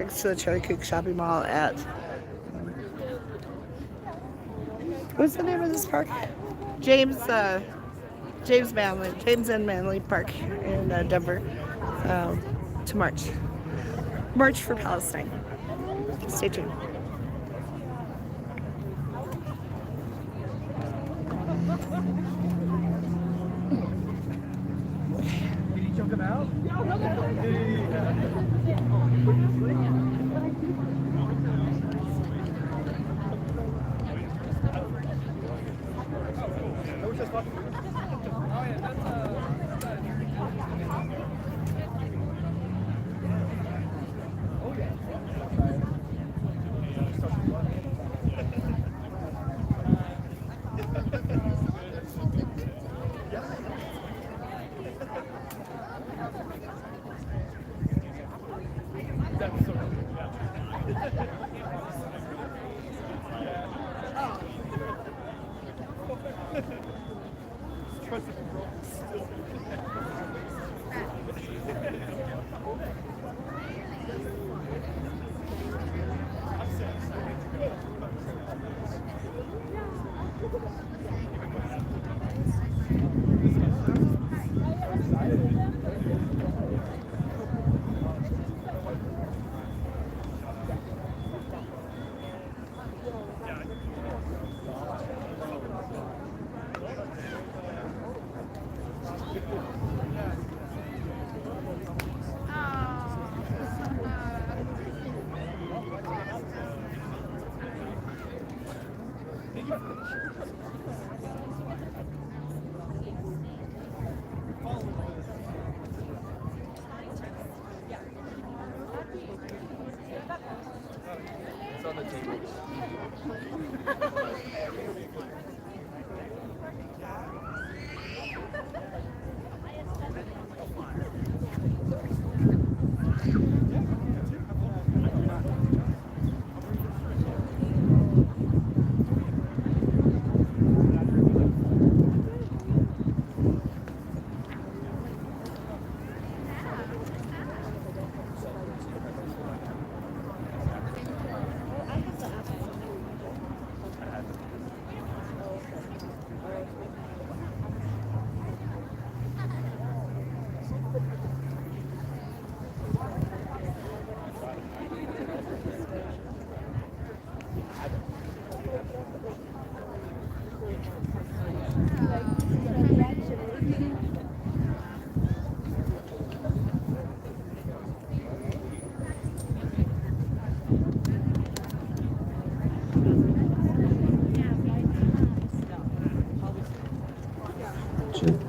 next to the Cherry Creek Shopping Mall at, what's the name of this park? James, James and Manley Park in Denver, to march. March for Palestine. Stay tuned.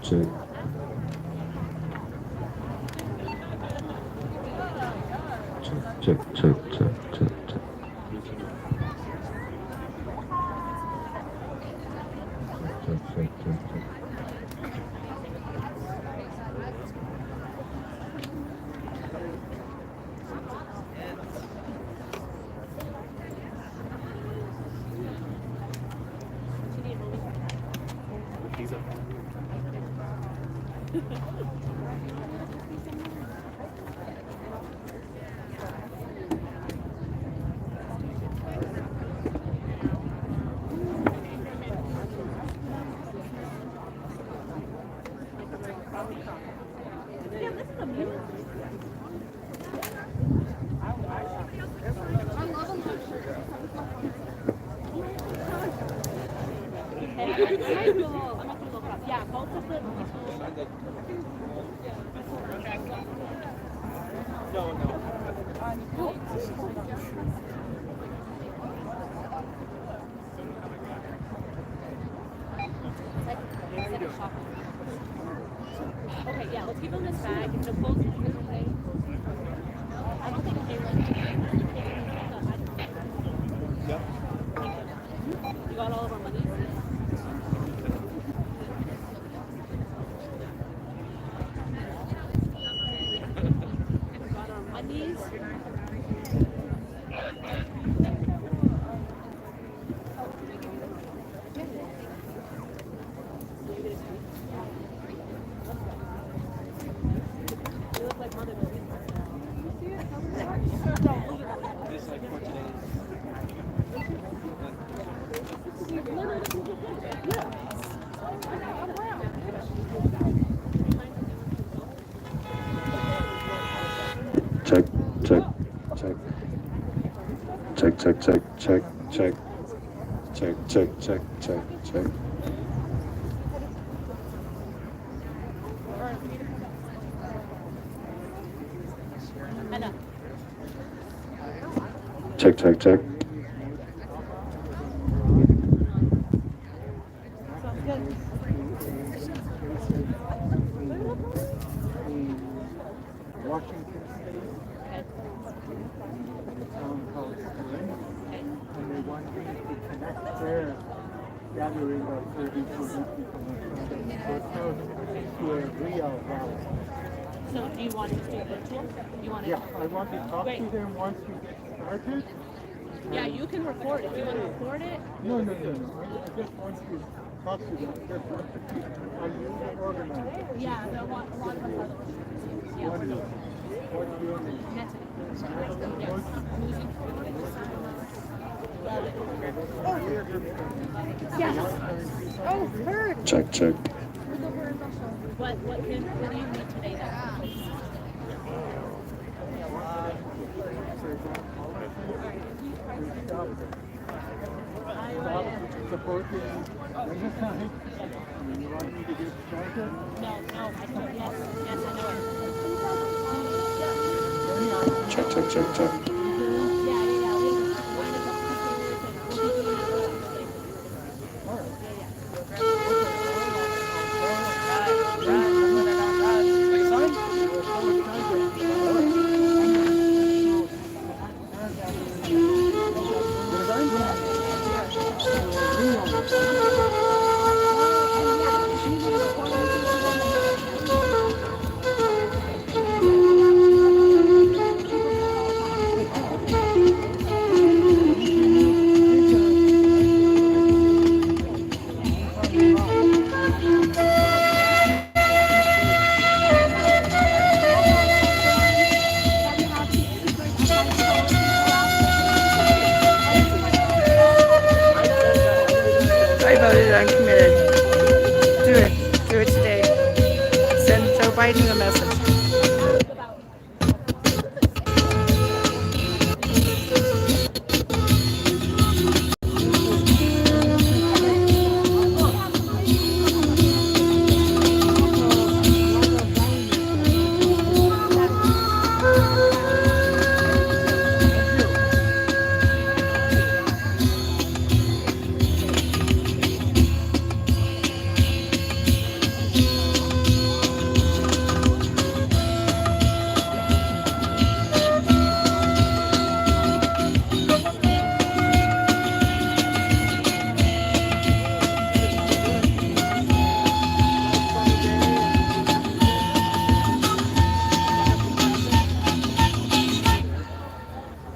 Check. Okay, yeah, let's give them this bag. If the clothes are okay. I don't think Yep. You got all of our money? We got our monies. check, check, check, check, check, check, check, check, check, check, check, check. Check, check, check. Washington State, the town called Palestine, and they want me to connect their gathering of 30 people to a real rally. So do you want to do virtual? You want to? Yeah, I want to talk to them once we get started. Yeah, you can record it. You want to record it? No. I just want to talk to them. Just want to keep on you the organizer. Yeah, there are a lot of us. Yeah. What's your name? Natalie. Yes. Oh, her. Check, check. What do you need today then? Stop supporting genocide. You want me to get started? No, I told yes, I know it. Check, check, check, check. I voted uncommitted. Do it today. Send Joe Biden a message.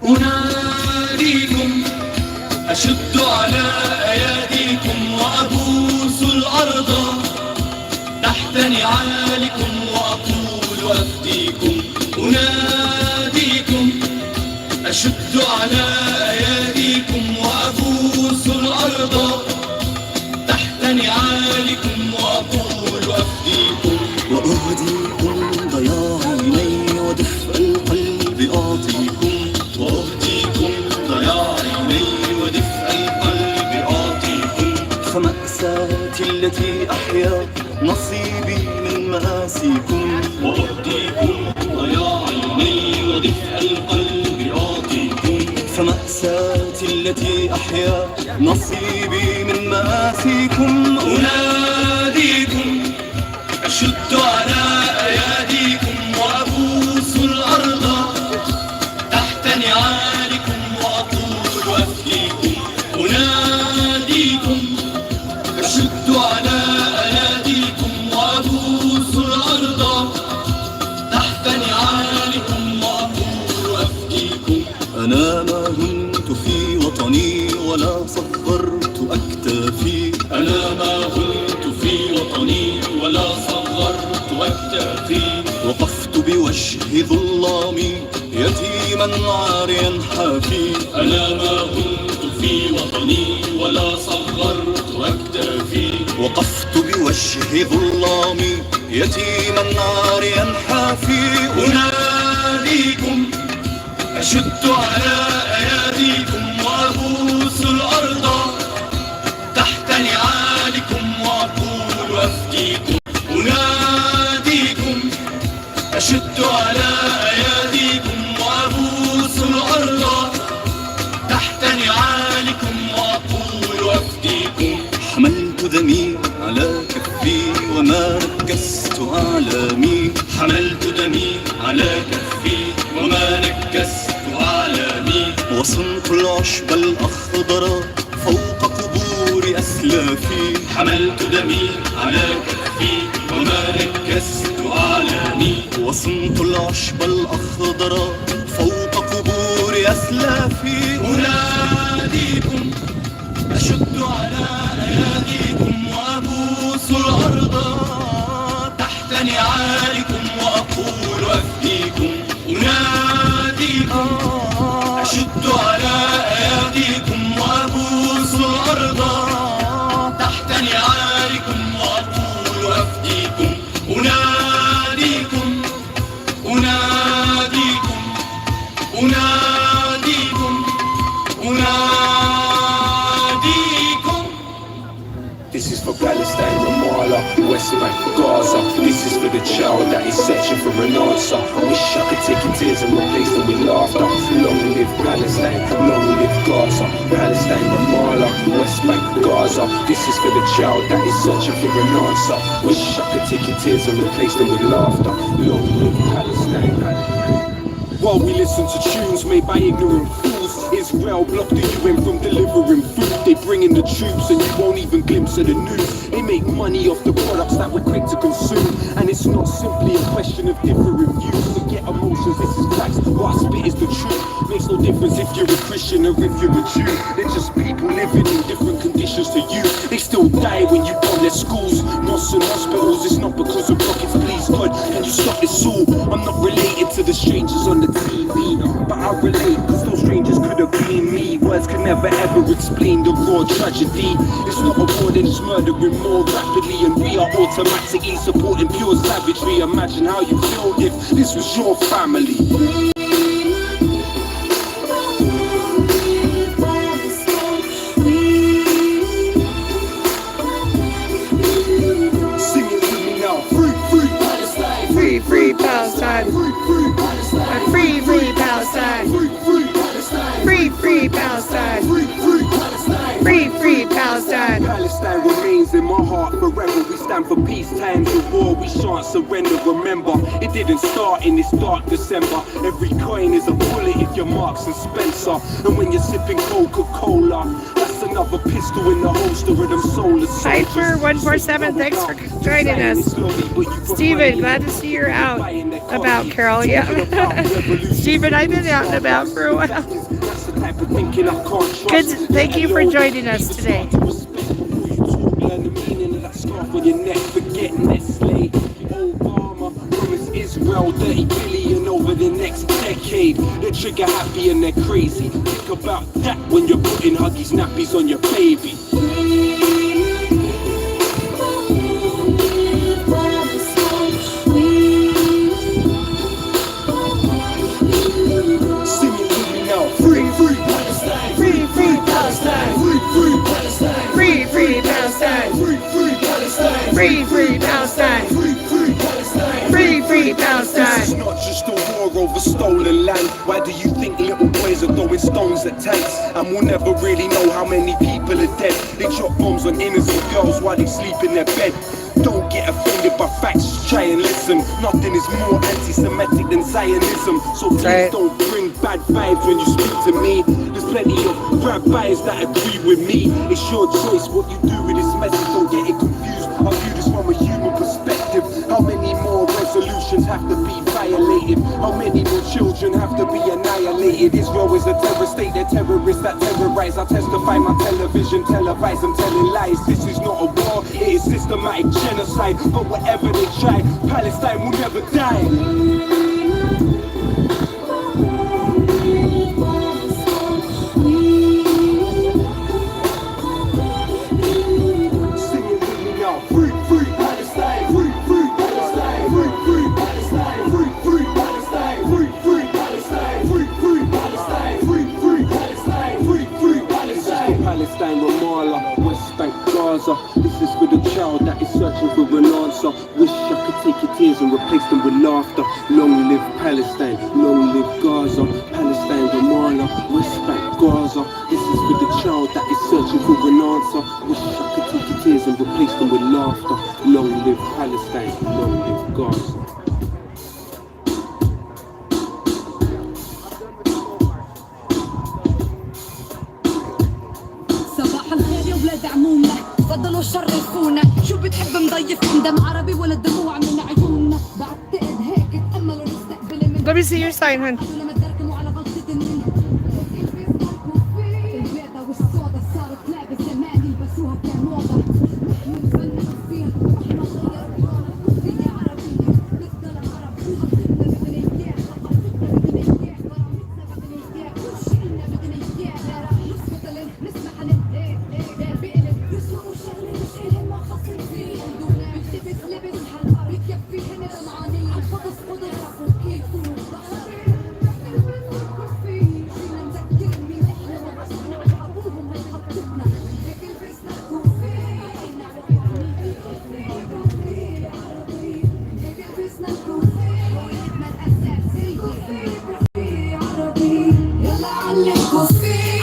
أناديكم أشد على أياديكم وأبوس الأرض تحت نعالكم وأقول أفديكم. أناديكم أشد على أياديكم وأبوس الأرض تحت نعالكم وأقول أفديكم. وأهديكم ضياع عيني ودفء القلب أعطيكم. وأهديكم ضياع عيني ودفء القلب أعطيكم. فمأساتي التي أحيا نصيبي من مآسيكم. وأهديكم ضياع عيني ودفء القلب أعطيكم. فمأساتي التي أحيا نصيبي من مآسيكم. أناديكم أشد على أياديكم وأبوس الأرض تحت نعالكم وأقول أفديكم. أناديكم أشد على أياديكم وأبوس الأرض تحت نعالكم وأقول أفديكم. أنا ما هنت في وطني ولا صغرت أكتافي. أنا ما هنت في وطني ولا صغرت أكتافي. وقفت بوجه ظلامي يتيما عاريا حافي. أنا ما هنت في وطني ولا صغرت أكتافي. وقفت بوجه ظلامي يتيما عاريا حافي. أناديكم أشد على أياديكم وأبوس الأرض تحت نعالكم وأقول أفديكم أناديكم أشد على أياديكم وأبوس الأرض تحت نعالكم وأقول أفديكم حملت دمي على كفي وما نكست أعلامي حملت دمي على كفي وما نكست أعلامي وصنت العشب الأخضر فوق قبور أسلافي حملت دمي على كفي وما نكست أعلامي وصنت العشب الأخضر فوق قبور أسلافي أناديكم أشد على أياديكم وأبوس الأرض تحت نعالكم وأقول أفديكم أناديكم أشد على أياديكم وأبوس الأرض تحت نعالكم وأقول أفديكم أناديكم أناديكم أناديكم أناديكم This is for Palestine, Ramallah, West Bank, Gaza. This is for the child that is searching for an answer. I wish I could take your tears and replace them with laughter. Long live Palestine, long live Gaza. Palestine, Ramallah, West Bank, Gaza. This is for the child that is searching for an answer. Wish I could take your tears and replace them with laughter. Long live Palestine. While we listen to tunes made by ignorant fools, Israel blocked the UN from delivering food. They bring in the troops and you won't even glimpse of the news. They make money off the products that we're quick to consume. And it's not simply a question of different views. Forget emotions, this is facts. What I spit is the truth. Makes no difference if you're a Christian or if you're a Jew. They're just people living in different conditions to you. They still die when you bomb their schools, mosques and hospitals. It's not because of rockets, please God. Can you stop this all? I'm not related to the strangers on the TV, but I relate because those strangers could have been me. Words can never ever explain the raw tragedy. It's not a war, then it's murdering more rapidly, and we are automatically supporting pure savagery. Imagine how you feel if this was your family. Sing it with me now. Free, free Palestine. Free, free Palestine. Free, free Palestine. Free, free Palestine. Free, free Palestine. Free, free Palestine. Free, free Palestine. Free, free Palestine. Palestine remains in my heart forever. We stand for peace times of war. We shan't surrender. Remember, it didn't start in this dark December. Every coin is a bullet if you're Marks and Spencer. And when you're sipping Coca-Cola, that's another pistol in the holster of them soulless soldiers. Hyper147, thanks for joining us. Steven, glad to see you're out about, Carol. Yeah. Steven, I've been out and about for a while. Good. Thank you for joining us today. Israel, 30 billion over the next decade. They're trigger happy and they're crazy. Think about that when you're putting Huggies nappies on your baby. Sing it with me now. Free, free Palestine. Free, free Palestine. Free, free Palestine. Free, free Palestine. Free, free Palestine. Free, free Palestine. Free, free Palestine. Free, free This is Palestine. not just a war over stolen land. Why do you think little boys are throwing stones at tanks? And we'll never really know how many people are dead. They drop bombs on innocent girls while they sleep in their bed. Don't get offended by facts, just try and listen. Nothing is more anti-Semitic than Zionism. So please Right. don't bring bad vibes when you speak to me. There's plenty of rabbis that agree with me. It's your choice what you do with this message. Don't get it confused. I view this from a human perspective. How many more resolutions have to be violated? How many more children have to be annihilated? Israel is a terror state, they're terrorists that terrorize. I testify my television, televise, I'm telling lies. This is not a war, it is systematic genocide. But whatever they try, Palestine will never die. Sing it with me now. Free, free Palestine. Free, free Palestine. Free, free Palestine. Free, free Palestine. Free, free Palestine. Free, free Palestine, Ramallah, West Bank, Gaza. This is for the child that is searching for an answer. Wish I could take your tears and replace them with laughter. Long live Palestine, long live Gaza. Palestine, Ramallah, West Bank, Gaza. This is for the child that is searching for an answer. Wish I could take your tears and replace them with laughter. Long live Palestine, long live Gaza. صباح الخير يا ولاد عمومنا، تفضلوا شرفونا. شو بتحب مضيفكم دم عربي ولا دموع من عيوننا؟ بعتقد هيك تأملوا نستقبل من Let me see your sign, hun. لما تركموا على غلطة النين. البيضة والسودا صارت لعبة زمان يلبسوها كان موضة. نحن نفنن فيها واحنا غيرناها. هي عربية نفضل عرب. حطتنا بدنا اياه، حطتنا بدنا اياه، برامجنا بدنا اياه، كل شي إلنا بدنا اياه. لا راح نسكت لين نسمع لين بقلب يسمعوا شغلة مش إلهم ما خاصين فيه. بدونا بيلتبس لبس حلقة بيكفيهن طمعانين. القدس قدر يعرفوا كيف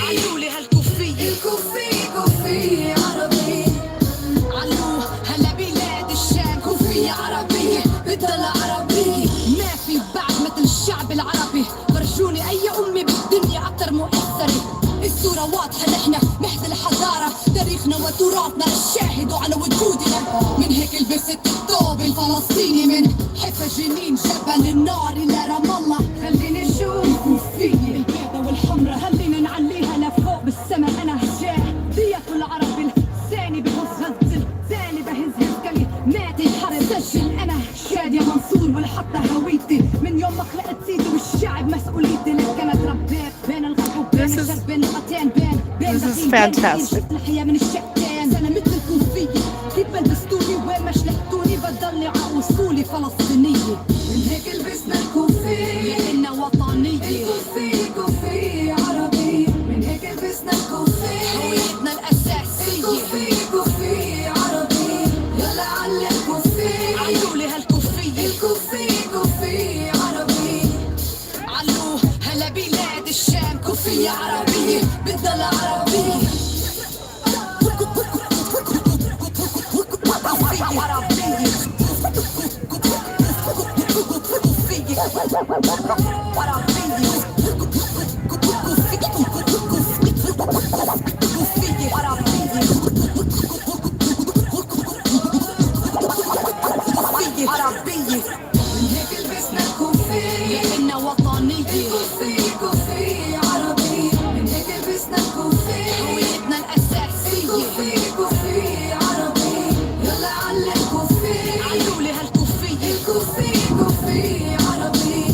علولي هالكوفية كوفية عربي. علو هلا بلاد الشام كوفية عربية بتضل عربية. ما في بعد مثل الشعب العربي. فرجوني أي أمي بالدنيا أكتر مؤثرة. الصورة واضحة نحن مهد الحضارة. تاريخنا وتراثنا الشاهد على وجودنا. من هيك لبست الثوب الفلسطيني من حفا جنين جبل النار إلى رام الله. خليني أشوف الكوفية البيضة والحمرا. خلينا نعليها لفوق بالسما. أنا هجاه ضيف العرب الثاني بهز غزل ثاني بهز هزكلي. مات الحرب سجل أنا شاد يا منصور والحطة هويتي. من يوم ما خلقت سيدي والشعب مسؤوليتي. لك أنا تربيت بين الغرب وبين الشرق بين القتين بين This is fantastic. شفت الحياة من الشقتين. أنا مثل الكوفية كيف بلبستوني وين ما شلحتوني. بضلني على وصولي فلسطينية. من هيك لبسنا الكوفية لأننا وطنية. كوفية عربي. من هيك لبسنا الكوفية هويتنا الأساسية. كوفية عربي. يلا على الكوفية علولي هالكوفية كوفية عربي. علو هلا بلاد الشام كوفية عربية بتضل عربية. عربية. من هيك لبسنا الكوفية لأننا وطنية. كوفية عربي. من هيك لبسنا الكوفية هويتنا الأساسية. كوفية عربي. يلا على الكوفية علولي هالكوفية كوفية عربي.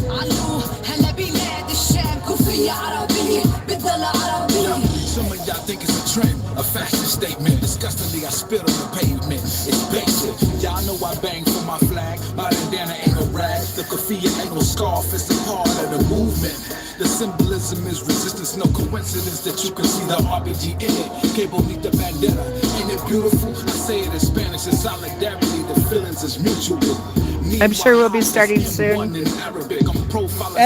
علو هلا بلاد الشام كوفية عربية بتضل عربية. Some of y'all think it's a trend, a fashion statement. Disgustingly, I spit on the pavement. It's basic. Y'all know I bang for my flag. My bandana ain't no rag. The keffiyeh ain't no scarf. It's a part of the movement. The symbolism is resistance. No coincidence that you can see the RPG in it. Que bonita bandera. Ain't it beautiful? I say it in Spanish. It's solidarity. The feelings is mutual. I'm sure we'll be starting soon.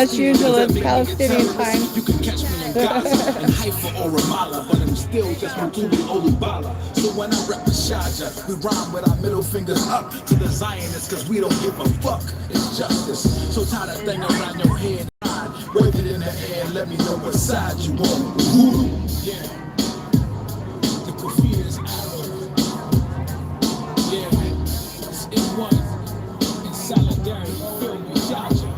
As usual, it's Palestinian time. You can catch me in Gaza, in Haifa or Ramallah, but I'm still just Matubi Olubala. So when I rep Sharjah, we rhyme with our middle fingers up to the Zionists, cause we don't give a fuck. It's justice. So tie that thing around your head, wave it in the air, let me know what side you on. Voodoo, yeah. The keffiyeh is Arab. Yeah, it's in one. In solidarity, feel me, Sharjah.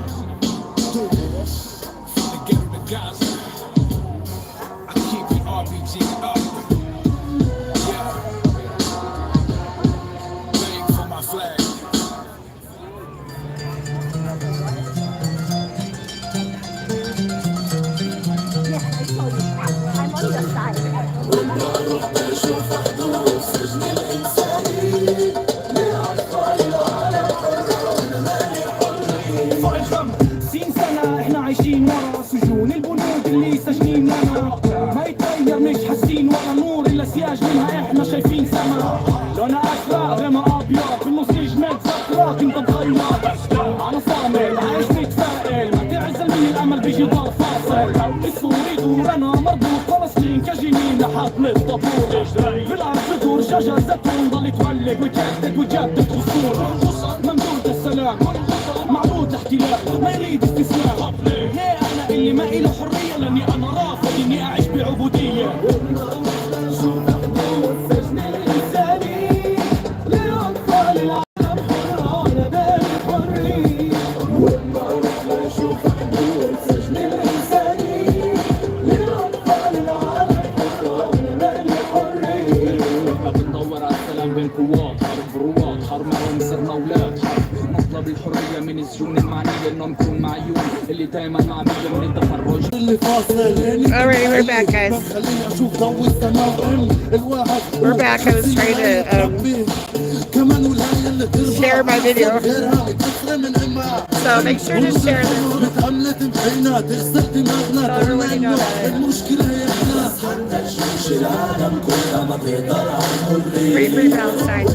From the ghetto to Gaza, I keep it RPG up. Yeah, bang for my flag. عايشين ورا سجون البنود اللي سجنين لنا. ما يتغير مش حاسين ولا السوري دور انا مربوط فلسطين كجنين لحد الطابور بالعرض تدور شجر زيتون ضل تولد وتجدد وتجدد اصول ممدود السلام معروض احتلال ما يريد استسلام ليه انا اللي ما إله حريه لاني انا رافض اني اعيش بعبوديه السجن الانساني للاطفال العالم حر على بال الحريه والمعروف لنشوف حدود السجن الانساني للاطفال العالم حر على بال الحريه ما بندور على السلام بين قوات حرب رواد حرب معهم صرنا اولاد حرب نطلب الحريه من السجون المعنيه انهم نكون معيون اللي دايما معميه من التفرج اللي فاصل Alright, we're back, guys. We're back. I was trying to share my video. So make sure to share this. Let everybody know about it. Free Palestine.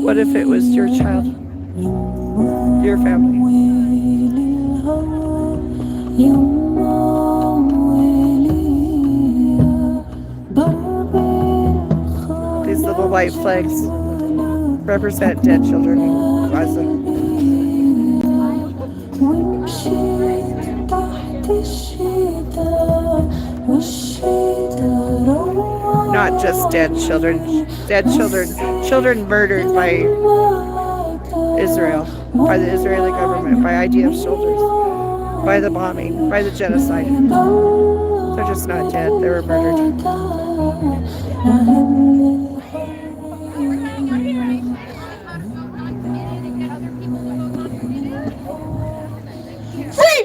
What if it was your child? Your family? These little white flags represent dead children in Gaza. Not just dead children, children murdered by Israel, by the Israeli government, by IDF soldiers, by the bombing, by the genocide. They're just not dead, they were murdered. Free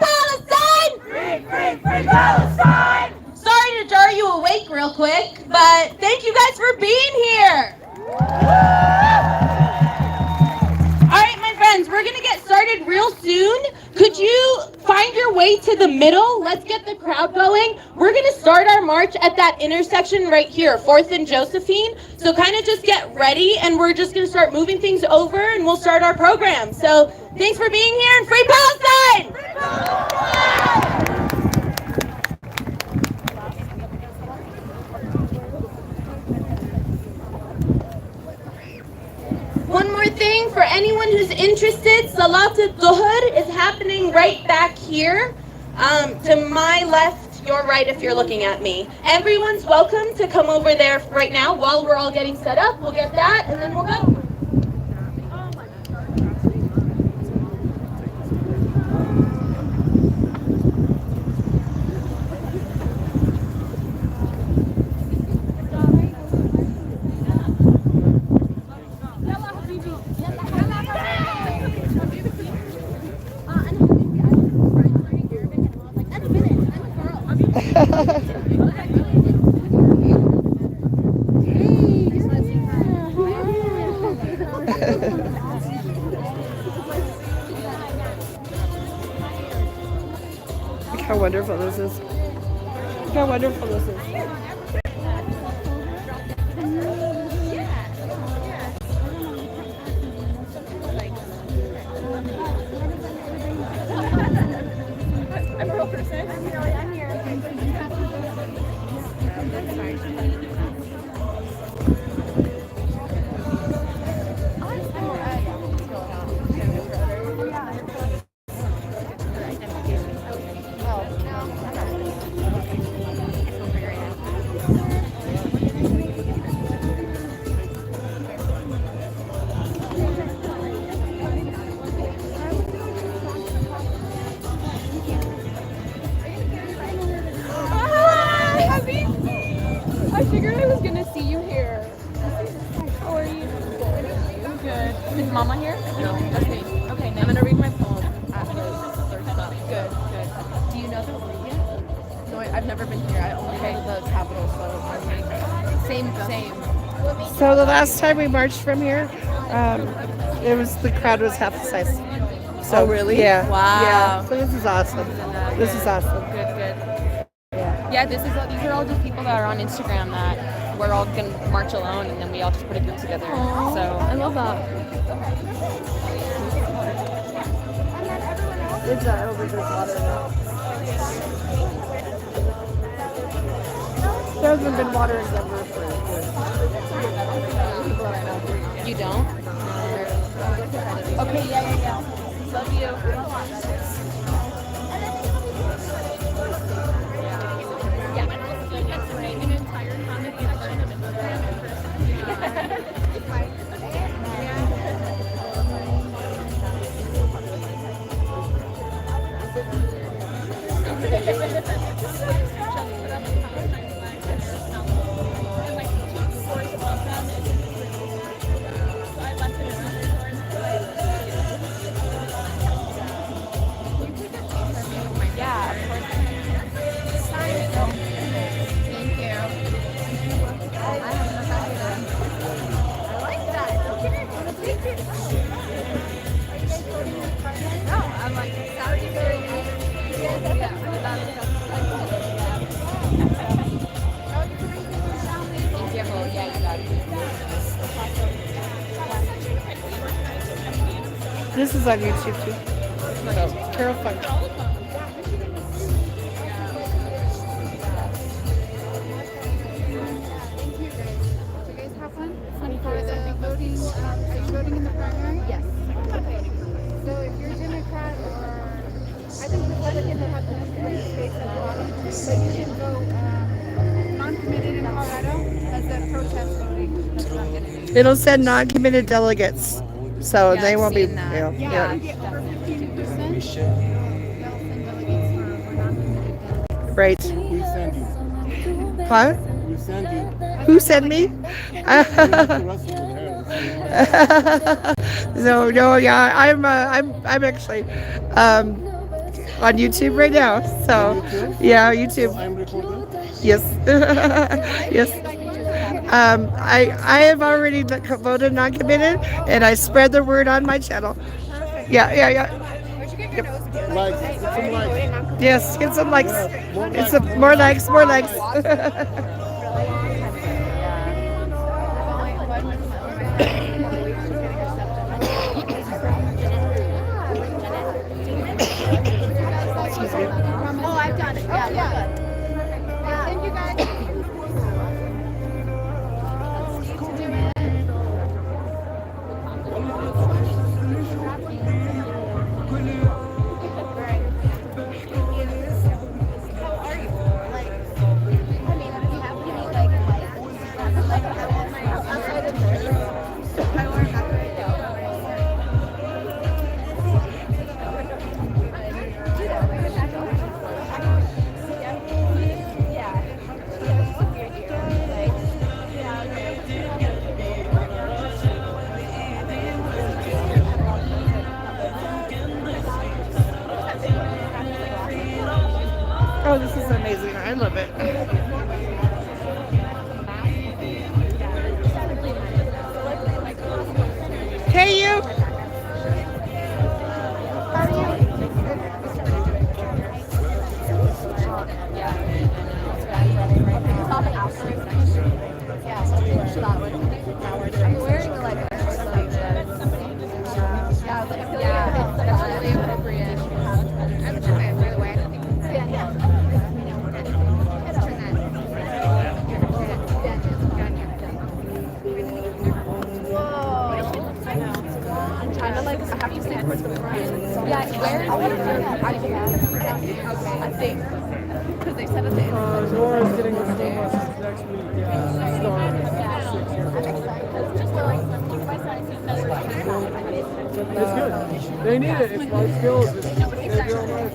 Palestine! Free Palestine! Sorry to jar you awake real quick, but thank you guys for being here. All right, my friends, we're gonna get started real soon. Could you find your way to the middle? Let's get the crowd going. We're gonna start our march at that intersection right here, 4th and Josephine. So kind of just get ready and we're just gonna start moving things over and we'll start our program. So thanks for being here and free Palestine! Free Palestine! One more thing for anyone who's interested, Salat al-Dhuhr is happening right back here. To my left, your right if you're looking at me. Everyone's welcome to come over there right now while we're all getting set up. We'll get that and then we'll go. Look how wonderful this is. Look how wonderful this is. Is Mama here? No. That's me. Okay, nice. I'm gonna read my poem after first up. Good, good. Do you know the Oregon? No, I've never been here. I only know the capital, so same. So the last time we marched from here, the crowd was half the size. So, oh, really? Yeah. Wow. Yeah. So this is awesome. This is awesome. Good. Yeah, these are all just people that are on Instagram that we're all gonna march alone, and then we all just put a group together. Aww, so I love that. It's over this water now. There hasn't been water in Denver for people that I know. You don't? Okay, yeah. Love you. This is on YouTube too. So, Carol Funk. Voting in the primary? Yes. Okay. So if you're Democrat or I think Republican will have the space at the bottom, but you can vote non-committed in Colorado as the protest voting. That's what I'm gonna do. It'll send non-committed delegates, so Yeah, they I've won't be. seen that. You know, Yeah, you get over 15%. They'll send delegates for non-committed delegates. Right. We send you. What? We send you. Who sent me? No, yeah, I'm actually on YouTube right now. So, yeah, YouTube. I'm recording. Yes, yes. I have already voted non-committed, and I spread the word on my channel. Yeah. Likes. Get some likes. Yes, get some likes. Yeah, More likes. Oh, I've done it. Yeah. Thank you guys. Oh, this is amazing. I love it. Hey, you. How are you? I'm wearing like a shirt like this. Yeah, I feel like it's really appropriate. I'm a fan, by the way. I'm trying to like have you seen this? Yeah, where I think because they said at the end. Laura's getting the school buses next week. Yeah. It's good. They need it. It's life skills. It's their real life.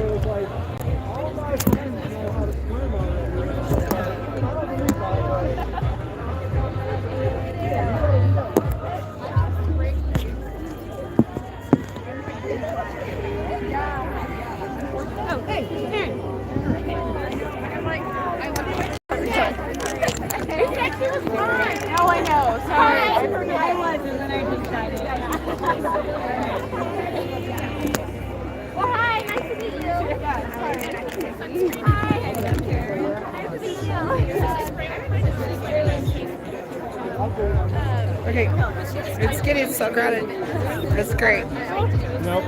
was like, all my friends know how to swim already. I don't believe that. Oh, hey, Karen. I'm like, I you said she was fine. Oh, I know. Sorry. I forgot I was, and then I decided. Well, hi. Nice to meet you. Hi. Nice to meet you. Okay, it's getting so crowded. It's great. Nope.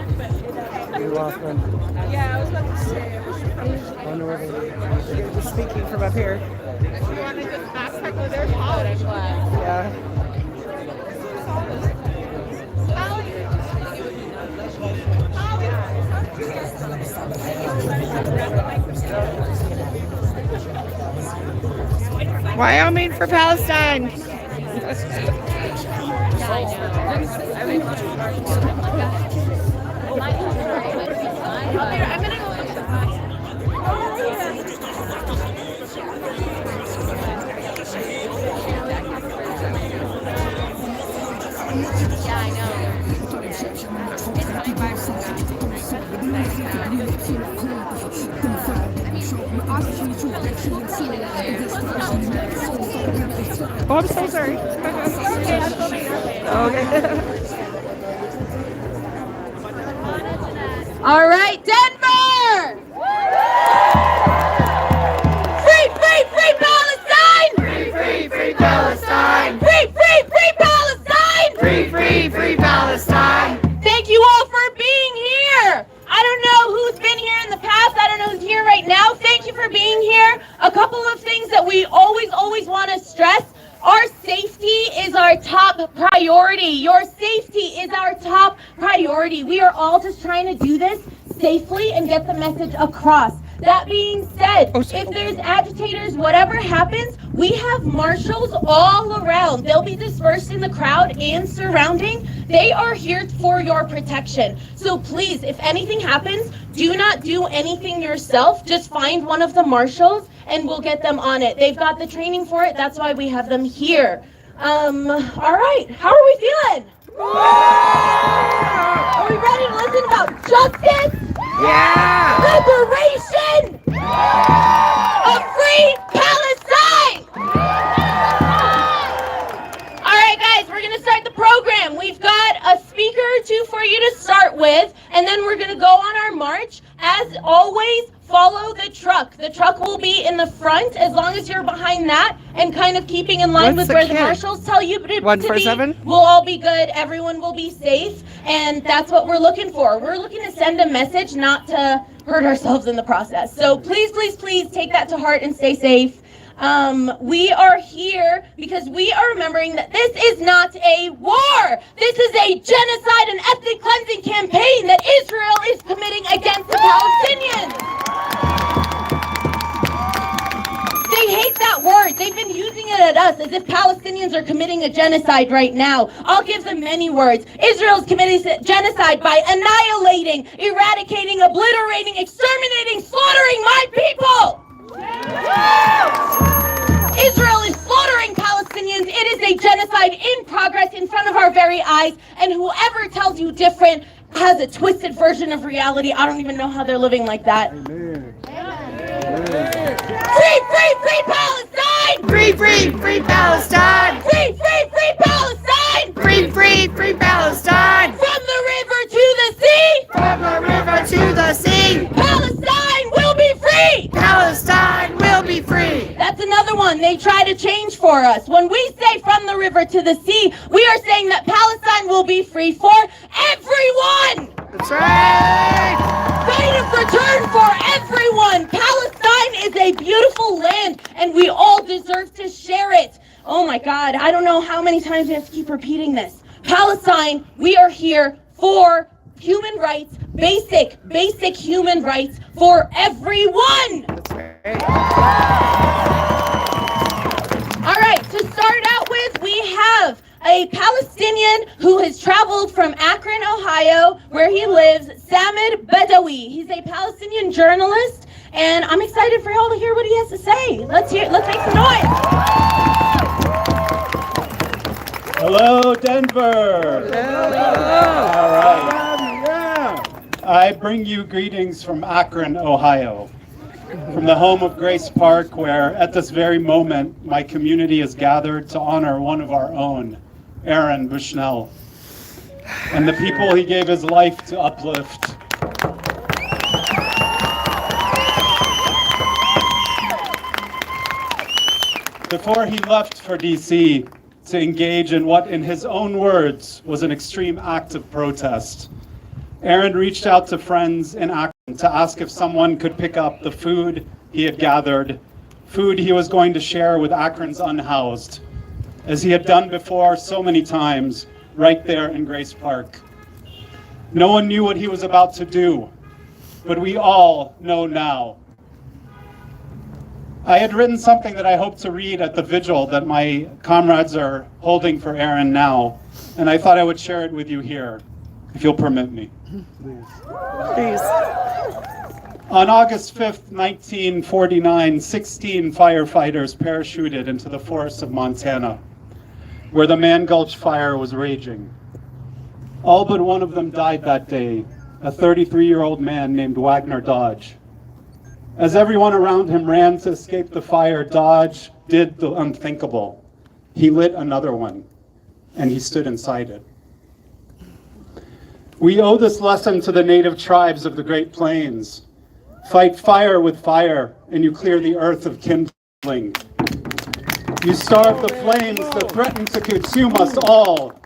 We lost them. Yeah, I was about to say. I know where they are. Just speaking from up here. You want to just backpack with their college class? Yeah. Wyoming for Palestine. I'm gonna go look yeah, I know. Oh, I'm so sorry. Okay. All right, Denver! Free, free, free Palestine! Free, free, free Palestine! Free, free, free Palestine! Free, free, free Palestine! Thank you all for being here. I don't know who's been here in the past. I don't know who's here right now. Thank you for being here. A couple of things that we always want to stress. Our safety is our top priority. Your safety is our top priority. We are all just trying to do this safely and get the message across. That being said, if there's agitators, whatever happens, we have marshals all around. They'll be dispersed in the crowd and surrounding. They are here for your protection. So please, if anything happens, do not do anything yourself. Just find one of the marshals and we'll get them on it. They've got the training for it. That's why we have them here. All right, how are we feeling? Are we ready to listen about justice? Yeah! Liberation! A free Palestine! All right, guys, we're going to start the program. We've got a speaker or two for you to start with, and then we're going to go on our march. As always, follow the truck. The truck will be in the front as long as you're behind that and kind of keeping in line with where the marshals tell you to be. 147? We'll all be good. Everyone will be safe. And that's what we're looking for. We're looking to send a message, not to hurt ourselves in the process. So please, please, please take that to heart and stay safe. We are here because we are remembering that this is not a war. This is a genocide and ethnic cleansing campaign that Israel is committing against the Palestinians. They hate that word. They've been using it at us as if Palestinians are committing a genocide right now. I'll give them many words. Israel's committing genocide by annihilating, eradicating, obliterating, exterminating, slaughtering my people. Israel is slaughtering Palestinians. It is a genocide in progress in front of our very eyes. And whoever tells you different has a twisted version of reality. I don't even know how they're living like that. Amen. Free, free, free Palestine! Free, free, free Palestine! Free, free, free Palestine! Free, free, free Palestine! From the river to the sea! From the river to the sea! Palestine will be free! Palestine will be free! That's another one they try to change for us. When we say from the river to the sea, we are saying that Palestine will be free for everyone! That's right! Right of return for everyone! Palestine is a beautiful land, and we all deserve to share it. Oh my God, I don't know how many times we have to keep repeating this. Palestine, we are here for human rights, basic human rights for everyone! That's right. All right, to start out with, we have a Palestinian who has traveled from Akron, Ohio, where he lives, Samad Badawi. He's a Palestinian journalist, and I'm excited for y'all to hear what he has to say. Let's make some noise. Hello, Denver. All right. Yeah. I bring you greetings from Akron, Ohio, from the home of Grace Park, where at this very moment, my community is gathered to honor one of our own, Aaron Bushnell, and the people he gave his life to uplift. Before he left for DC to engage in what, in his own words, was an extreme act of protest, Aaron reached out to friends in Akron to ask if someone could pick up the food he had gathered, food he was going to share with Akron's unhoused, as he had done before so many times, right there in Grace Park. No one knew what he was about to do, but we all know now. I had written something that I hope to read at the vigil that my comrades are holding for Aaron now, and I thought I would share it with you here, if you'll permit me. Please. On August 5th, 1949, 16 firefighters parachuted into the forests of Montana, where the Man Gulch fire was raging. All but one of them died that day, a 33-year-old man named Wagner Dodge. As everyone around him ran to escape the fire, Dodge did the unthinkable. He lit another one, and he stood inside it. We owe this lesson to the native tribes of the Great Plains. Fight fire with fire, and you clear the earth of kindling. You starve the flames that threaten to consume us all.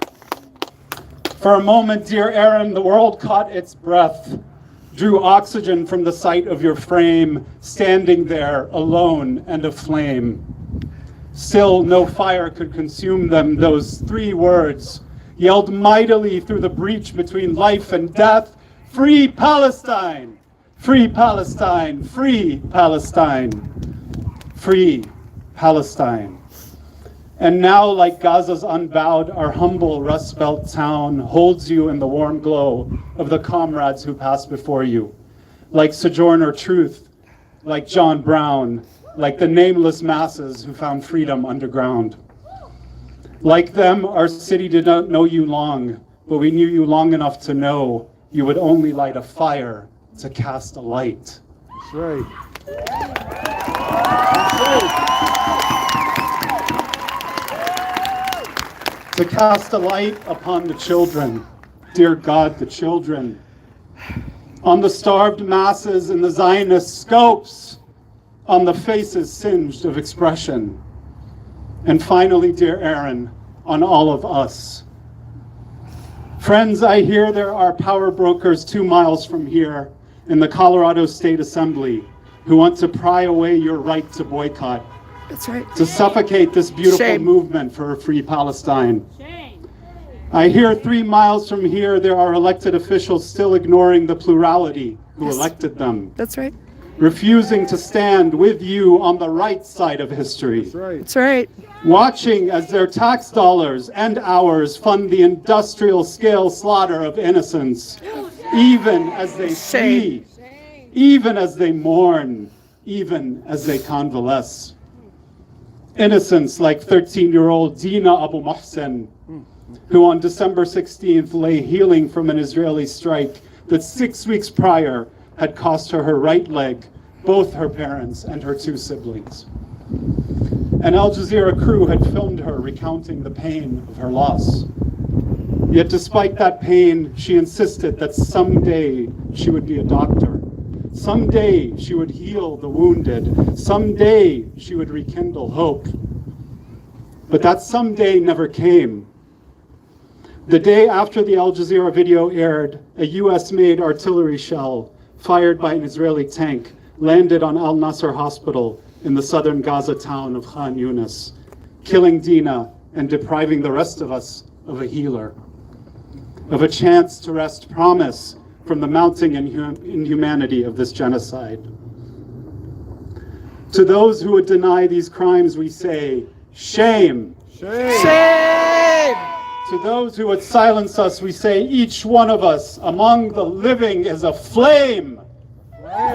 For a moment, dear Aaron, the world caught its breath, drew oxygen from the sight of your frame, standing there alone and aflame. Still, no fire could consume them. Those three words yelled mightily through the breach between life and death: Free Palestine! Free Palestine! Free Palestine! Free Palestine! And now, like Gaza's unbowed, our humble Rust Belt town holds you in the warm glow of the comrades who passed before you. Like Sojourner Truth, like John Brown, like the nameless masses who found freedom underground. Like them, our city did not know you long, but we knew you long enough to know you would only light a fire to cast a light. That's right. To cast a light upon the children, dear God, the children, on the starved masses and the Zionist scopes, on the faces singed of expression, and finally, dear Aaron, on all of us. Friends, I hear there are power brokers 2 miles from here in the Colorado State Assembly who want to pry away your right to boycott. That's right. To suffocate this beautiful movement for a free Palestine. Shame. I hear 3 miles from here there are elected officials still ignoring the plurality who elected them. That's right. Refusing to stand with you on the right side of history. That's right. That's right. Watching as their tax dollars and ours fund the industrial scale slaughter of innocents, even as they flee, even as they mourn, even as they convalesce. Innocents like 13-year-old Dina Abu Mohsen, who on December 16th lay healing from an Israeli strike that 6 weeks prior had cost her her right leg, both her parents, and her 2 siblings. An Al Jazeera crew had filmed her recounting the pain of her loss. Yet despite that pain, she insisted that someday she would be a doctor. Someday she would heal the wounded. Someday she would rekindle hope. But that someday never came. The day after the Al Jazeera video aired, a US-made artillery shell fired by an Israeli tank landed on Al Nasser Hospital in the southern Gaza town of Khan Yunis, killing Dina and depriving the rest of us of a healer, of a chance to wrest promise from the mounting inhumanity of this genocide. To those who would deny these crimes, we say, shame. Shame. Shame. To those who would silence us, we say each one of us among the living is a flame.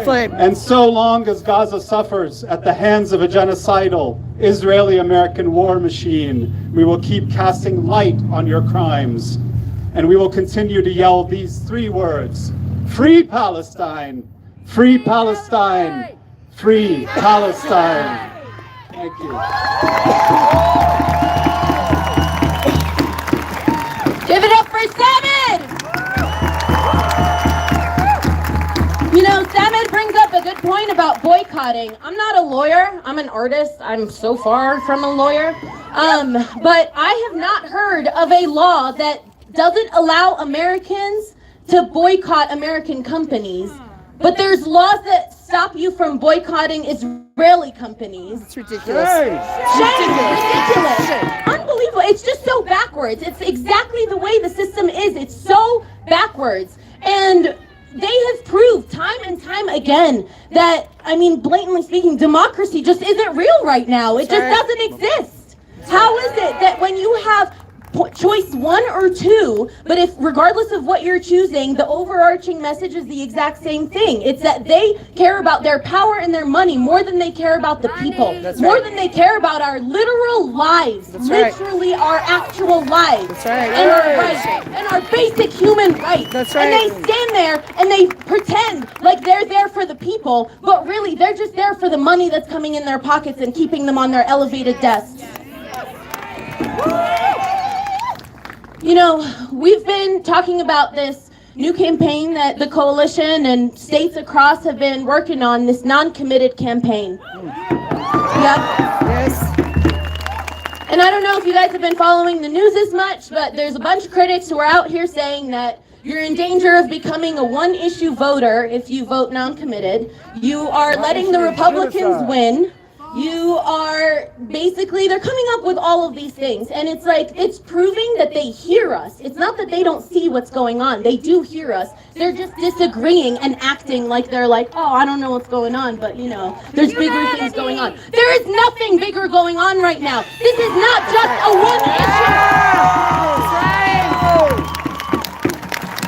Flame. And so long as Gaza suffers at the hands of a genocidal Israeli-American war machine, we will keep casting light on your crimes. And we will continue to yell these three words: Free Palestine! Free Palestine! Free Palestine! Thank you. Give it up for Samad! You know, Samad brings up a good point about boycotting. I'm not a lawyer, I'm an artist. I'm so far from a lawyer. But I have not heard of a law that doesn't allow Americans to boycott American companies. But there's laws that stop you from boycotting Israeli companies. It's ridiculous. Ridiculous. Unbelievable. It's just so backwards. It's exactly the way the system is. It's so backwards. And they have proved time and time again that, I mean, blatantly speaking, democracy just isn't real right now. It just doesn't exist. How is it that when you have choice one or two, but if regardless of what you're choosing, the overarching message is the exact same thing? It's that they care about their power and their money more than they care about the people, more than they care about our literal lives, literally our actual lives, and our rights, and our basic human rights. And they stand there and they pretend like they're there for the people, but really they're just there for the money that's coming in their pockets and keeping them on their elevated desks. You know, we've been talking about this new campaign that the coalition and states across have been working on, this non-committed campaign. Yes. And I don't know if you guys have been following the news as much, but there's a bunch of critics who are out here saying that you're in danger of becoming a one-issue voter if you vote non-committed. You are letting the Republicans win. You are basically, they're coming up with all of these things, and it's like, it's proving that they hear us. It's not that they don't see what's going on. They do hear us. They're just disagreeing and acting like they're like, oh, I don't know what's going on, but you know, there's bigger things going on. There is nothing bigger going on right now. This is not just a one issue.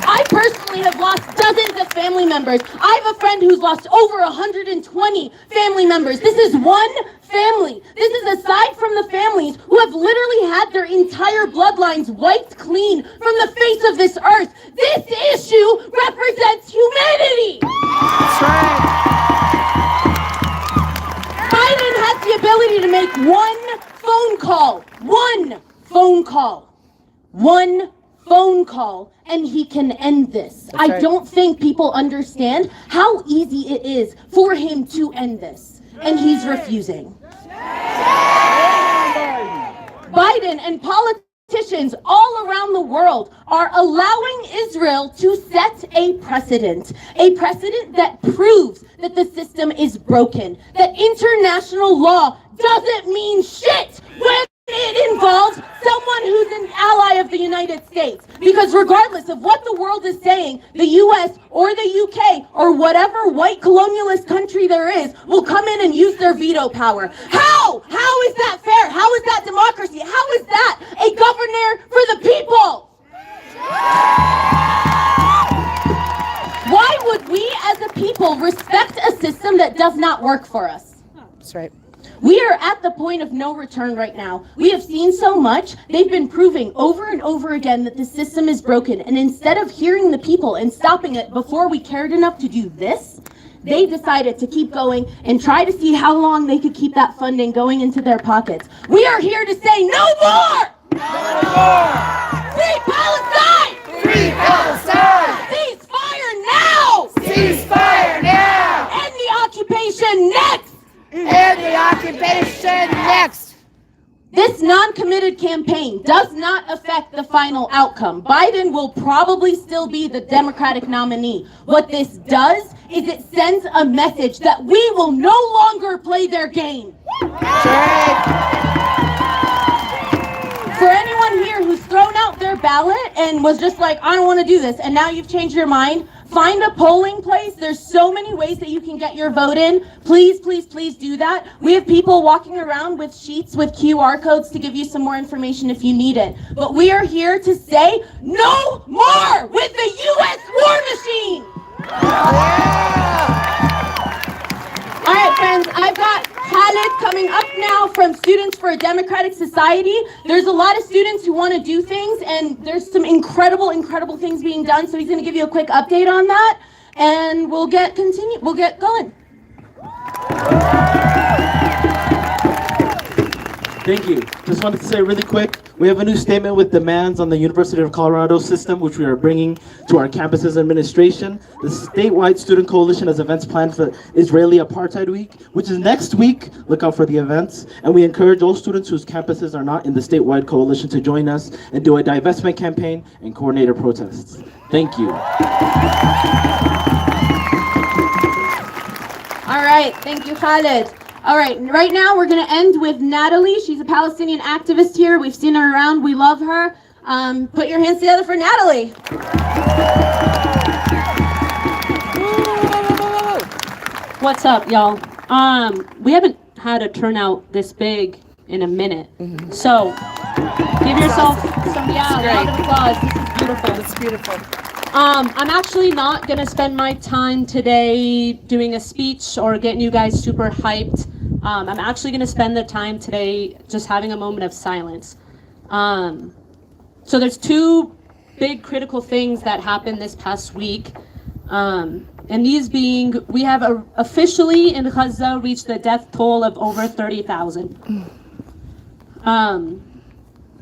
I personally have lost dozens of family members. I have a friend who's lost over 120 family members. This is one family. This is aside from the families who have literally had their entire bloodlines wiped clean from the face of this earth. This issue represents humanity. That's right. Biden has the ability to make one phone call, and he can end this. I don't think people understand how easy it is for him to end this, and he's refusing. Biden and politicians all around the world are allowing Israel to set a precedent that proves that the system is broken, that international law doesn't mean shit when it involves someone who's an ally of the United States. Because regardless of what the world is saying, the US or the UK or whatever white colonialist country there is will come in and use their veto power. How? How is that fair? How is that democracy? How is that a governor for the people? Why would we as a people respect a system that does not work for us? That's right. We are at the point of no return right now. We have seen so much. They've been proving over and over again that the system is broken. And instead of hearing the people and stopping it before we cared enough to do this, they decided to keep going and try to see how long they could keep that funding going into their pockets. We are here to say no more! No more! Free Palestine! Free Palestine! Ceasefire now! Ceasefire now! End the occupation next! And the occupation next. This non-committed campaign does not affect the final outcome. Biden will probably still be the Democratic nominee. What this does is it sends a message that we will no longer play their game. For anyone here who's thrown out their ballot and was just like, I don't want to do this, and now you've changed your mind, Find a polling place. There's so many ways that you can get your vote in. Please, please, please do that. We have people walking around with sheets with QR codes to give you some more information if you need it. But we are here to say no more with the U.S. war machine. All right, friends, I've got Khaled coming up now from Students for a Democratic Society. There's a lot of students who want to do things, and there's some incredible, incredible things being done. So he's going to give you a quick update on that, and we'll get going. Thank you. Just wanted to say really quick, we have a new statement with demands on the University of Colorado system, which we are bringing to our campus's administration. The statewide student coalition has events planned for Israeli Apartheid Week, which is next week. Look out for the events. And we encourage all students whose campuses are not in the statewide coalition to join us and do a divestment campaign and coordinate protests. Thank you. All right, thank you, Khaled. All right, right now we're going to end with Natalie. She's a Palestinian activist here. We've seen her around. We love her. Put your hands together for Natalie. What's up, y'all? We haven't had a turnout this big in a minute. So give yourself some round of applause. This is beautiful. It's beautiful. I'm actually not going to spend my time today doing a speech or getting you guys super hyped. I'm actually going to spend the time today just having a moment of silence. So there's two big critical things that happened this past week. And these being, we have officially in Gaza reached the death toll of over 30,000.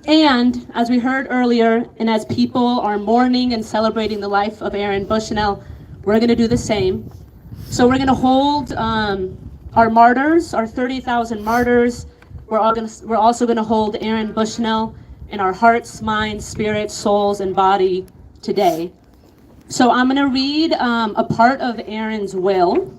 And as we heard earlier, and as people are mourning and celebrating the life of Aaron Bushnell, we're going to do the same. So we're going to hold our martyrs, our 30,000 martyrs. We're also going to hold Aaron Bushnell in our hearts, minds, spirits, souls, and body today. So I'm going to read a part of Aaron's will.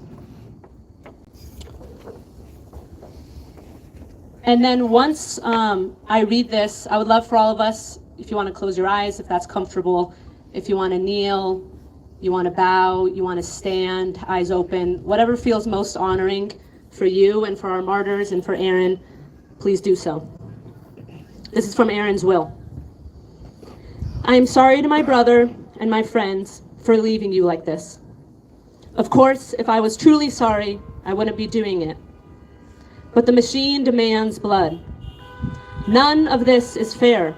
And then once I read this, I would love for all of us, if you want to close your eyes, if that's comfortable, if you want to kneel, you want to bow, you want to stand, eyes open, whatever feels most honoring for you and for our martyrs and for Aaron, please do so. This is from Aaron's will. I am sorry to my brother and my friends for leaving you like this. Of course, if I was truly sorry, I wouldn't be doing it. But the machine demands blood. None of this is fair.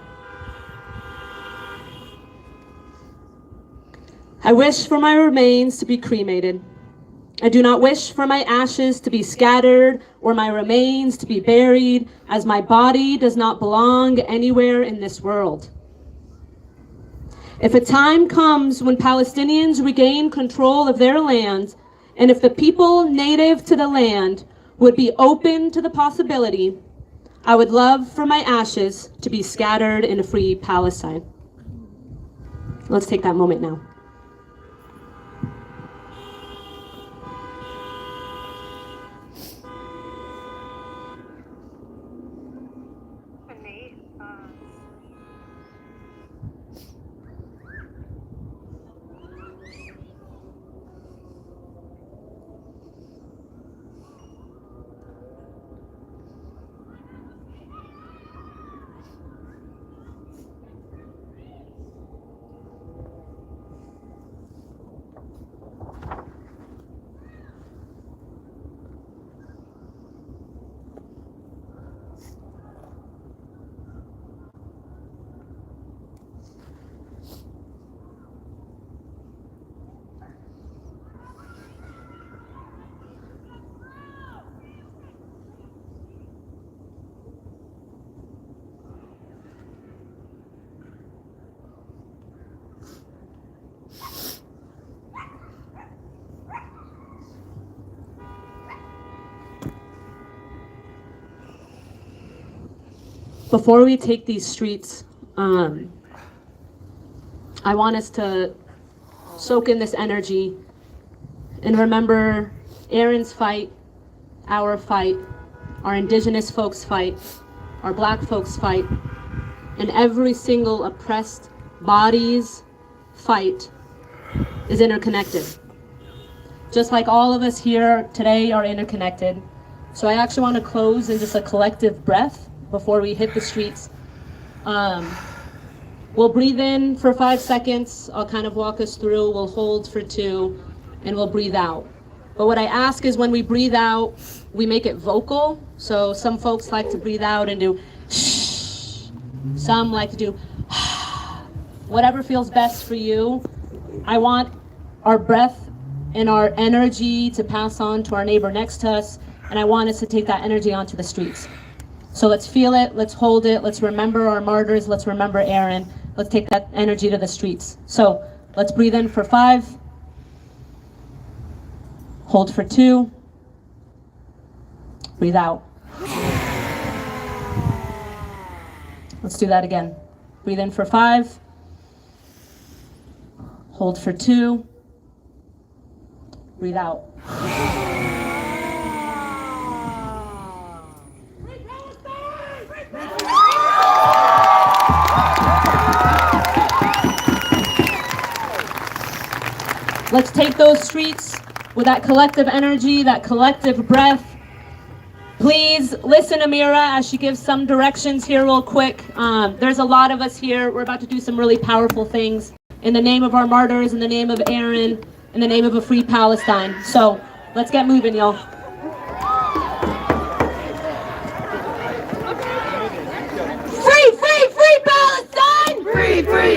I wish for my remains to be cremated. I do not wish for my ashes to be scattered or my remains to be buried, as my body does not belong anywhere in this world. If a time comes when Palestinians regain control of their land, and if the people native to the land would be open to the possibility, I would love for my ashes to be scattered in a free Palestine. Let's take that moment now. Before we take these streets, I want us to soak in this energy and remember Aaron's fight, our indigenous folks' fight, our black folks' fight, and every single oppressed body's fight is interconnected. Just like all of us here today are interconnected. So I actually want to close in just a collective breath before we hit the streets. We'll breathe in for 5 seconds. I'll kind of walk us through. We'll hold for 2, and we'll breathe out. But what I ask is when we breathe out, we make it vocal. So some folks like to breathe out and do shh. Some like to do whatever feels best for you. I want our breath and our energy to pass on to our neighbor next to us, and I want us to take that energy onto the streets. So let's feel it, let's hold it, let's remember our martyrs, let's remember Aaron, let's take that energy to the streets. So let's breathe in for 5, hold for 2, breathe out. Let's do that again. Breathe in for 5, hold for 2, breathe out. Let's take those streets with that collective energy, that collective breath. Please listen to Mira as she gives some directions here real quick. There's a lot of us here. We're about to do some really powerful things in the name of our martyrs, in the name of Aaron, in the name of a free Palestine. So let's get moving, y'all. Free Palestine!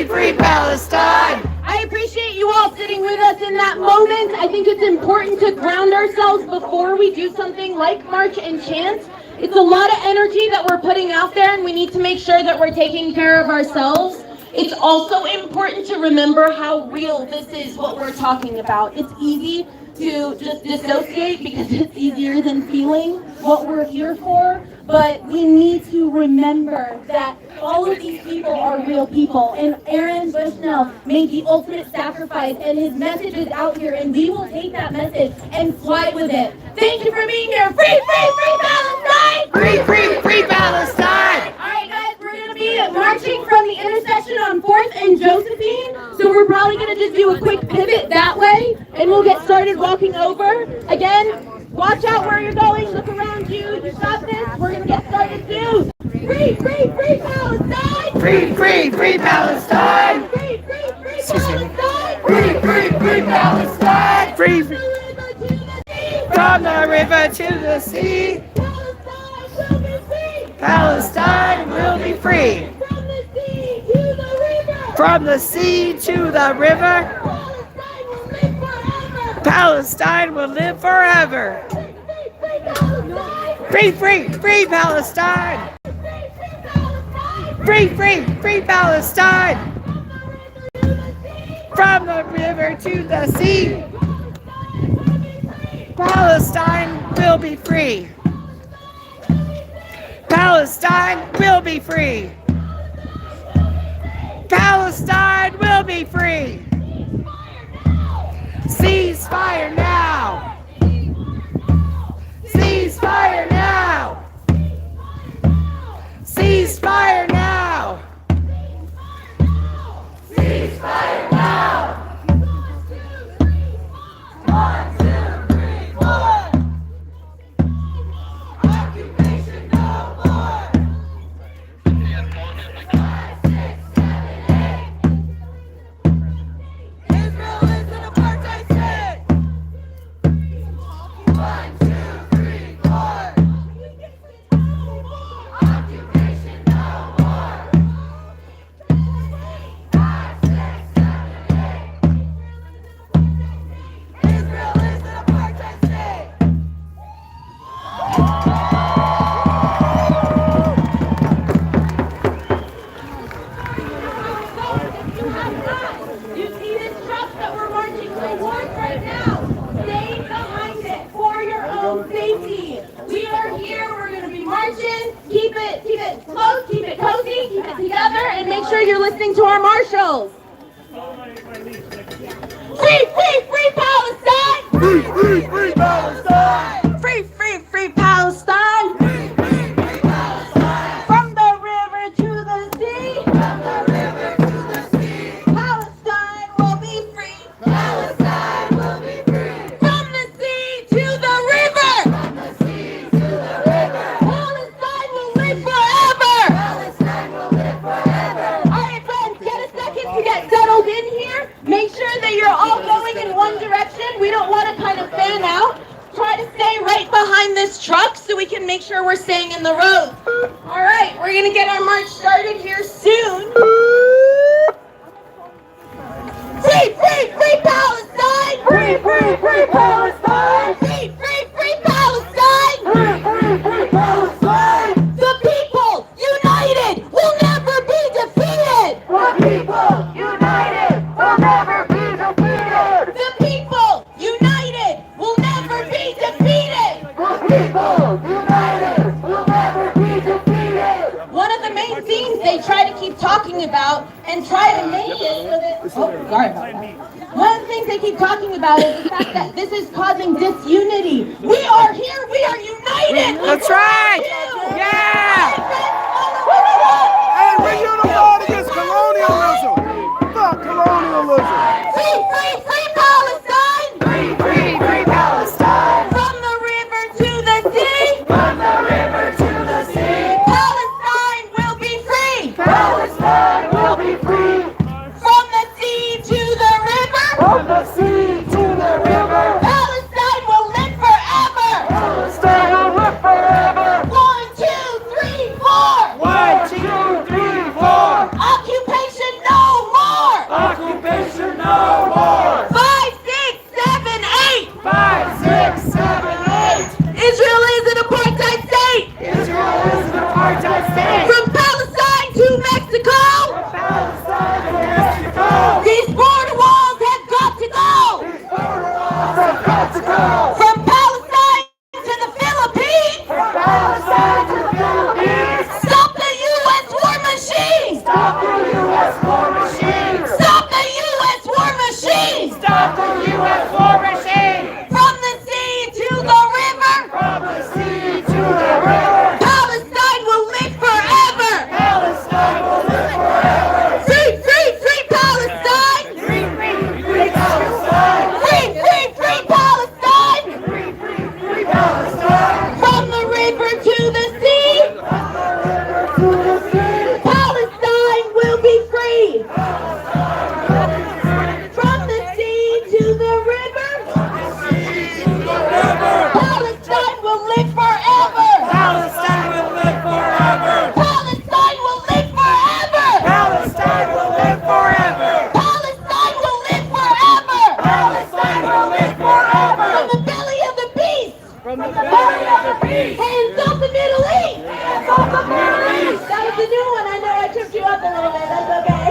Free Palestine! I appreciate you all sitting with us in that moment. I think it's important to ground ourselves before we do something like march and chant. It's a lot of energy that we're putting out there, and we need to make sure that we're taking care of ourselves. It's also important to remember how real this is, what we're talking about. It's easy to just dissociate because it's easier than feeling what we're here for. But we need to remember that all of these people are real people. And Aaron Bushnell made the ultimate sacrifice, and his message is out here, and we will take that message and fly with it. Thank you for being here. Free Palestine! Free Palestine! All right, guys, we're going to be marching from the intersection on 4th and Josephine. So we're probably going to just do a quick pivot that way, and we'll get started walking over. Again, watch out where you're going. Look around you. You got this. We're going to get started soon. Free Palestine! Free Palestine! Free Palestine! Free Palestine! Free from the river to the sea. Palestine will be free. From the sea to the river. Palestine will live forever. Free Palestine! Free Palestine! From the river to the sea. Palestine will be free. Palestine will be free. Palestine will be free. Ceasefire now! Ceasefire now! Ceasefire now! Ceasefire now! 1, 2, 3, 4. Occupation no more. 5, 6, 7, 8. Israel is an apartheid state. 1, 2, 3, 4. Occupation no more. 5, 6, 7, 8. Israel is an apartheid state. You see this truck that we're marching towards right now? Stay behind it for your own safety. We are here. We're going to be marching. Keep it close, keep it cozy, keep it together, and make sure you're listening to our marshals. Free Palestine! Free Palestine! Free Palestine! From the river to the sea. Palestine will be free. get behind this truck so we can make sure we're staying in the road. All right, we're gonna get our march started here soon. Free, free, free Palestine! Free, free, free Palestine! Free, free, free Palestine! Free, free, free Palestine! The people united will never be defeated! The people united will never be defeated! The people united will never be defeated! The people united will never be defeated! One of the main things they try to keep talking about and try to make it so that... Oh, sorry about that. One of the things they keep talking about is the fact that this is causing disunity. We are here. We are united. That's right. Yeah. And we're unified against colonialism. Fuck colonialism. Free, free, free Palestine. Free, free, free Palestine. From the river to the sea. From the river to the sea. Palestine will be free. Palestine will be free. From the sea to the river. From the sea to the river. Palestine will live forever. Palestine will live forever. 1, 2, 3, 4. 1, 2, 3, 4. Occupation no more. Occupation no more. 5, 6, 7, 8. 5, 6, 7, 8. Israel is an apartheid state. Israel is an apartheid state. From Palestine to Mexico. Palestine to Mexico. These border walls have got to go. These border walls have got to go. From Palestine to the Philippines. From Palestine to the Philippines. Stop the U.S. war machine. Stop the U.S. war machine. Stop the U.S. war machine. Stop the U.S. war machine. From the sea to the river. From the sea to the river. Palestine will live forever. Palestine will live forever. Free, free, free Palestine. Free, free, free Palestine. Free, free, free Palestine. Free, free, free Palestine. From the river to the sea. From the river to the sea. Palestine will be free. From the sea to the river. Palestine will live forever. Palestine will live forever. Palestine will live forever. Palestine will live forever. Palestine will live forever. Palestine will live forever. From the belly of the beast. From the belly of the beast. Hands off the Middle East. Hands off the Middle East. That was the new one. I know I tripped you up a little bit. That's okay.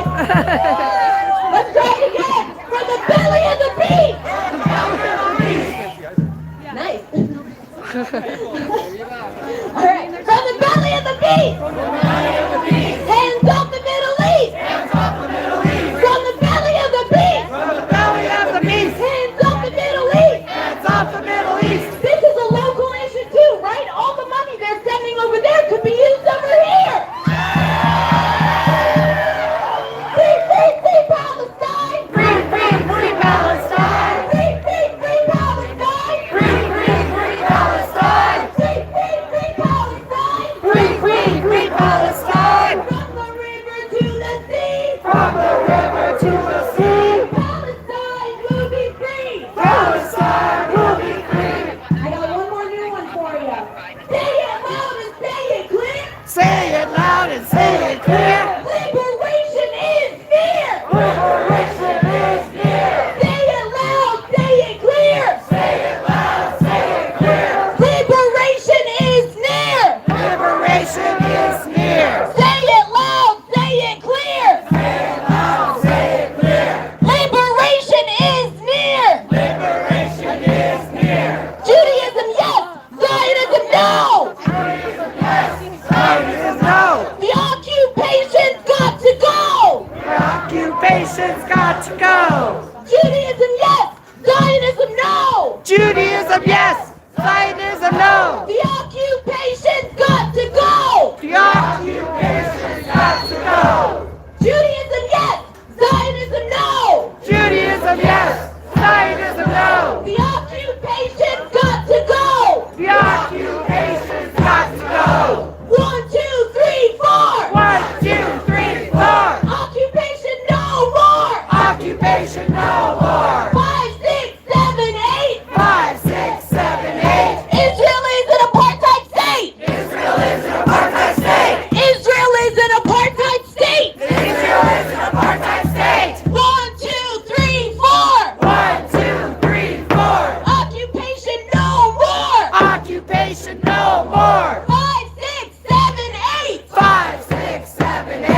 Let's try it again. From the belly of the beast. Nice. All right. From the belly of the beast. Hands off the Middle East. Hands off the Middle East. From the belly of the beast. From the belly of the beast. Hands off the Middle East. Hands off the Middle East. This is a local issue too, right? All the money they're sending over there could be used over here. Free, free, free Palestine. Free, free, free Palestine. Free, free, free Palestine. Free, free, free Palestine. Free, free, free Palestine. Free, free, free Palestine. From the river to the sea. From the river to the sea. Palestine will be free. Palestine will be free. I got one more new one for you. Say it loud and say it clear. Say it loud and say it clear. Liberation is near. Liberation is near. Say it loud, say it clear. Say it loud, say it clear. Liberation is near. Liberation is near. Say it loud, say it clear. Say it loud, say it clear. Liberation is near. Liberation is near. Judaism, yes. Zionism, no. Judaism, yes. Zionism, no. The occupation's got to go. The occupation's got to go. Judaism, yes. Zionism, no. Judaism, yes. Zionism, no. The occupation's got to go. The occupation's got to go. Judaism, yes. Zionism, no. Judaism, yes. Zionism, no. The occupation's got to go. The occupation's got to go. 1, 2, 3, 4. 1, 2, 3, 4. Occupation no more. Occupation no more. 5, 6, 7, 8. 5, 6, 7, 8. nation no more. 5, 6, 7, 8. 5, 6, 7, 8.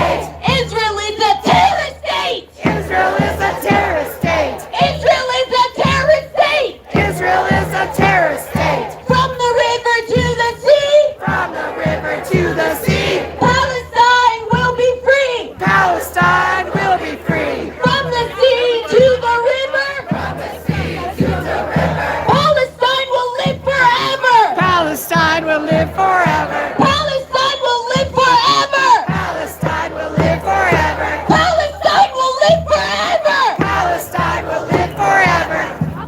Israel is a terrorist state. Israel is a terrorist state. Israel is a terrorist state. Israel is a terrorist state. From the river to the sea. From the river to the sea. Palestine will be free. Palestine will be free. From the sea to the river. From the sea to the river. Palestine will live forever. Palestine will live forever. Palestine will live forever. Palestine will live forever. Palestine will live forever. Palestine will live forever.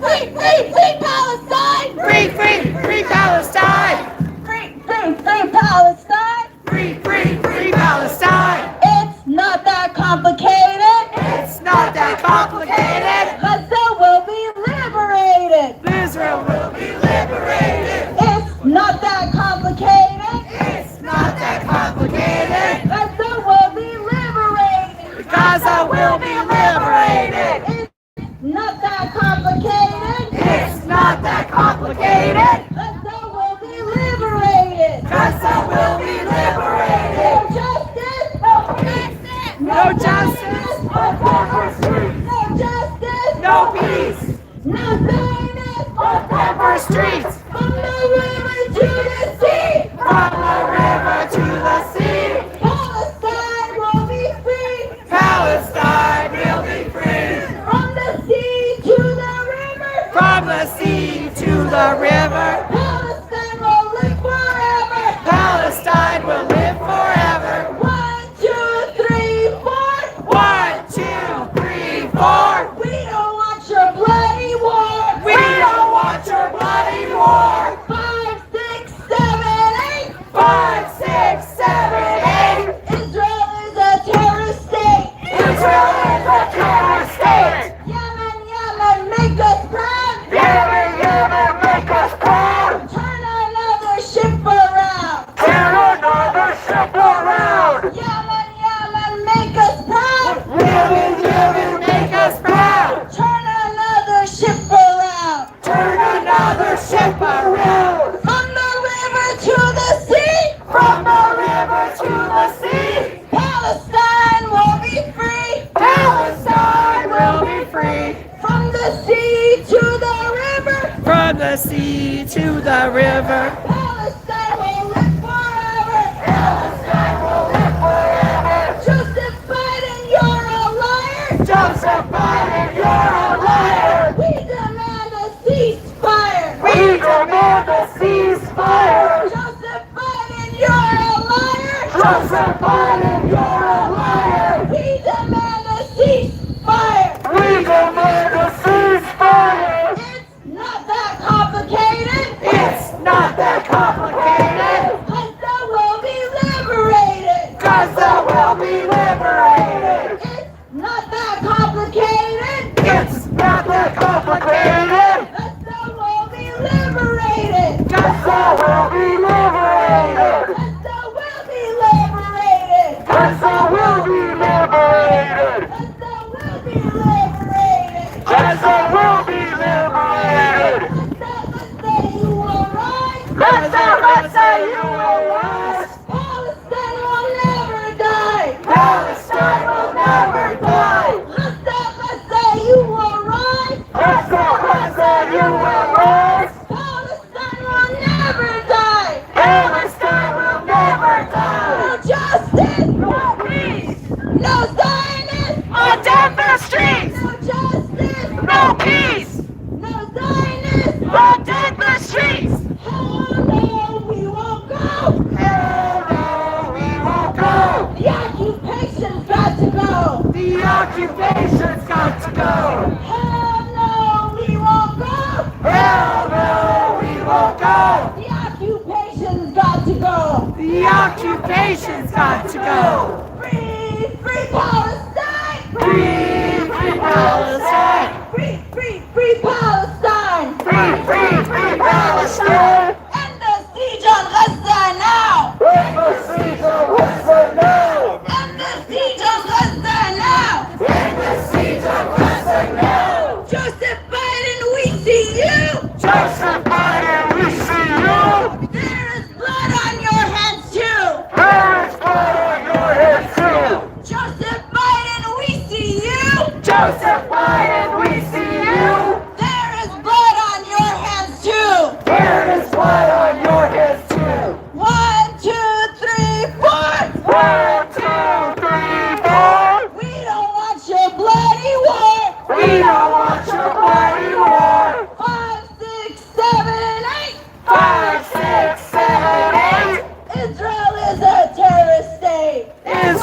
Free, free, free Palestine. Free, free, free Palestine. Free, free, free Palestine. Free, free, free Palestine. It's not that complicated. It's not that complicated. Gaza will be liberated. Israel will be liberated. It's not that complicated. It's not that complicated. Gaza will be liberated. Gaza will be liberated. It's not that complicated. It's not that complicated. Gaza will be liberated. Gaza will be liberated. No justice. No justice. No justice. No peace. No Zionist. On Pepper streets. From the river to the sea. From the river to the sea. Palestine will be free. Palestine will be free. From the sea to the river. From the sea to the river. Palestine will live forever. Palestine will live forever. 1, 2, 3, 4. 1, 2, 3, 4. We don't want your bloody war. We don't want your bloody war. 5, 6, 7, 8. 5, 6, 7, 8. Israel is a terrorist state. Israel is a terrorist state. Yemen, Yemen, make us proud. Yemen, Yemen, make us proud. Turn another ship around. Turn another ship around. Yemen, Yemen, make us proud. Yemen, Yemen, make us proud. Turn another ship around. Turn another ship around. From the river to the sea. From the river to the sea. Palestine will be free. Palestine will be free. From the sea to the river. From the sea to the river. Palestine will live forever. Palestine will live forever. Joseph Biden, you're a liar. Joseph Biden, you're a liar. We demand a ceasefire. We demand a ceasefire. Joseph Biden, you're a liar. Joseph Biden, you're a liar. We demand a ceasefire. We demand a ceasefire. It's not that complicated. It's not that complicated. Gaza will be liberated. Gaza will be liberated. It's not that complicated. It's not that complicated. Gaza will be liberated. Gaza will be liberated. Gaza will be liberated. Gaza will be liberated. Gaza will be liberated. Gaza will be liberated. Gaza, you will rise. Gaza, you will rise. Palestine will never die. Palestine will never die. Gaza, you will rise. Gaza, you will rise. Palestine will never die. Palestine will never die. No justice. No peace. No Zionists. On Denver streets. No justice. No peace. No Zionists. On Denver streets. Hell no, we won't go. Hell no, we won't go. The occupation's got to go. The occupation's got to go. Hell no, we won't go. Hell no, we won't go. The occupation's got to go. The occupation's got to go. Free, free Palestine. Free, free Palestine. Free, free, free Palestine. Free, free, free Palestine. End the siege on Gaza now. End the siege on Gaza now. End the siege on Gaza now. End the siege on Gaza now. Joseph Biden, we see you. Joseph Biden, we see you.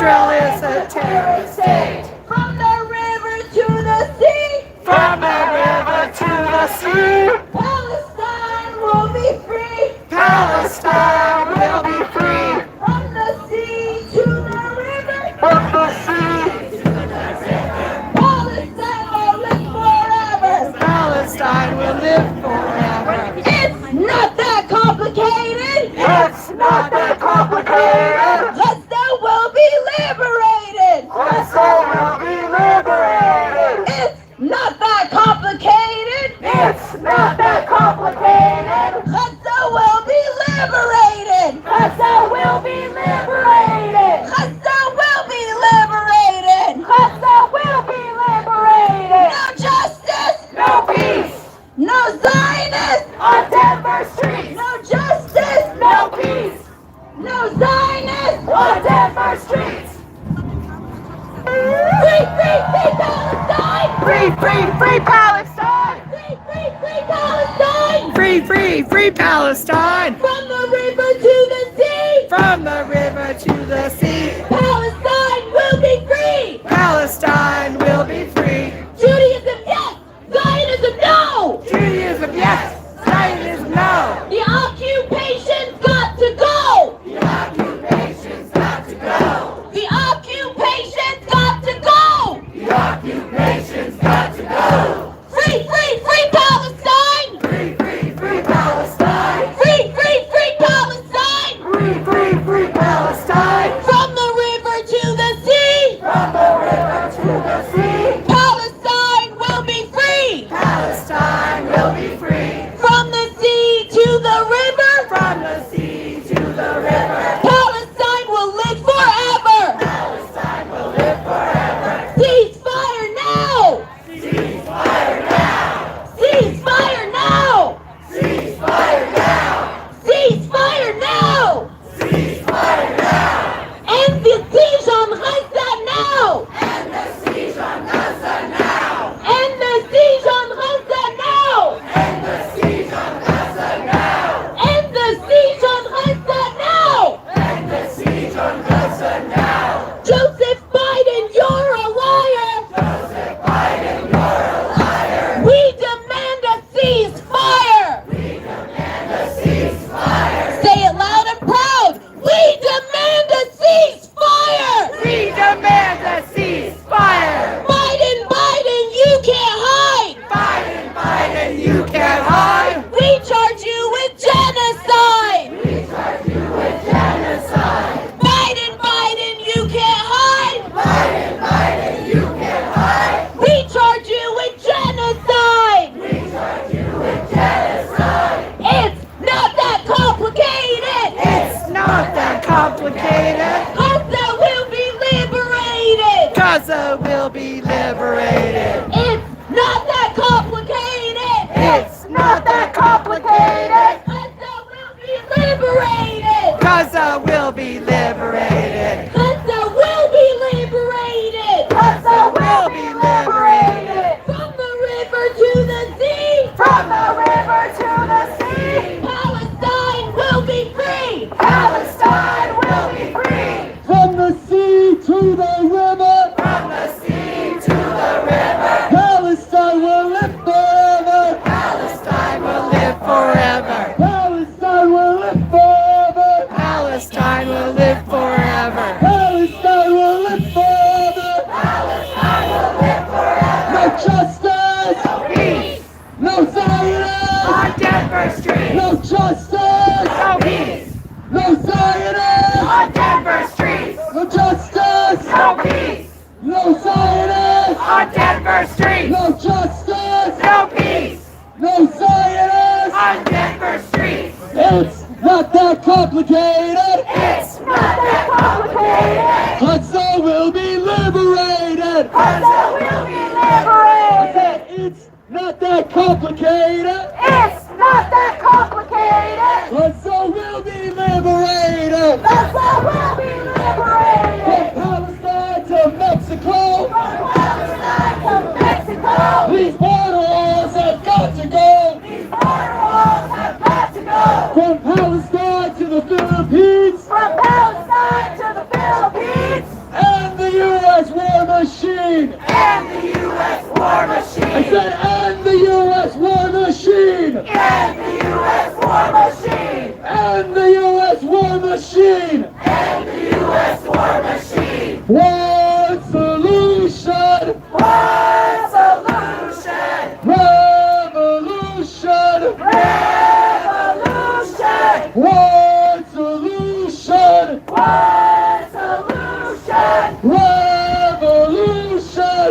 Israel is a terrorist state. From the river to the sea. From the river to the sea. Palestine will be free. Palestine will be free. From the sea to the river. From the sea. Palestine will live forever. Palestine will live forever. It's not that complicated. It's not that complicated. Gaza will be liberated. Gaza will be liberated. It's not that complicated. It's not that complicated. Gaza will be liberated. Gaza will be liberated. Gaza will be liberated. Gaza will be liberated. No justice. No peace. No Zionists. On Denver streets. No justice. No peace. No Zionists. On Denver streets. Free, free, free Palestine. Free, free, free Palestine. Free, free, free Palestine. Free, free, free Palestine. From the river to the sea. From the river to the sea. Palestine will be free. Palestine will be free. Judaism, yes. Zionism, no. Judaism, yes. Zionism, no. The occupation's got to go. The occupation's got to go. The occupation's got to go. The occupation's got to go. Free, free, free Palestine. Free, free, free Palestine. Free, free, free Palestine. Free, free, free Palestine. From the river to the sea. From the river to the sea. Palestine will be free. Palestine will be free. From the sea to the river. From the sea to the river. Palestine will live forever. Palestine will live forever. Ceasefire now. Ceasefire now. Ceasefire now. Ceasefire now. Ceasefire now. Ceasefire now. End the siege on Gaza now. End the siege on Gaza now. End the siege on Gaza now. End the siege on Gaza now. End the siege on Gaza now. End the siege on Gaza now. Joseph Biden, you're a liar. Joseph Biden, you're a liar. We demand a ceasefire. We demand a ceasefire. Say it loud and proud. We demand a ceasefire. We demand a ceasefire. Biden, Biden, you can't hide. Biden, Biden, you can't hide. We charge you with genocide. We charge you with genocide. Biden, Biden, you can't hide. Biden, Biden, you can't hide. We charge you with genocide. We charge you with genocide. It's not that complicated. It's not that complicated. Gaza will be liberated. Gaza will be liberated. It's not that complicated. It's not that complicated. Gaza will be liberated. Gaza will be liberated. Gaza will be liberated. Gaza will be liberated. From the river to the sea. From the river to the sea. Palestine will be free. Palestine will be free. From the sea to the river, From the sea to the river. Palestine will live forever. Palestine will live forever. Palestine will live forever. Palestine will live forever. Palestine will live forever. Palestine will live forever. No justice. No peace. No Zionists. On Denver Street. No justice. No peace. No Zionists. On Denver Street. No justice. No peace. No Zionists. On Denver Street. No justice. No peace. No Zionists. On Denver Street. It's not that complicated. It's not that complicated. Gaza will be liberated. Gaza will be liberated. It's not that complicated. It's not that complicated. Gaza will be liberated. Gaza will be liberated. From Palestine to Mexico. From Palestine to Mexico. These border walls have got to go. These border walls have got to go. From Palestine to the Philippines. From Palestine to the Philippines. machine. End the U.S. war machine. One solution. One solution. Revolution. Revolution. One solution. One solution. Revolution.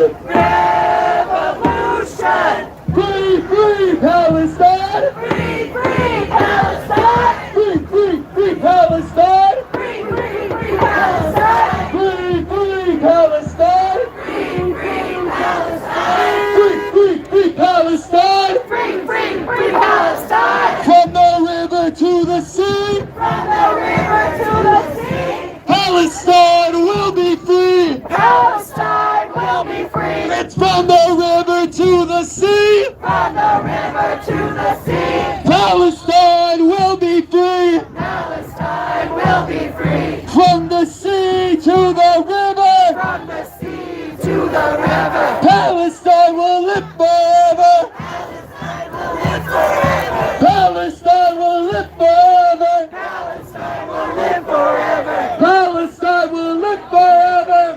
Revolution. Free, free Palestine. Free, free Palestine. Free, free, free Palestine. Free, free, free Palestine. Free, free Palestine. Free, free Palestine. Free, free, free Palestine. Free, free, free Palestine. From the river to the sea. From the river to the sea. Palestine will be free. Palestine will be free. It's from the river to the sea. From the river to the sea. Palestine will be free. Palestine will be free. From the sea to the river. From the sea to the river. Palestine will live forever. Palestine will live forever. Palestine will live forever. Palestine will live forever. Palestine will live forever.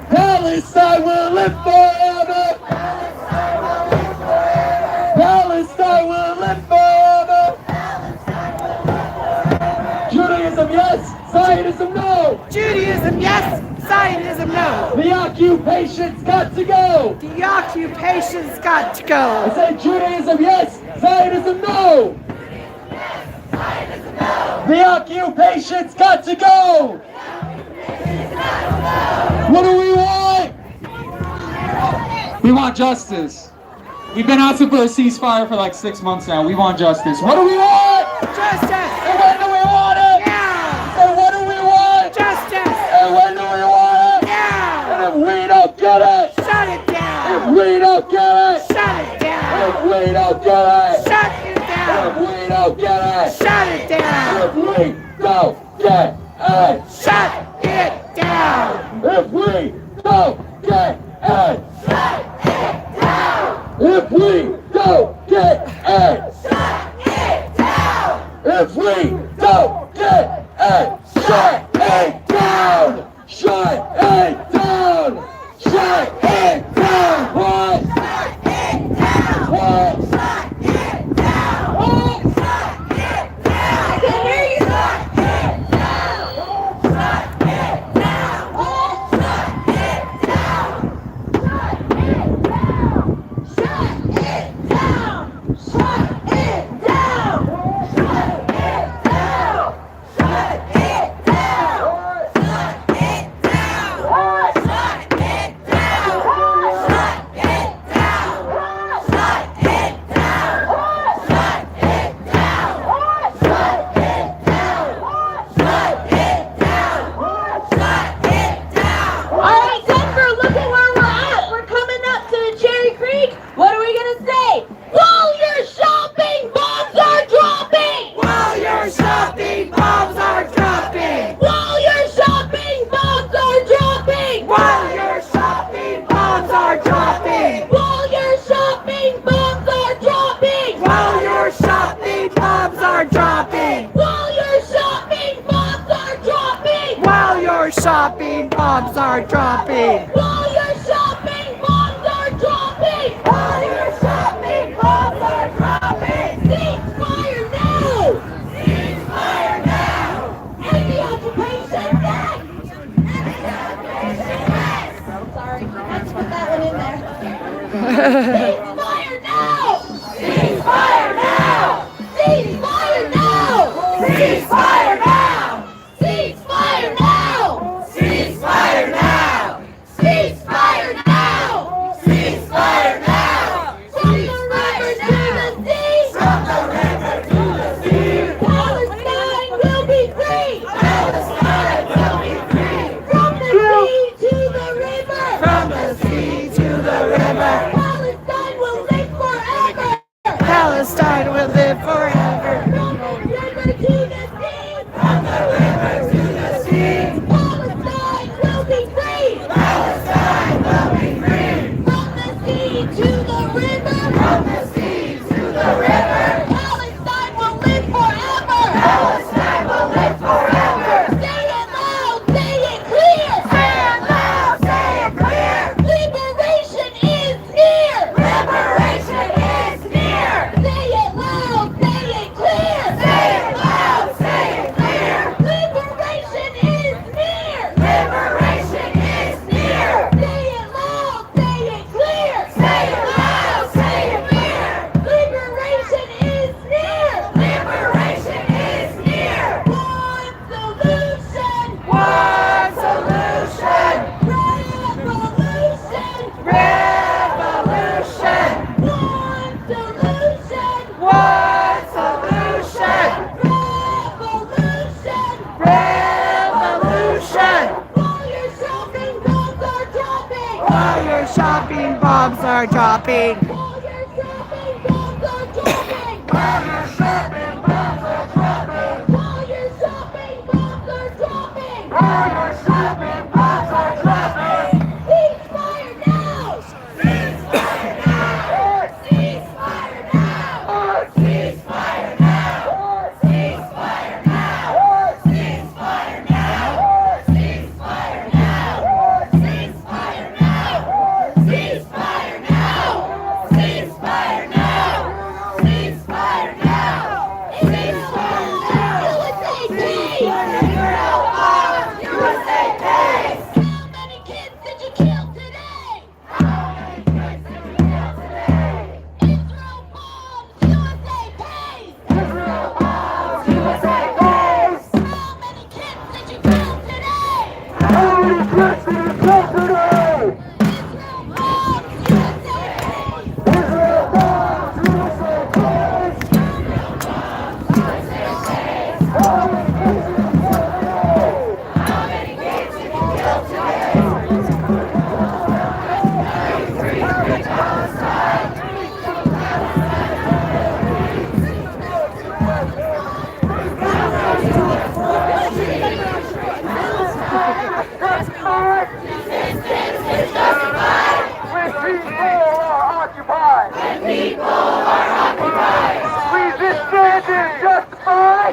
Palestine will live forever. Palestine will live forever. Judaism yes, Zionism no. Judaism, yes. Zionism, no. The occupation's got to go. The occupation's got to I go. said Judaism yes, Zionism no. The occupation's got to go. What do we want? We want justice. We've been asking for a ceasefire for like 6 months now. We want justice. What do we want? Justice. And when do we want it? Yeah. And what do we want? Justice. And when do we want it? Yeah. And if we don't get it, Shut it down. if we don't get it, Shut it down. if we don't get it, Shut it if down. we don't get it, Shut it down. if we don't get it, Shut it down. if we don't get it, if we don't get it, if we don't get it, shut it down, shut it down, shut it down, what? What? Shopping bombs are dropping. While you're shopping, bombs are dropping. While you're shopping, bombs are dropping. Ceasefire now! Ceasefire now! End the occupation back! End the occupation back! Sorry, let's put that one in there. Ceasefire now! Ceasefire now! Ceasefire now! Ceasefire now! Ceasefire now! Ceasefire now! Ceasefire now! Ceasefire now! From the river to the sea! From the river to the sea! Palestine will be free! Palestine will be free! From the sea to the river! From the sea to the river! Palestine will live forever! Palestine will live forever. From the river to the sea! From the river to the sea! Palestine will be free! Palestine will be free! From the sea to the river! From the sea to the river! bombs are dropping.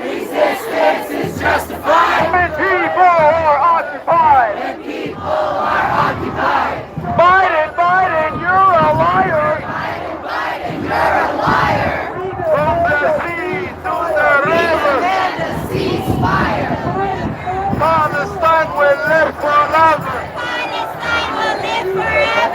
Resistance is justified when people are occupied. When people are occupied. Biden, Biden, you're a liar. Biden, Biden, you're a liar. From the sea to the river. And a ceasefire. Palestine will live forever. Palestine will live forever.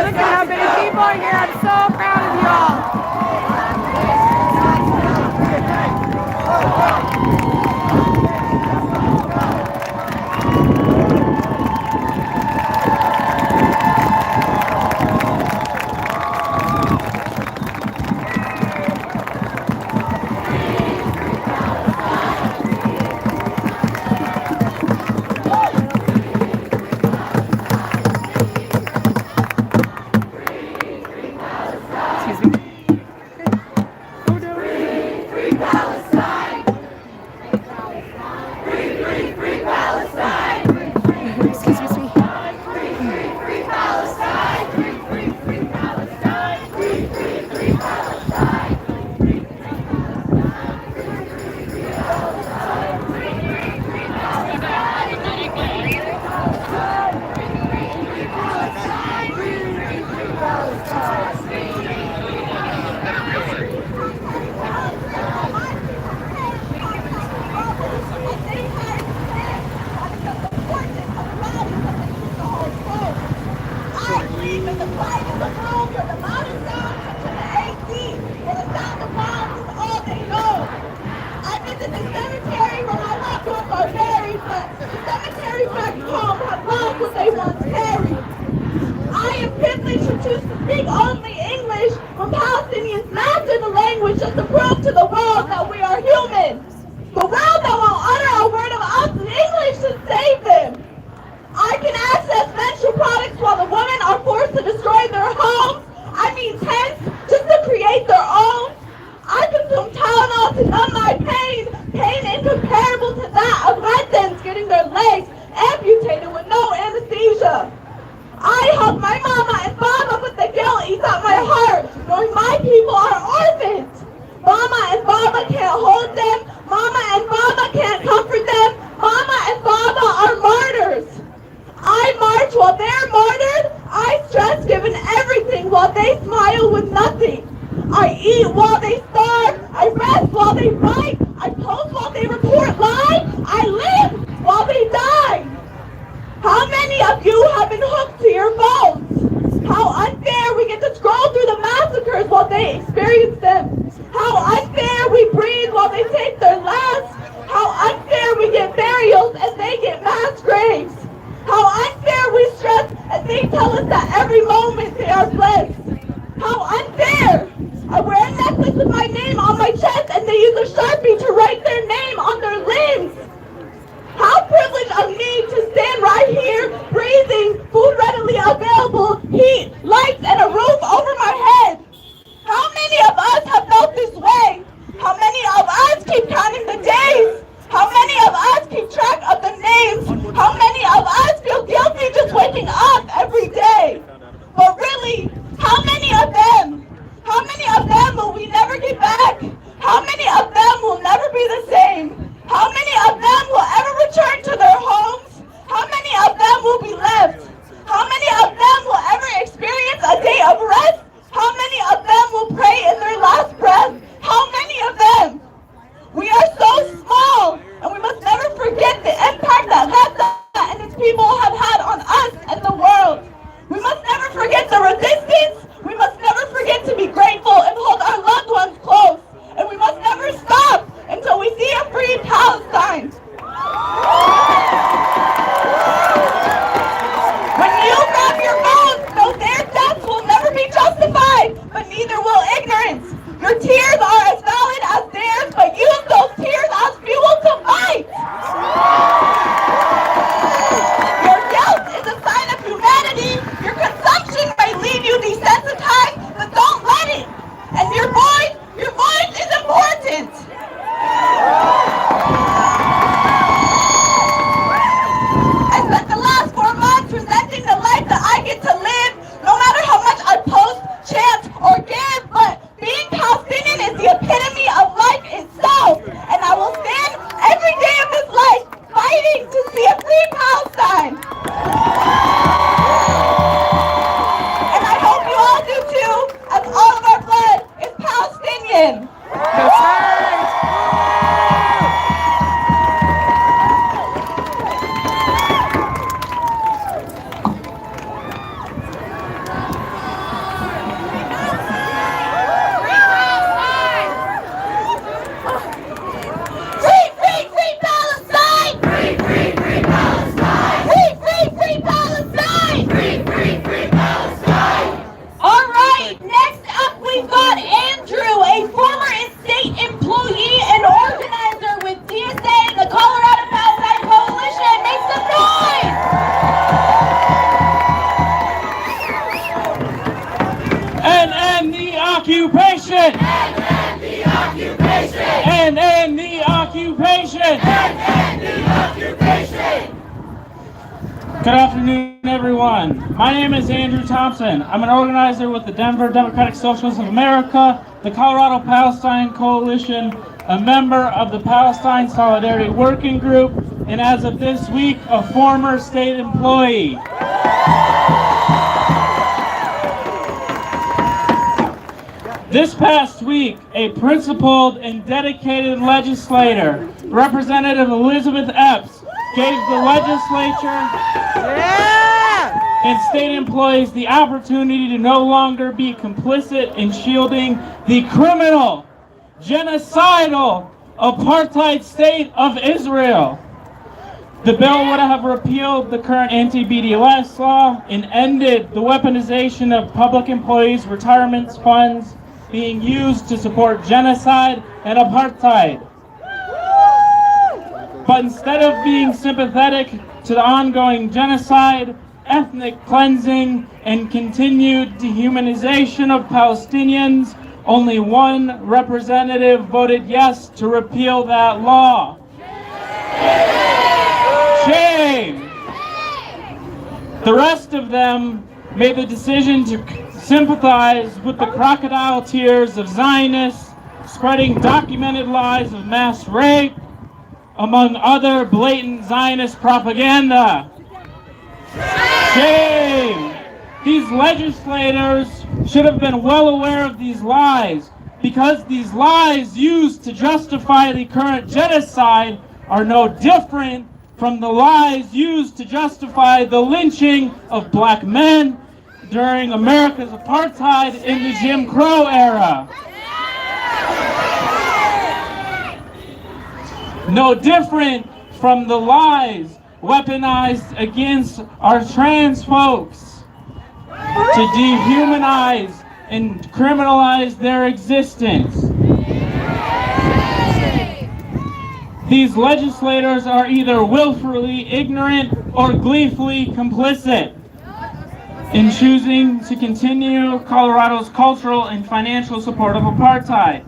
Look at how many people are here. I'm so proud of y'all. My mama and Baba, but the guilt eats out my heart, knowing my people are orphans. do with nothing. I eat while they starve. I rest while they fight. I post while they report lie. I live while they die. How many of you have been hooked to your phones? How unfair we get to scroll through the massacres while they experience them. How unfair we breathe while they take their last. How unfair we get burials and they get mass graves. How unfair we stress and they tell us that every moment they are blessed. How unfair! I wear a necklace with my name on my chest and they use a Sharpie to write their name on their limbs. How privileged of me to stand right here, breathing, food readily available, heat, lights, and a roof over my head. How many of us have felt this way? How many of us keep counting the days? How many of us keep track of the names? How many of us feel guilty just waking up every day? But really, how many of them? How many of them will we never get back? How many of them will never be the same? How many of them will ever return to their homes? How many of them will be left? How many of them will ever experience a day of rest? How many of them will pray in their last breath? How many of them? We are so small, and we must never forget the impact that Gaza and its people have had on us and the world. We must never forget the resistance. We must never forget to be grateful and hold our loved ones close. And we must never stop until we see a free Palestine. When you grab your phones, know their deaths will never be justified, but neither will ignorance. Your tears are as valid as theirs, but use those tears as fuel to fight. Your guilt is a sign of humanity. Your consumption may leave you desensitized, but don't let it. And your voice is important. I spent the last 4 months resenting the life that I get to live, no matter how much I post, chant, or give, but being Palestinian is the epitome of life itself, and I will stand every day of this life fighting to see a free Palestine. And I hope you all do too, as all of our blood is Palestinian. That's right. We've got Andrew, a former state employee and organizer with DSA, the Colorado Palestine Coalition. Make some noise! And end the occupation! And end the occupation! And end the occupation! And end the occupation! Good afternoon, everyone. My name is Andrew Thompson. I'm an organizer with the Denver Democratic Socialists of America, the Colorado Palestine Coalition, a member of the Palestine Solidarity Working Group, and as of this week, a former state employee. This past week, a principled and dedicated legislator, Representative Elizabeth Epps, gave the legislature and state employees the opportunity to no longer be complicit in shielding the criminal, genocidal, apartheid state of Israel. The bill would have repealed the current anti-BDS law and ended the weaponization of public employees' retirement funds being used to support genocide and apartheid. But instead of being sympathetic to the ongoing genocide, ethnic cleansing, and continued dehumanization of Palestinians, only one representative voted yes to repeal that law. Shame! The rest of them made the decision to sympathize with the crocodile tears of Zionists, spreading documented lies of mass rape, among other blatant Zionist propaganda. Shame! These legislators should have been well aware of these lies, because these lies used to justify the current genocide are no different from the lies used to justify the lynching of black men during America's apartheid in the Jim Crow era. No different from the lies weaponized against our trans folks to dehumanize and criminalize their existence. These legislators are either willfully ignorant or gleefully complicit in choosing to continue Colorado's cultural and financial support of apartheid.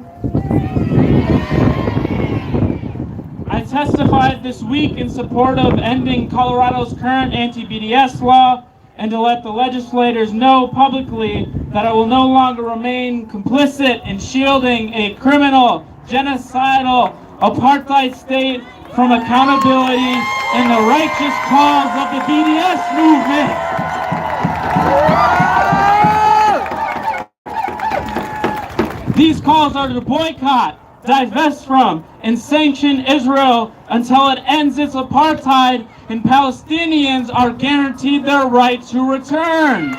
I testified this week in support of ending Colorado's current anti-BDS law and to let the legislators know publicly that I will no longer remain complicit in shielding a criminal, genocidal, apartheid state from accountability in the righteous cause of the BDS movement. These calls are to boycott, divest from, and sanction Israel until it ends its apartheid and Palestinians are guaranteed their right to return.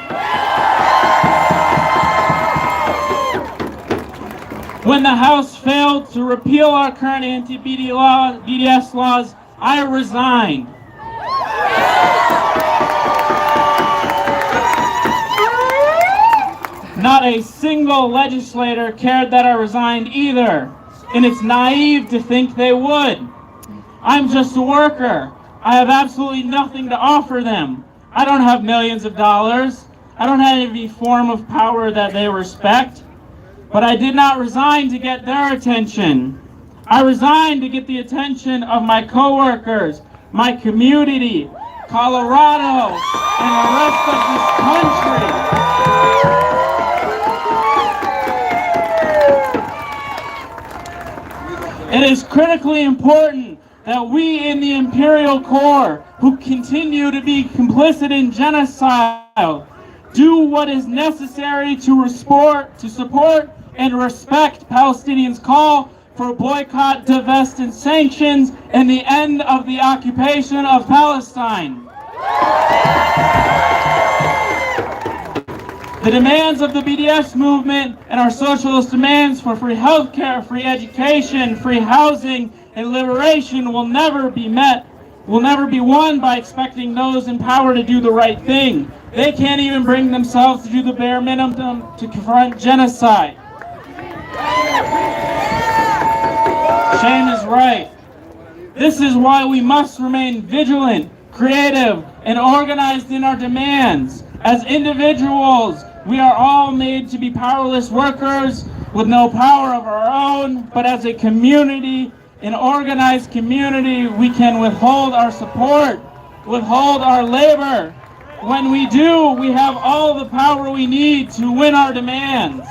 When the House failed to repeal our current anti-BDS laws, I resigned. Not a single legislator cared that I resigned either, and it's naive to think they would. I'm just a worker. I have absolutely nothing to offer them. I don't have millions of dollars. I don't have any form of power that they respect. But I did not resign to get their attention. I resigned to get the attention of my coworkers, my community, Colorado, and the rest of this country. It is critically important that we in the Imperial Corps, who continue to be complicit in genocide, do what is necessary to support and respect Palestinians' call for boycott, divest, and sanctions and the end of the occupation of Palestine. The demands of the BDS movement and our socialist demands for free healthcare, free education, free housing, and liberation will never be met, will never be won by expecting those in power to do the right thing. They can't even bring themselves to do the bare minimum to confront genocide. Shane is right. This is why we must remain vigilant, creative, and organized in our demands. As individuals, we are all made to be powerless workers with no power of our own, but as a community, an organized community, we can withhold our support, withhold our labor. When we do, we have all the power we need to win our demands.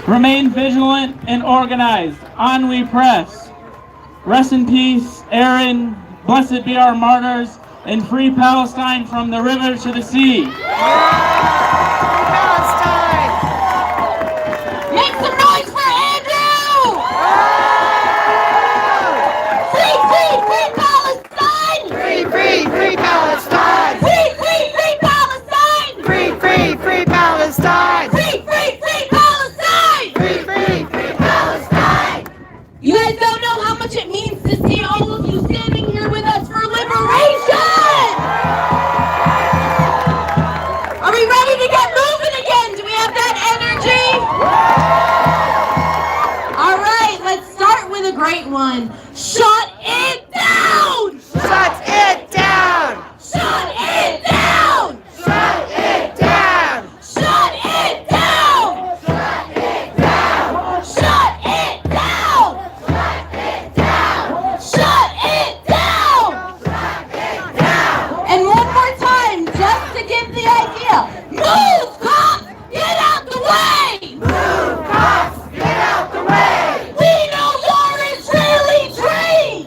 Remain vigilant and organized. On we press. Rest in peace, Aaron. Blessed be our martyrs, and free Palestine from the river to the sea. Palestine! Make some noise for Andrew! Free, free, free Palestine! Free, free, free Palestine! Free, free, free Palestine! Free, free, free Palestine! Free, free, free Palestine! Free, free, free Palestine! You guys don't know how much it means to see all of you standing here with us for liberation! Are we ready to get moving again? Do we have that energy? All right, let's start with a great one. Shut it down! Shut it down! Shut it down! Shut it down! Shut it down! Shut it down! Shut it down! Shut it down! And one more time, just to give the idea. Move, cops! Get out the way! Move, cops! Get out the way! We know you're Israeli trained!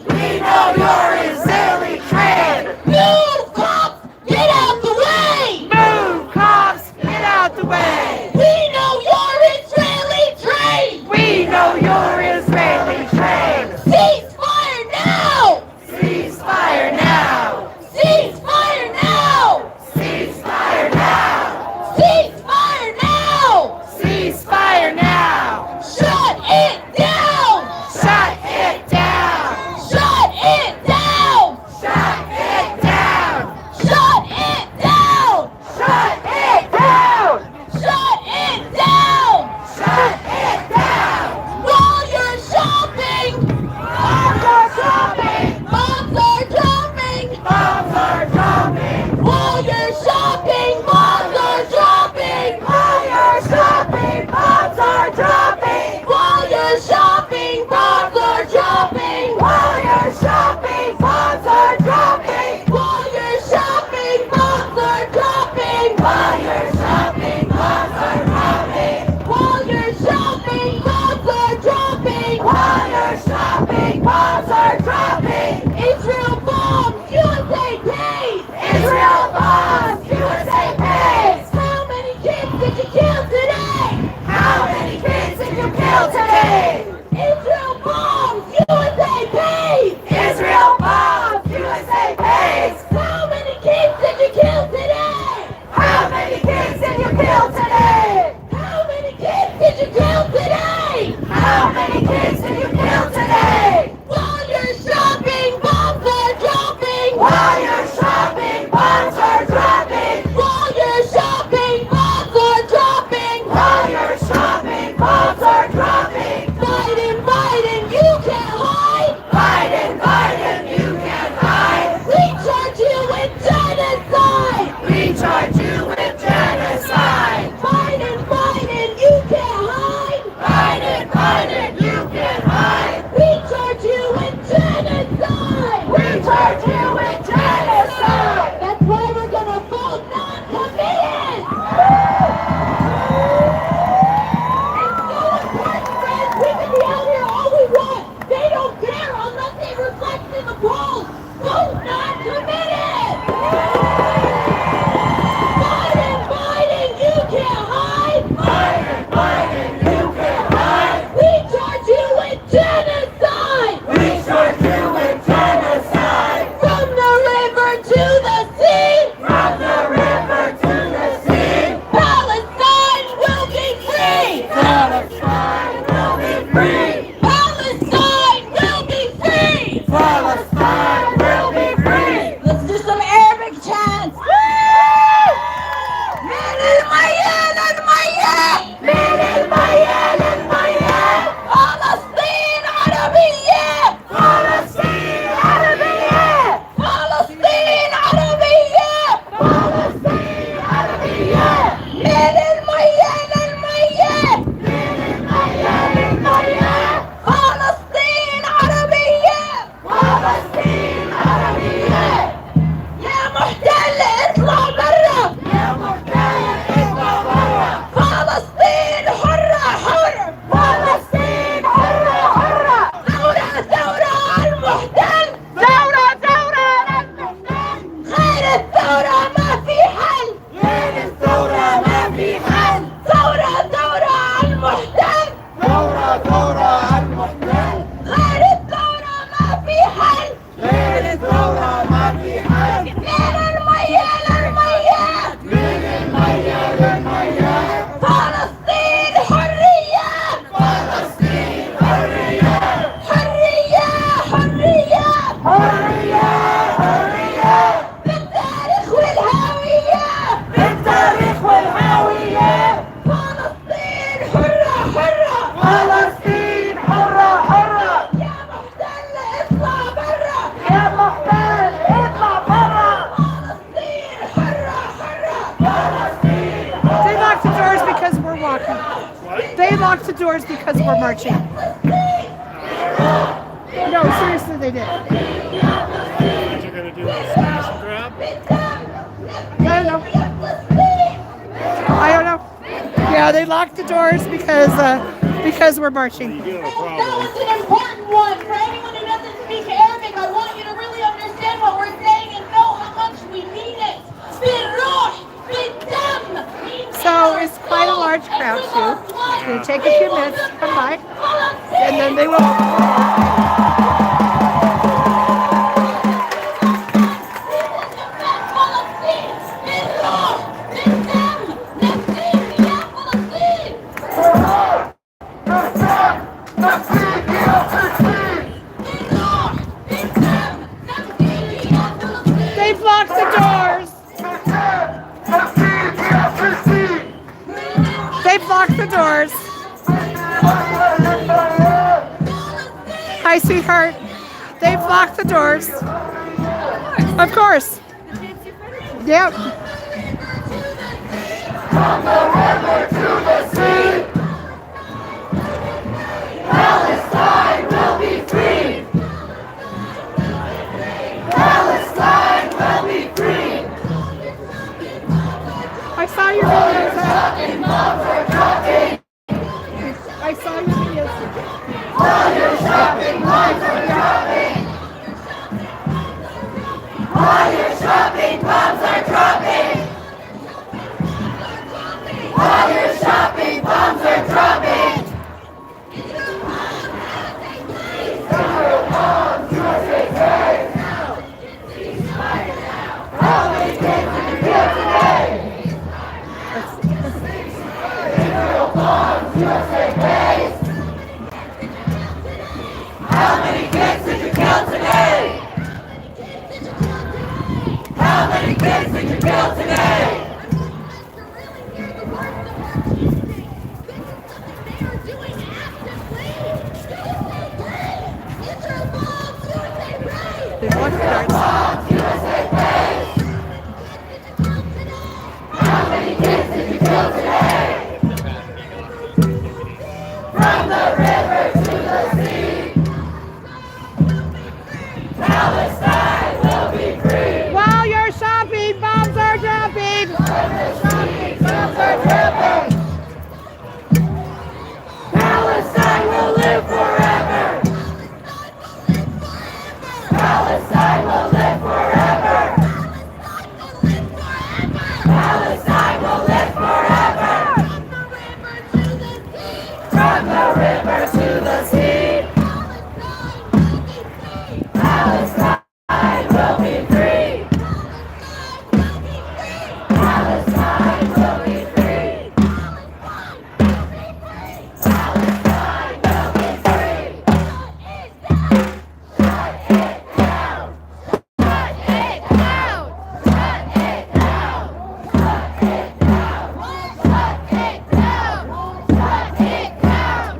الثورة المحتل. غير الثورة ما في حل. غير الثورة ما في حل. من المية للمية. من المية للمية. فلسطين حرية. فلسطين حرية. حرية حرية. حرية حرية. بالتاريخ والهوية. بالتاريخ والهوية. فلسطين حرة حرة. فلسطين حرة حرة. يا محتل اطلع برا. يا محتل اطلع برا. فلسطين حرة حرة. فلسطين حرة. They locked the doors because we're walking. They locked the doors because we're marching. No, seriously, they did. What you're gonna do is smash and grab? I don't know. I don't know. Yeah, they locked the doors because we're marching. That was an important one. For anyone who doesn't speak Arabic, I want you to really understand what we're saying and know how much we mean it. بالروح بالدم. So it's quite a large crowd too. It's going to take a few minutes to come by, and then they will. They blocked the doors. They blocked the doors. Hi, sweetheart. They blocked the doors. Of course. Yep. From the river to the sea. Palestine will be free. Palestine will be free. I saw your videos. Moms are dropping. I saw your videos. While you're shopping, moms are dropping. While you're shopping, bombs are dropping. While you're shopping, bombs are dropping. How many kids did you kill today? Israel bombs USA base. How many kids did you kill today? How many kids did you kill today? How many kids did you kill today? From the river to the sea. Palestine will be free. While you're shopping, bombs are dropping. When you're shopping, bombs are dropping. Palestine will live forever. Palestine will live forever. Palestine will live forever. From the river to the sea. Palestine will be free. Palestine will be free. Palestine will be free. Shut it down. Shut it down. Shut it down. Shut it down. Shut it down. Shut it down. Shut it down.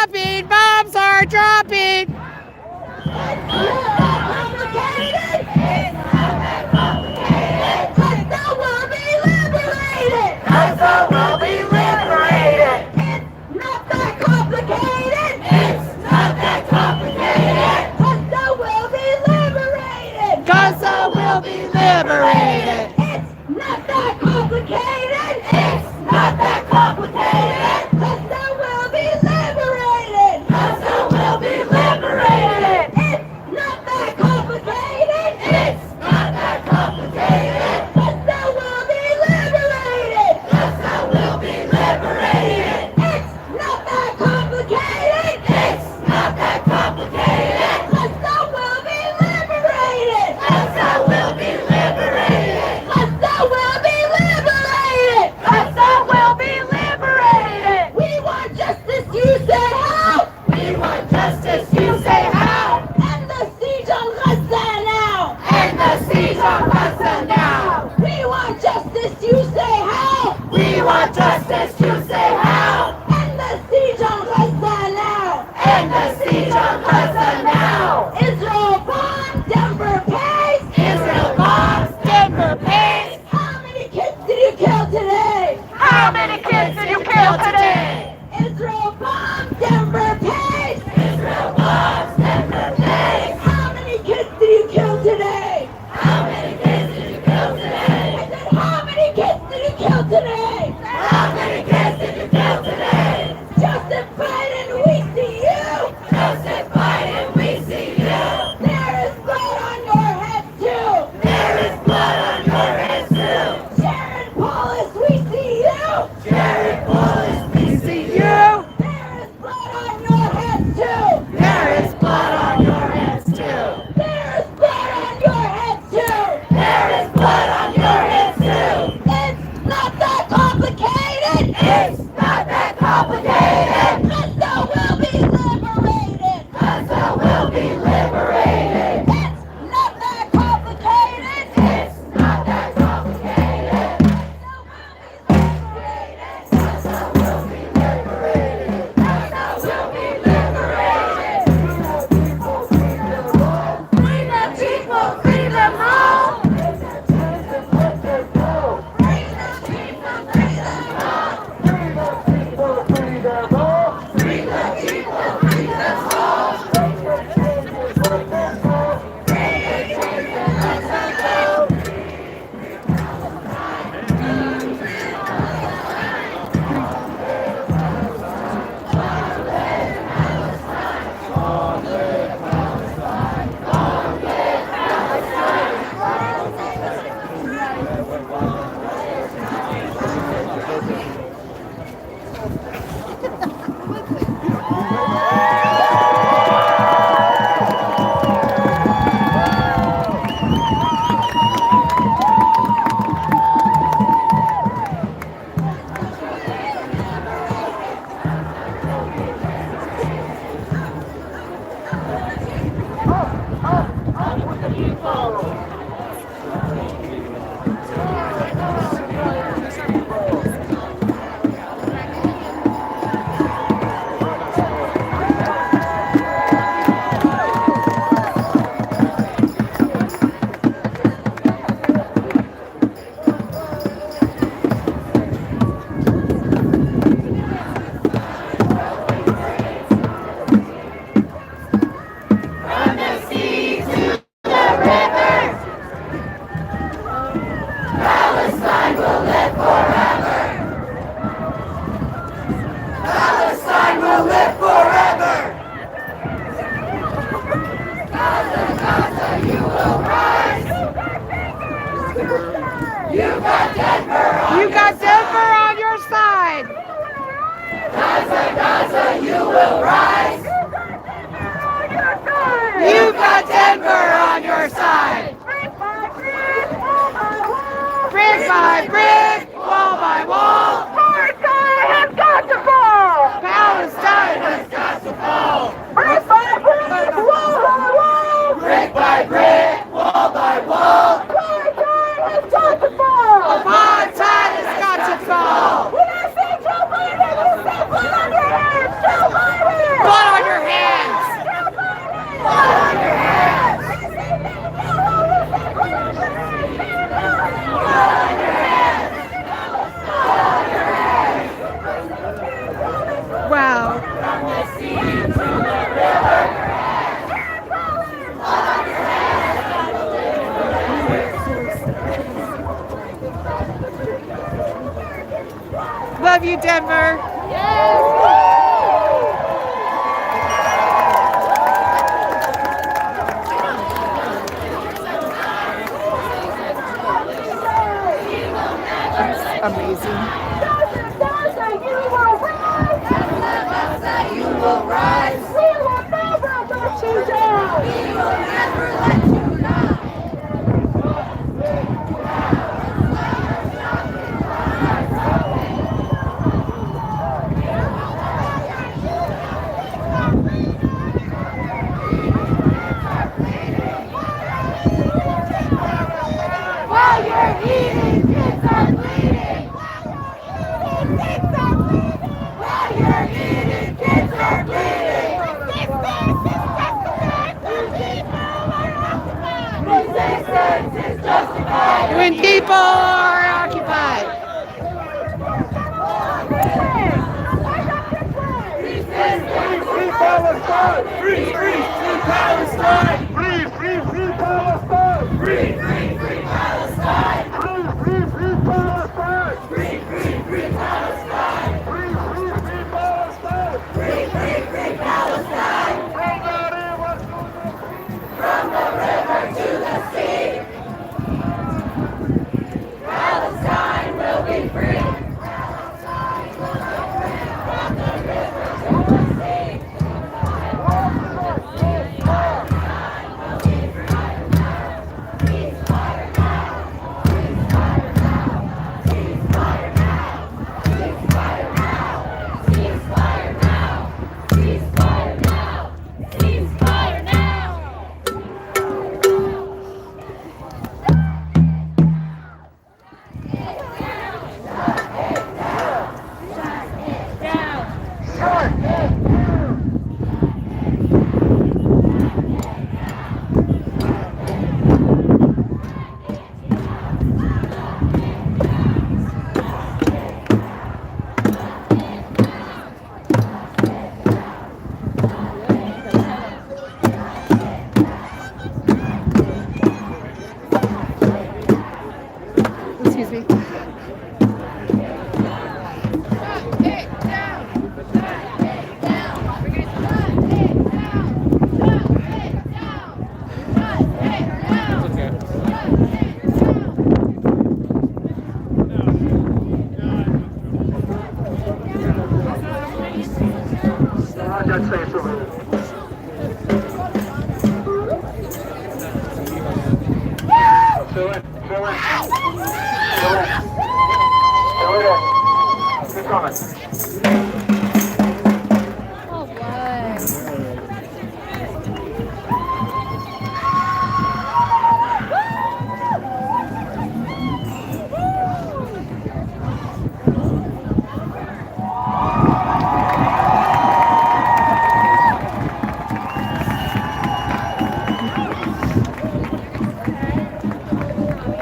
dropping. Bombs are dropping. Gaza will be liberated. It's not that complicated. It's not that complicated. Gaza will be liberated. Gaza will be liberated. It's not that complicated. It's not that complicated. Gaza will be liberated. Gaza will be liberated. It's not that complicated. It's not that complicated. Gaza will be liberated. Gaza will be liberated. It's not that complicated. It's not that complicated. Gaza will be liberated. Gaza will be liberated. Gaza will be liberated. Gaza will be liberated. We want justice, you say how? We want justice, you say how? End the siege on Gaza now. End the siege on Gaza now. We want justice, you say how? We want justice, you say how? End the siege on Gaza now. End the siege on Gaza now. Israel bombs, Denver pays. Israel bombs, Denver pays. How many kids did you kill today? How many kids did you kill today? Israel bombs, Denver pays. Israel bombs, Denver pays. How many kids did you kill today? How many kids did you kill today? I said, how many kids did you kill today? How many kids did you kill today? Joseph Biden, we see you. Joseph Biden, we see you. There is blood on your head too. There is blood on your head too. Sharon Paulus, we see you. Sharon Paulus, we see you. There is blood on your head too. There is blood on your head too. There is blood on your head too. There is blood on your head too. It's not that complicated. It's not that complicated. Gaza will be liberated. Gaza will be liberated. It's not that complicated. It's not that complicated. Gaza will be liberated. Gaza will be liberated. Free the people, free them all. Free the people, free them all. Free the people, free them all. Free the people, free them all. You got Denver on your side. Gaza, Gaza, you will rise. You got Denver on your side. Brick by brick, wall by wall. Palestine has got to fall. Palestine has got to fall. Brick by brick, wall by wall. Brick by brick, wall by wall. Palestine has got to fall. Apartheid has got to fall. When I say Joe Biden, you say put on your hands, Joe Biden. Denver. Amazing. You will rise. We will never let you down. We will never let you down. While you're eating, kids are bleeding. While you're eating, kids are bleeding. Resistance is justified. When people are occupied. Free Palestine! Free Palestine! Free Palestine! Free Palestine! Free Palestine! Free Palestine! Free Palestine! From the river to the sea! Palestine will be free! From the river to the sea! Excuse me.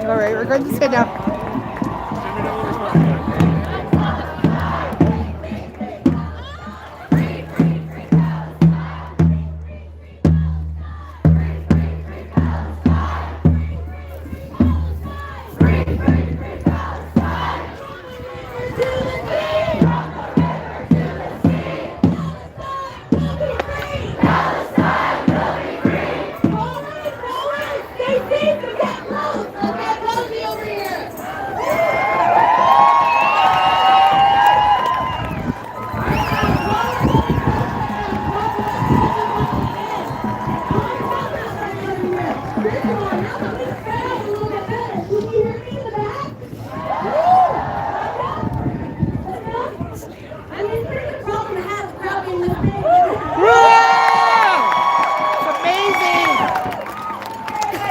All right, we're going to sit down.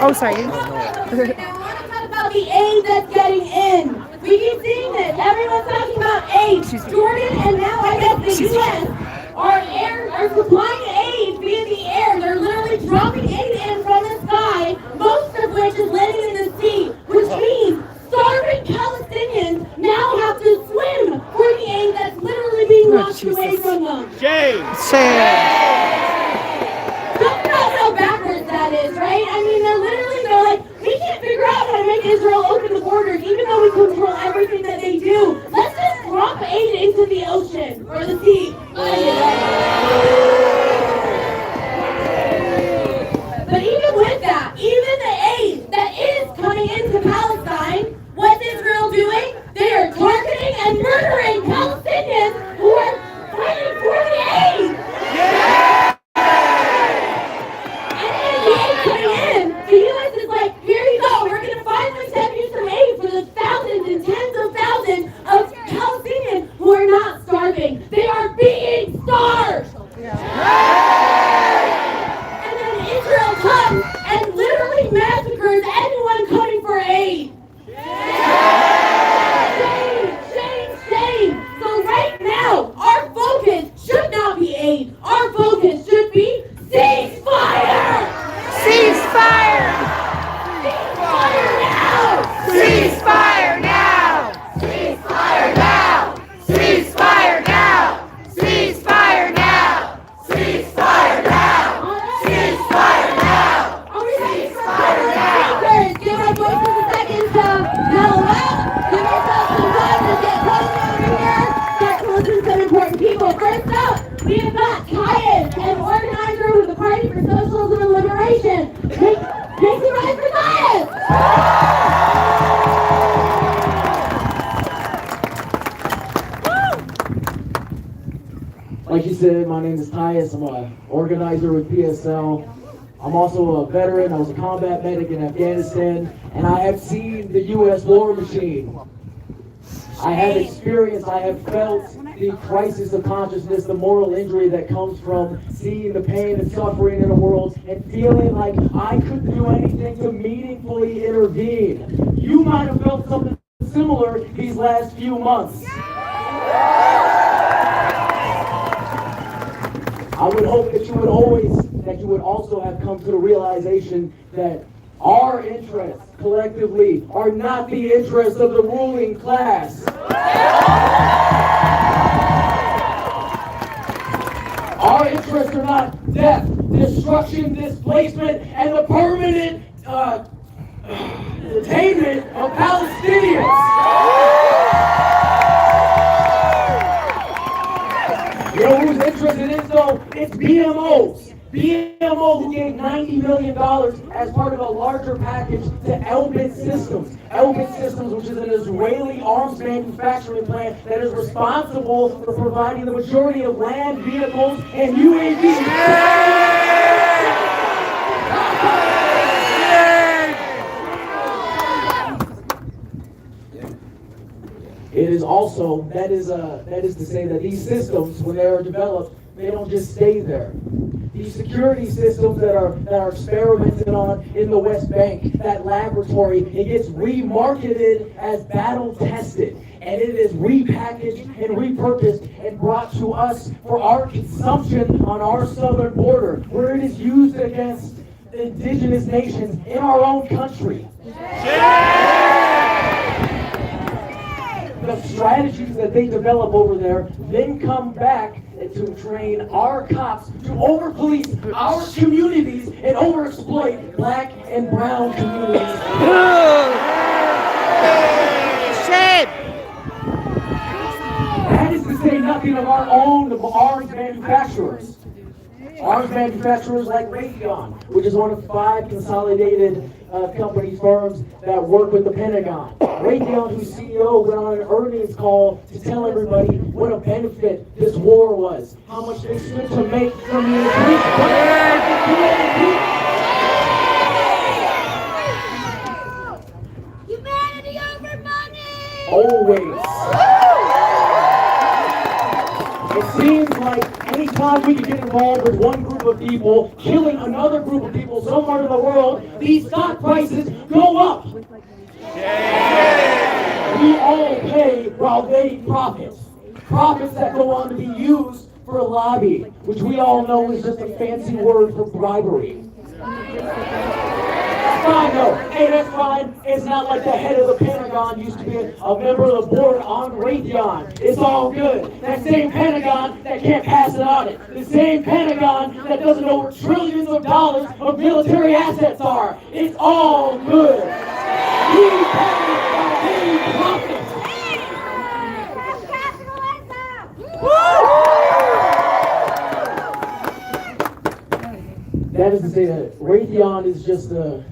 Oh, sorry. I want to talk about the aid that's getting in. We keep seeing this. Everyone's talking about aid. Jordan and now I guess the U.S. are supplying aid via the air. They're literally dropping aid in from the sky, most of which is landing in the sea, which means starving Palestinians now have to swim for the aid that's literally being washed away from them. Shame. Don't know how backwards that is, right? I mean, they're like, we can't figure out how to make Israel open the borders, even though we control everything that they do. Let's just drop aid into the ocean or the sea. But even with that, even the aid that is coming into Palestine, what's Israel doing? They are targeting and murdering Palestinians who are fighting for the aid. And then the aid coming in, the U.S. is like, here you go, we're going to finally send you some aid for the thousands and tens of thousands of Palestinians who are not starving. They are being starved. And then Israel comes and literally massacres anyone coming for aid. Shame, shame, shame. So right now, our focus should not be aid. Our focus should be ceasefire! Ceasefire! Ceasefire now! Ceasefire now! Ceasefire now! Ceasefire now! Ceasefire now! Ceasefire now! Ceasefire now! Are we ready for speakers? Give our voices a second to mellow out. Give ourselves some time to get cozy over here. Start to listen to some important people. First up, we have got Kyan, an organizer with the Party for Socialism and Liberation. Make some noise for Kyan! Like you said, my name is Tyus. I'm an organizer with PSL. I'm also a veteran. I was a combat medic in Afghanistan, and I have seen the U.S. war machine. I have experienced, I have felt the crisis of consciousness, the moral injury that comes from seeing the pain and suffering in the world and feeling like I couldn't do anything to meaningfully intervene. You might have felt something similar these last few months. I would hope that you would also have come to the realization that our interests collectively are not the interests of the ruling class. Our interests are not death, destruction, displacement, and the permanent detainment of Palestinians. You know who's interested in this though? It's BMOs. BMO who gave $90 million as part of a larger package to Elbit Systems. Elbit Systems, which is an Israeli arms manufacturing plant that is responsible for providing the majority of land vehicles and UAVs. It is also, that is to say that these systems, when they are developed, they don't just stay there. These security systems that are experimented on in the West Bank, that laboratory, it gets remarketed as battle tested. And it is repackaged and repurposed and brought to us for our consumption on our southern border, where it is used against indigenous nations in our own country. The strategies that they develop over there then come back to train our cops to over-police our communities and over-exploit black and brown communities. That is to say nothing of our own arms manufacturers. Arms manufacturers like Raytheon, which is one of 5 consolidated company firms that work with the Pentagon. Raytheon, whose CEO went on an earnings call to tell everybody what a benefit this war was, how much they stood to make from the increased Humanity over money! Always. It seems like anytime we can get involved with one group of people killing another group of people somewhere in the world, these stock prices go up. We all pay while they profit. Profits that go on to be used for lobbying, which we all know is just a fancy word for bribery. Fine though. Hey, that's fine. It's not like the head of the Pentagon used to be a member of the board on Raytheon. It's all good. That same Pentagon that can't pass an audit. The same Pentagon that doesn't know where trillions of dollars of military assets are. It's all good. We pay profit. That is to say that Raytheon is just a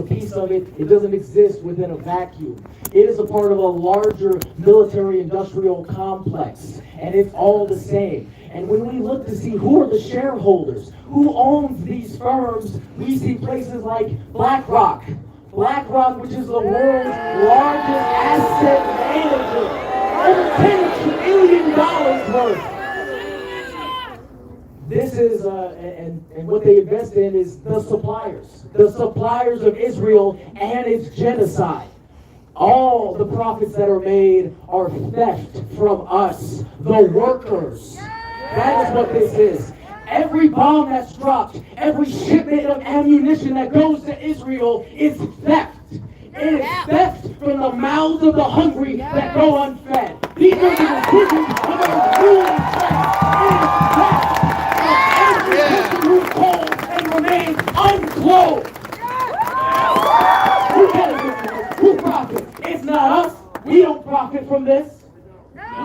piece of it. It doesn't exist within a vacuum. It is a part of a larger military-industrial complex, and it's all the same. And when we look to see who are the shareholders, who owns these firms, we see places like BlackRock, which is the world's largest asset manager, over $10 trillion worth. This is, and what they invest in is the suppliers of Israel and its genocide. All the profits that are made are theft from us, the workers. That is what this is. Every bomb that's dropped, every shipment of ammunition that goes to Israel is theft. It is theft from the mouths of the hungry that go unfed. These are the decisions of our ruling class. It is theft from every person who's cold and remains unclothed. Who benefits? Who profits? It's not us. We don't profit from this.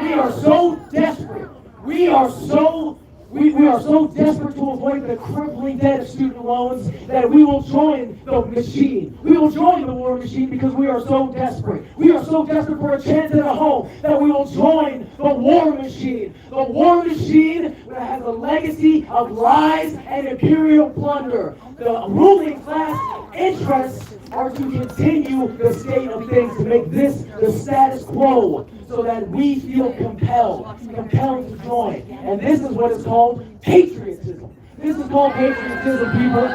We are so desperate. We are so desperate to avoid the crippling debt of student loans that we will join the machine. We will join the war machine because we are so desperate. We are so desperate for a chance at a home that we will join the war machine. The war machine that has a legacy of lies and imperial plunder. The ruling class interests are to continue the state of things, to make this the status quo, so that we feel compelled to join. And this is what is called patriotism. This is called patriotism, people.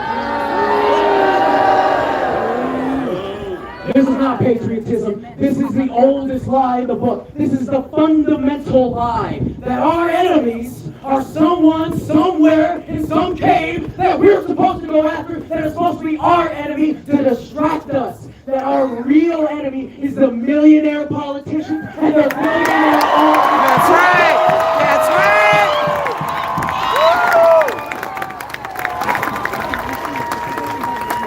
This is not patriotism. This is the oldest lie in the book. This is the fundamental lie that our enemies are someone, somewhere, in some cave that we're supposed to go after, that is supposed to be our enemy to distract us. That our real enemy is the millionaire politicians and their millionaire That's right. That's right.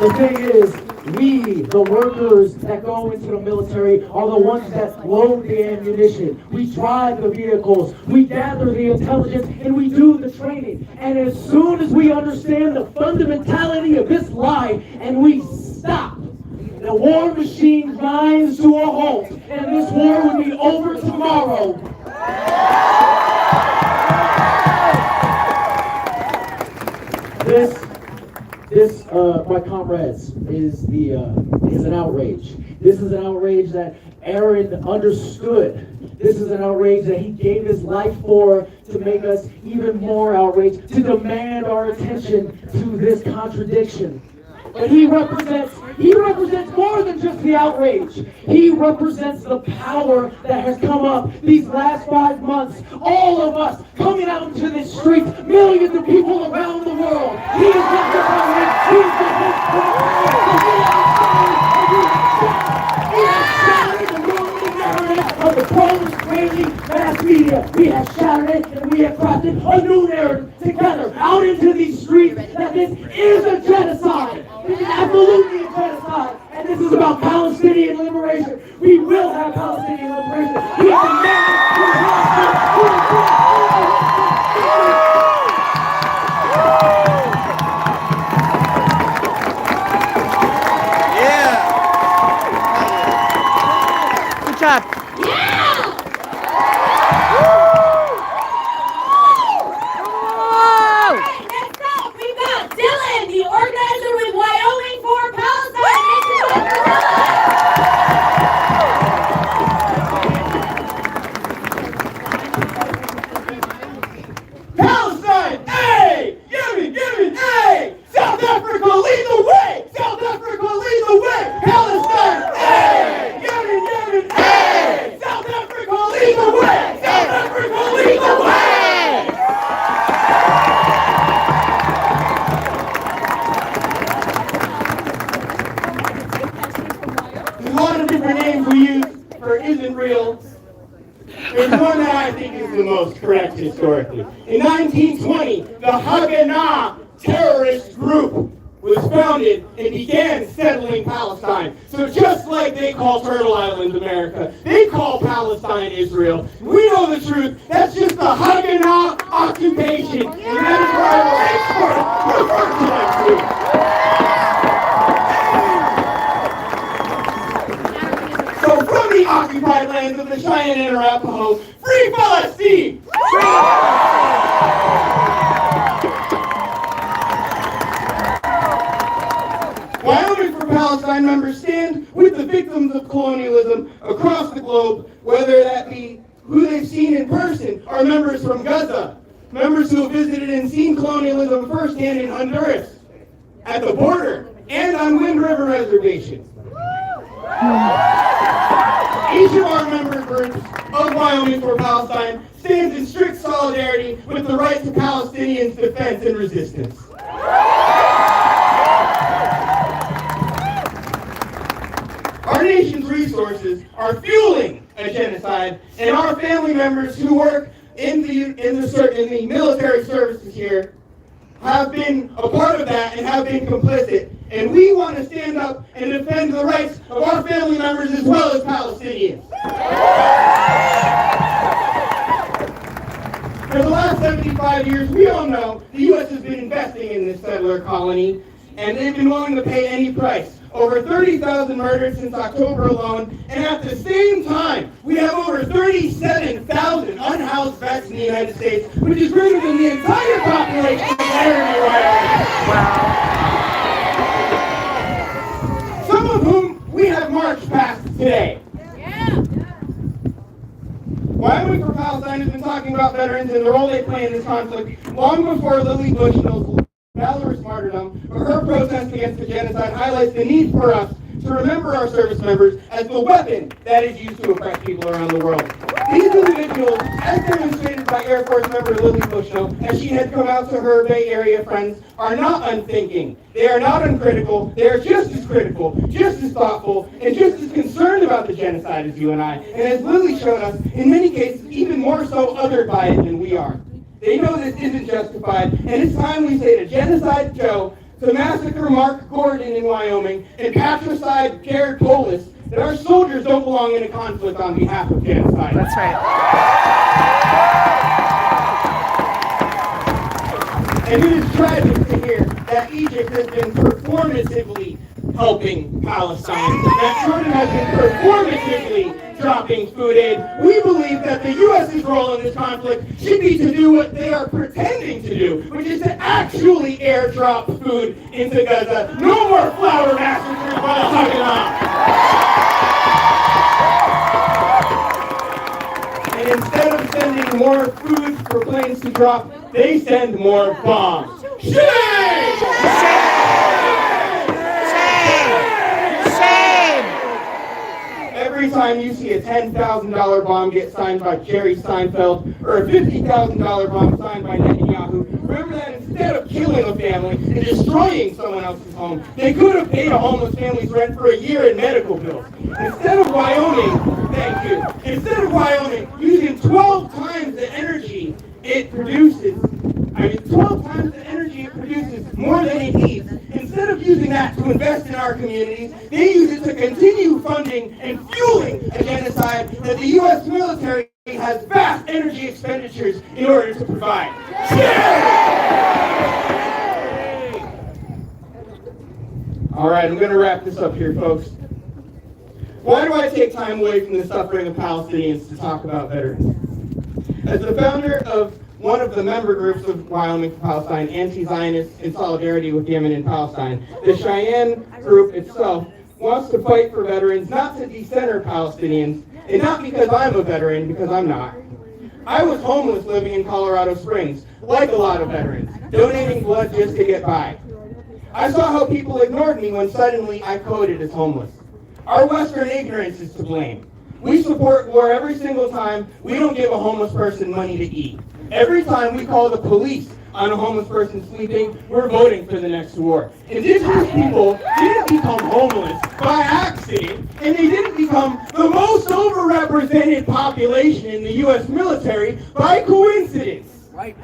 The thing is, we, the workers that go into the military, are the ones that load the ammunition. We drive the vehicles, we gather the intelligence, and we do the training. And as soon as we understand the fundamentality of this lie, and we stop, the war machine grinds to a halt, and this war will be over tomorrow. This, my comrades, is an outrage. This is an outrage that Aaron understood. This is an outrage that he gave his life for, to make us even more outraged, to demand our attention to this contradiction. But he represents more than just the outrage. He represents the power that has come up these last 5 months. All of us coming out into the streets, millions of people around the world. He is representing, he is the narrative of the pro-Israeli mass media. We have shattered it, and we have crafted a new narrative together out into these streets that this is a genocide. This is absolutely a genocide, and this is about Palestinian liberation. We will have Palestinian liberation. We demand Good job. The organizer with Wyoming for Palestine. Palestine, hey! Gimme, hey! South Africa, lead the way! South Africa, lead the way! Palestine, hey! Gimme, hey! South Africa, lead the way! South Africa, lead the way! There's a lot of different names we use for isn't real. There's one that I think is the most correct historically. In 1920, the Haganah terrorist group was founded and began settling Palestine. So just like they call Turtle Island America, they call Palestine Israel. We know the truth. That's just the Haganah occupation. And that is where I will refer to that to. So from the occupied lands of the Cheyenne and Arapaho, free Palestine! Wyoming for Palestine members stand with the victims of colonialism across the globe, whether that be who they've seen in person or members from Gaza, members who have visited and seen colonialism firsthand in Honduras, at the border, and on Wind River reservations. Each of our member groups of Wyoming for Palestine stands in strict solidarity with the right to Palestinians' defense and resistance. Our nation's resources are fueling a genocide, and our family members who work in the military services here have been a part of that and have been complicit. And we want to stand up and defend the rights of our family members as well as Palestinians. For the last 75 years, we all know the U.S. has been investing in this settler colony, and they've been willing to pay any price. Over 30,000 murdered since October alone, and at the same time, we have over 37,000 unhoused vets in the United States, which is greater than the entire population of Laramie, Wyoming. Wow. Some of whom we have marched past today. Wyoming for Palestine has been talking about veterans and the role they play in this conflict long before Lily Bushnell's valorous martyrdom, or her protest against the genocide highlights the need for us to remember our service members as the weapon that is used to oppress people around the world. These individuals, as demonstrated by Air Force member Lily Bushnell, as she had come out to her Bay Area friends, are not unthinking. They are not uncritical. They are just as critical, just as thoughtful, and just as concerned about the genocide as you and I. And as Lily showed us, in many cases, even more so othered by it than we are. They know this isn't justified, and it's time we say to Genocide Joe, to Massacre Mark Gordon in Wyoming, and Patricide Jared Polis, that our soldiers don't belong in a conflict on behalf of genocide. That's right. And it is tragic to hear that Egypt has been performatively helping Palestine, that Jordan has been performatively dropping food aid. We believe that the U.S.'s role in this conflict should be to do what they are pretending to do, which is to actually airdrop food into Gaza. No more flower massacres by the Haganah. And instead of sending more food for planes to drop, they send more bombs. Shame! Every time you see a $10,000 bomb get signed by Jerry Seinfeld or a $50,000 bomb signed by Netanyahu, remember that instead of killing a family and destroying someone else's home, they could have paid a homeless family's rent for a year in medical bills. Instead of Wyoming, thank you, instead of Wyoming using 12 times the energy it produces, 12 times the energy it produces more than it needs. Instead of using that to invest in our communities, they use it to continue funding and fueling a genocide that the U.S. military has vast energy expenditures in order to provide. All right, I'm going to wrap this up here, folks. Why do I take time away from the suffering of Palestinians to talk about veterans? As the founder of one of the member groups of Wyoming for Palestine, anti-Zionist in solidarity with Yemen and Palestine, the Cheyenne group itself wants to fight for veterans, not to decenter Palestinians, and not because I'm a veteran, because I'm not. I was homeless living in Colorado Springs, like a lot of veterans, donating blood just to get by. I saw how people ignored me when suddenly I coded as homeless. Our Western ignorance is to blame. We support war every single time we don't give a homeless person money to eat. Every time we call the police on a homeless person sleeping, we're voting for the next war. Indigenous people didn't become homeless by accident, and they didn't become the most overrepresented population in the U.S. military by coincidence. Right.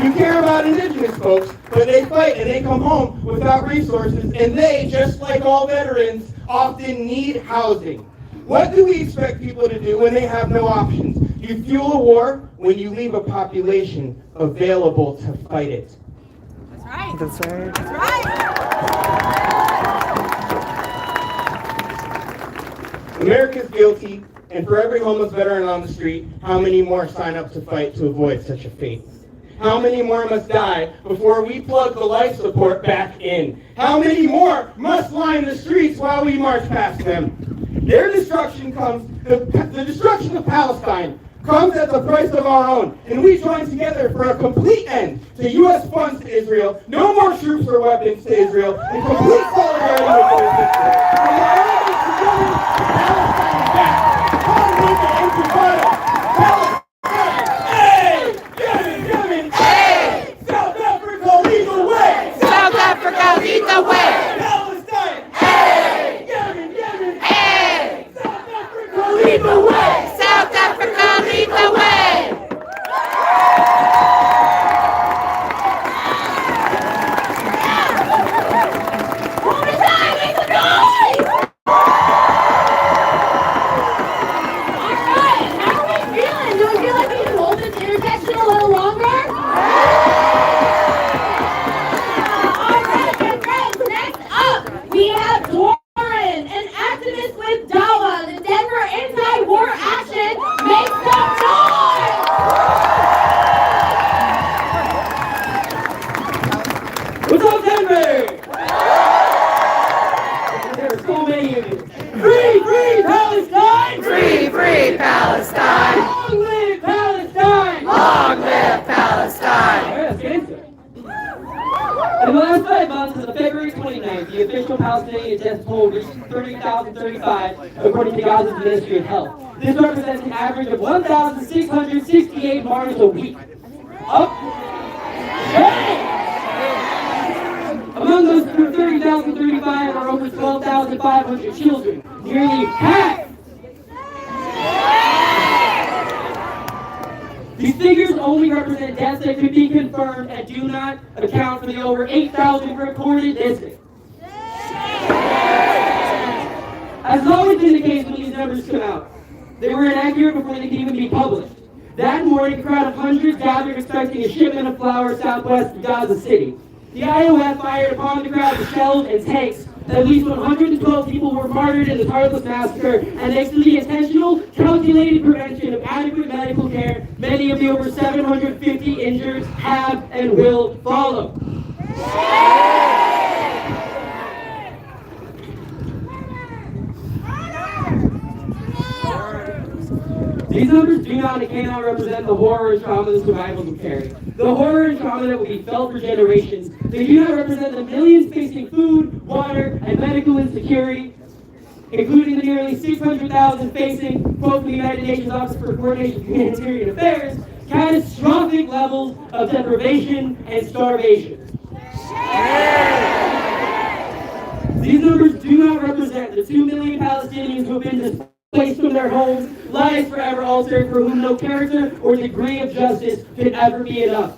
You care about about indigenous folks, but they fight and they come home without resources, and they, just like all veterans, often need housing. What do we expect people to do when they have no options? You fuel a war when you leave a population available to fight it. That's right. That's right. That's right. America's guilty, and for every homeless veteran on the street, how many more sign up to fight to avoid such a fate? How many more must die before we plug the life support back in? How many more must line the streets while we march past them? Their destruction comes, the destruction of Palestine comes at the price of our own, and we join together for a complete end to U.S. funds to Israel, no more troops or weapons to Israel, and complete solidarity with those victims. From the Arabic to Yemen, Palestine is back. Come with the Intifada. Palestine, hey! Yemen, Yemen, hey! South Africa, lead the way! South Africa, lead the way! Palestine, hey! Yemen, Yemen, hey! South Africa, lead the way! South Africa, lead the way! What's up, Denver? There are so many of you. Free, free Palestine! Free, free Palestine! Long live Palestine! Long live Palestine! All right, let's get into it. In the last 5 months, as of February 29th, the official Palestinian death toll reached 30,035, according to Gaza's Ministry of Health. This represents an average of 1,668 martyrs a week. Up. Among those 30,035 are over 12,500 children, nearly half. These figures only represent deaths that could be confirmed and do not account for the over 8,000 reported missing. As has always been the case when these numbers come out, they were inaccurate before they could even be published. That morning, a crowd of hundreds gathered expecting a shipment of flour southwest of Gaza City. The IOF fired upon the crowd with shells and tanks. At least 112 people were martyred in the Tartus massacre, and thanks to the intentional, calculated prevention of adequate medical care, many of the over 750 injured have and will follow. These numbers do not and cannot represent the horror and trauma the survivors will carry. The horror and trauma that will be felt for generations. They do not represent the millions facing food, water, and medical insecurity, including the nearly 600,000 facing, quote, the United Nations Office for Coordination of Humanitarian Affairs, catastrophic levels of deprivation and starvation. These numbers do not represent the 2 million Palestinians who have been displaced from their homes, lives forever altered, for whom no character or degree of justice could ever be enough.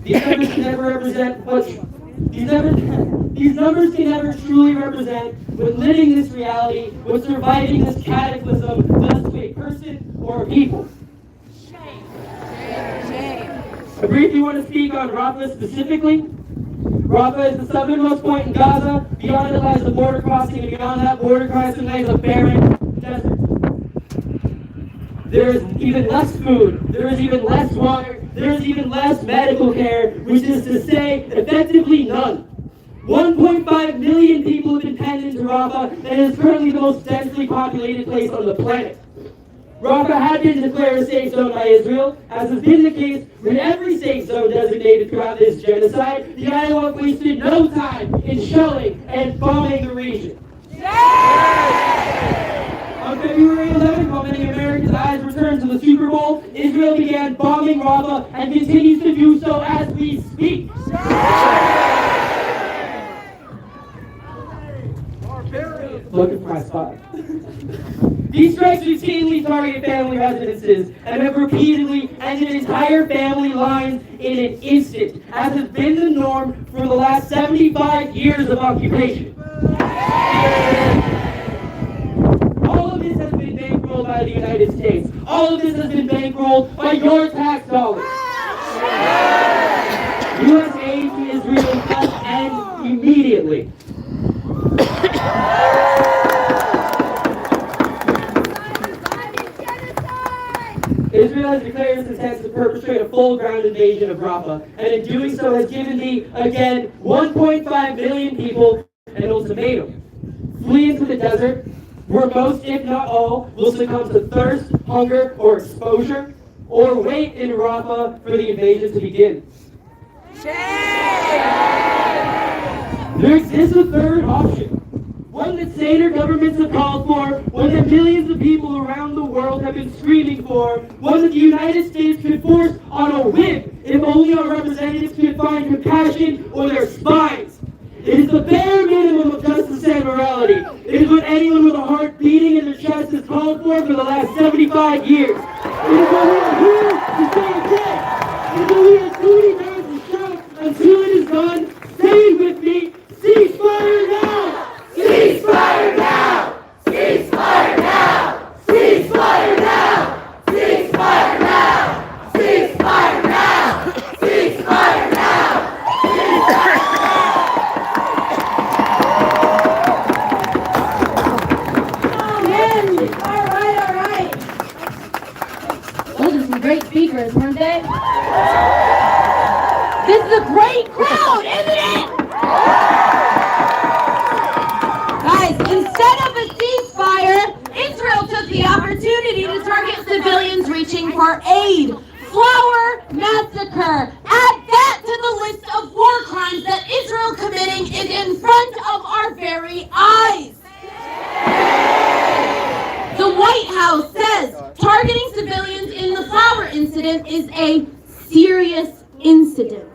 These numbers can never represent what these numbers can never truly represent what living this reality, what surviving this cataclysm does to a person or a people. I briefly want to speak on Rafah specifically. Rafah is the southernmost point in Gaza. Beyond it lies the border crossing, and beyond that border crossing lies a barren desert. There is even less food, there is even less water, there is even less medical care, which is to say, effectively none. 1.5 million people have been penned into Rafah, and it is currently the most densely populated place on the planet. Rafah had been declared a safe zone by Israel, as has been the case with every safe zone designated throughout this genocide. The IOF wasted no time in shelling and bombing the region. On February 11th, while many Americans' eyes returned to the Super Bowl, Israel began bombing Rafah and continues to do so as we speak. Looking for my spot. These strikes routinely target family residences and have repeatedly ended entire family lines in an instant, as has been the norm for the last 75 years of occupation. All of this has been bankrolled by the United States. All of this has been bankrolled by your tax dollars. U.S. aid to Israel must end immediately. Israel has declared its intent to perpetrate a full ground invasion of Rafah, and in doing so has given the, again, 1.5 million people an ultimatum. Flee into the desert, where most, if not all, will succumb to thirst, hunger, or exposure, or wait in Rafah for the invasion to begin. There exists a third option, one that saner governments have called for, one that millions of people around the world have been screaming for, one that the United States could force on a whim if only our representatives could find compassion or their spines. It is the bare minimum of justice and morality. It is what anyone with a heart beating in their chest has called for the last 75 years. It is what we are here to say again. It is what we are tuning down to shout until it is done. Say it with me. Ceasefire now! Ceasefire now! Ceasefire now! Ceasefire now! Ceasefire now! Ceasefire now! Ceasefire now! Those are some great speakers, weren't they? This is a great crowd, isn't it? Guys, instead of a ceasefire, Israel took the opportunity to target civilians reaching for aid. Flower massacre. Add that to the list of war crimes that Israel committing is in front of our very eyes. The White House says targeting civilians in the flower incident is a serious incident.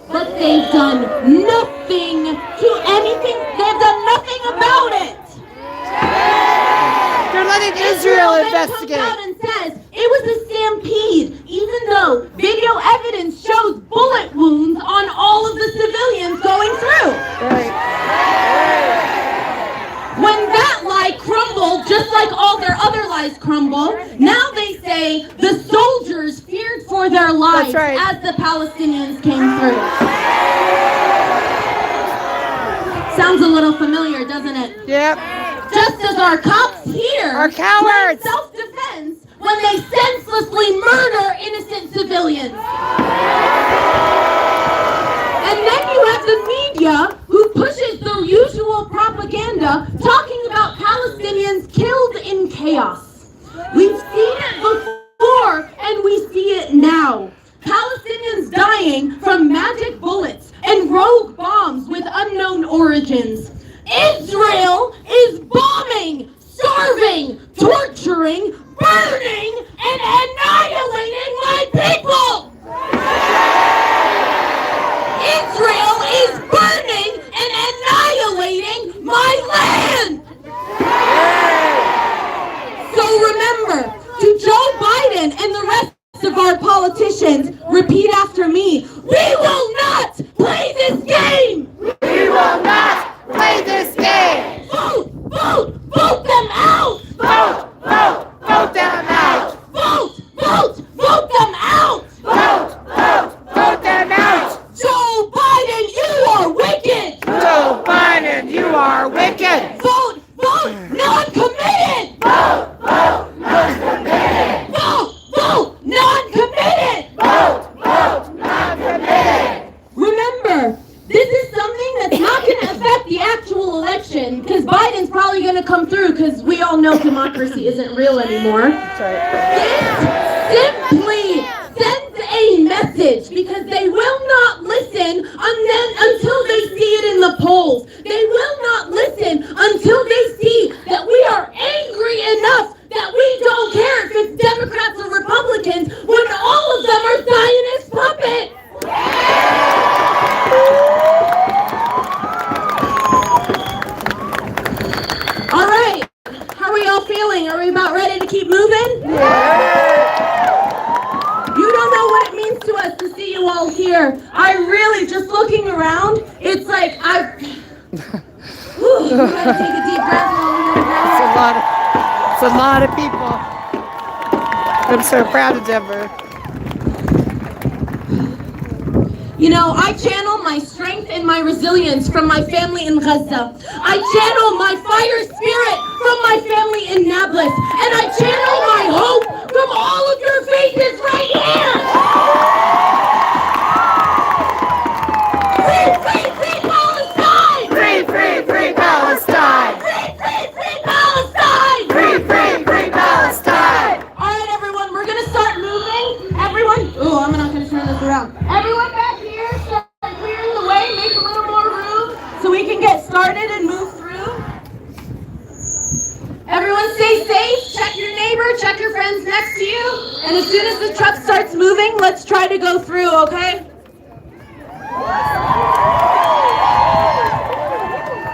But they've done nothing to anything. They've done nothing about it. They're letting Israel investigate. Comes out and says it was a stampede, even though video evidence shows bullet wounds on all of the civilians going through. When that lie crumbled, just like all their other lies crumble, now they say the soldiers feared for their lives as the Palestinians came through. Sounds a little familiar, doesn't it? Yep. Just as our cops here are cowards. Self-defense when they senselessly murder innocent civilians. And then you have the media who pushes the usual propaganda talking about Palestinians killed in chaos. We've seen it before and we see it now. Palestinians dying from magic bullets and rogue bombs with unknown origins. Israel is bombing, starving, torturing, burning, and annihilating my people! Israel is burning and annihilating my land! So remember, to Joe Biden and the rest of our politicians, repeat after me, we will not play this game! We will not play this game! Vote! Vote! Vote them out! Vote! Vote! Vote them out! Vote! Vote! Vote them out! Vote! Vote! Vote them out! Joe Biden, you are wicked! Joe Biden, you are wicked! Vote! Vote! Non-committed! Vote! Vote! Non-committed! Vote! Vote! Non-committed! Vote! Vote! Non-committed! Remember, this is something that's not going to affect the actual election, because Biden's probably going to come through, because we all know democracy isn't real anymore. That's right. It simply sends a message, because they will not listen until they see it in the polls. They will not listen until they see that we are angry enough that we don't care if it's Democrats or Republicans when all of them are Zionist puppets. All right, how are we all feeling? feeling? Are we about ready to keep moving? You don't know what it means to us to see you all here. I really, just looking around, it's like Whew, you gotta take a deep breath while we're here. It's a lot of people. I'm so proud of Denver. You know, I channel my strength and my resilience from my family in Gaza. I channel my fire spirit from my family in Nablus. And I channel my hope from all of your faces right here. Free, free, free Palestine! Free, free, free Palestine! Free, free, free Palestine! Free, free, free Palestine! All right, everyone, we're gonna start moving. Everyone, oh, I'm not gonna turn this around. Everyone back here, start clearing the way, make a little more room so we can get started and move through. Everyone stay safe, check your neighbor, check your friends next to you, and as soon as the truck starts moving, let's try to go through, okay?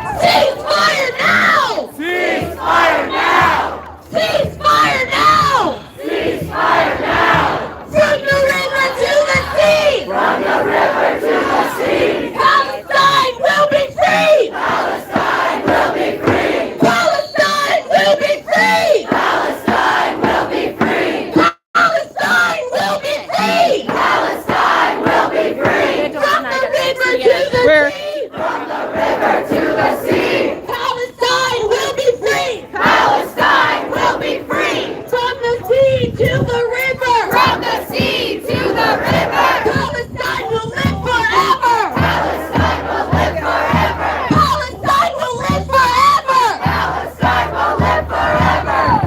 Ceasefire now! Ceasefire now! Ceasefire now! Ceasefire now! From the river to the sea! From the river to the sea! Palestine will be free! Palestine will be free! Palestine will be free! Palestine will be free! Palestine will be free! Palestine will be free! From the river to the sea! From the river to the sea! Palestine will be free! Palestine will be free! From the sea to the river! From the sea to the river! Palestine will live forever! Palestine will live forever! Palestine will live forever! Palestine will live forever!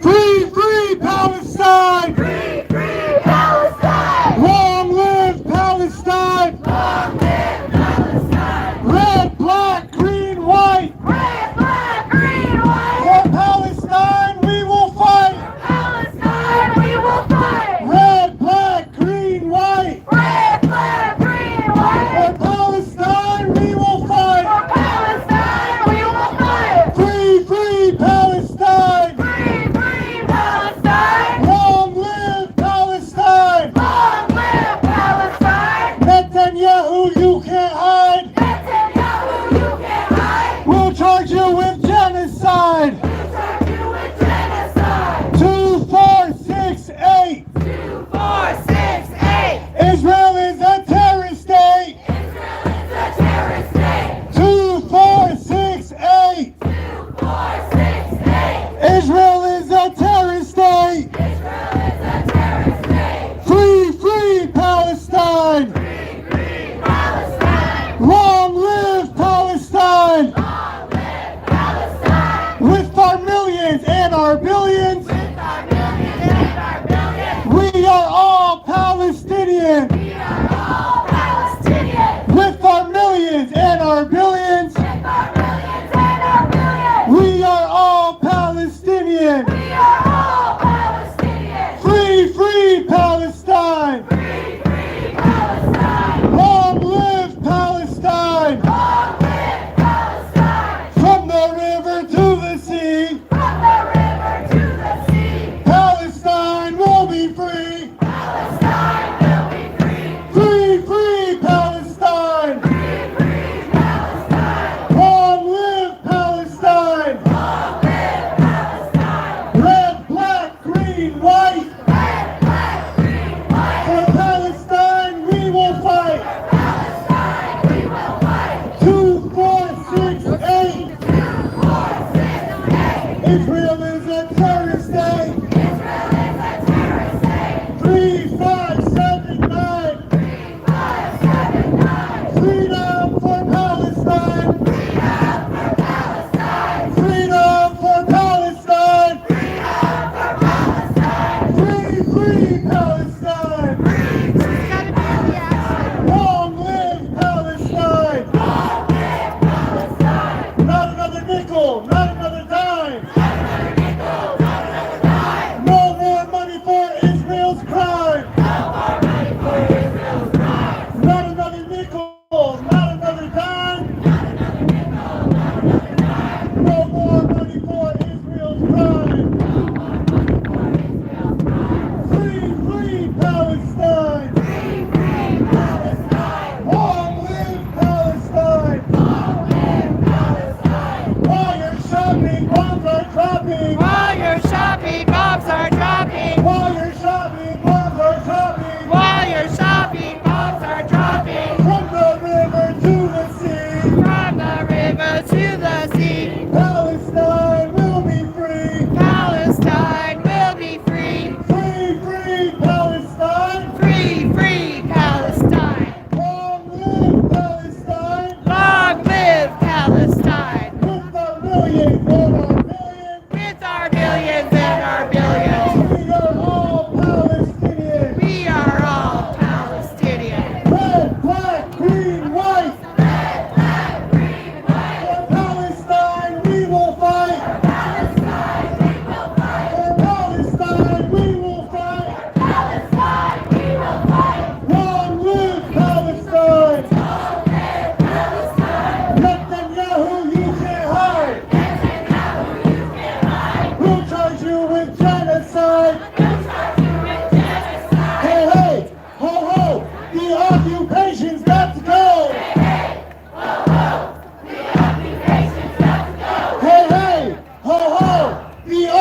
Free, free Palestine! Free, free Palestine! Long live Palestine! Long live Palestine! Red, black, green, white! Red, black, green, white! For Palestine we will fight! Palestine we will fight! Red, black, green, white! Red, black, green, white! For Palestine we will fight! For Palestine we will fight! Free, free Palestine! Free, free Palestine! Long live Palestine! Long live Palestine! Netanyahu, you can't hide! Netanyahu, you can't hide! We'll charge you with genocide! We'll charge you with genocide! 2468! 2468! Israel is a terrorist state! Israel is a terrorist state! 2468! 2468! Israel is a terrorist state! Israel is a terrorist state! Free, free Palestine! Free, free Palestine! Long live Palestine! Long live Palestine! With our millions and our billions, With our millions and our billions, we are all Palestinian! we are all Palestinians! With our millions and our billions, With our millions and our billions, we are all Palestinian! we are all Palestinians! Free, free Palestine! Free, free Palestine! Long live Palestine! Long live Palestine! From the river to the sea, From the river to the sea, Palestine will be free! Palestine will be free! Free, free Palestine! Free, free Palestine! Long live Palestine! Long live Palestine! Red, black, green, white! Red, black, green, white! For Palestine we will fight! Palestine we will fight! 2468! 2468! Israel is a terrorist state! Israel is a terrorist state! 3579! 3579! Freedom for Palestine! Freedom for Palestine! Freedom for Palestine! Freedom for Palestine! Free, free Palestine! Long live Palestine! Long live Palestine! Not another nickel, not another dime! Not another nickel, not another dime! No more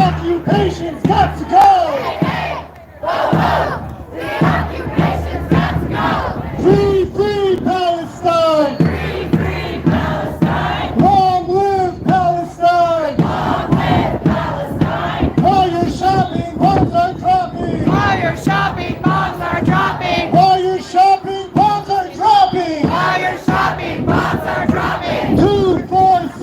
occupation's got to go! The occupation's got to go! Free, free Palestine! Free, free Palestine! Long live Palestine! Long live Palestine! While your shopping bombs are dropping! While your shopping bombs are dropping! While your shopping bombs are dropping! While your shopping bombs are dropping! 2, 4, 6,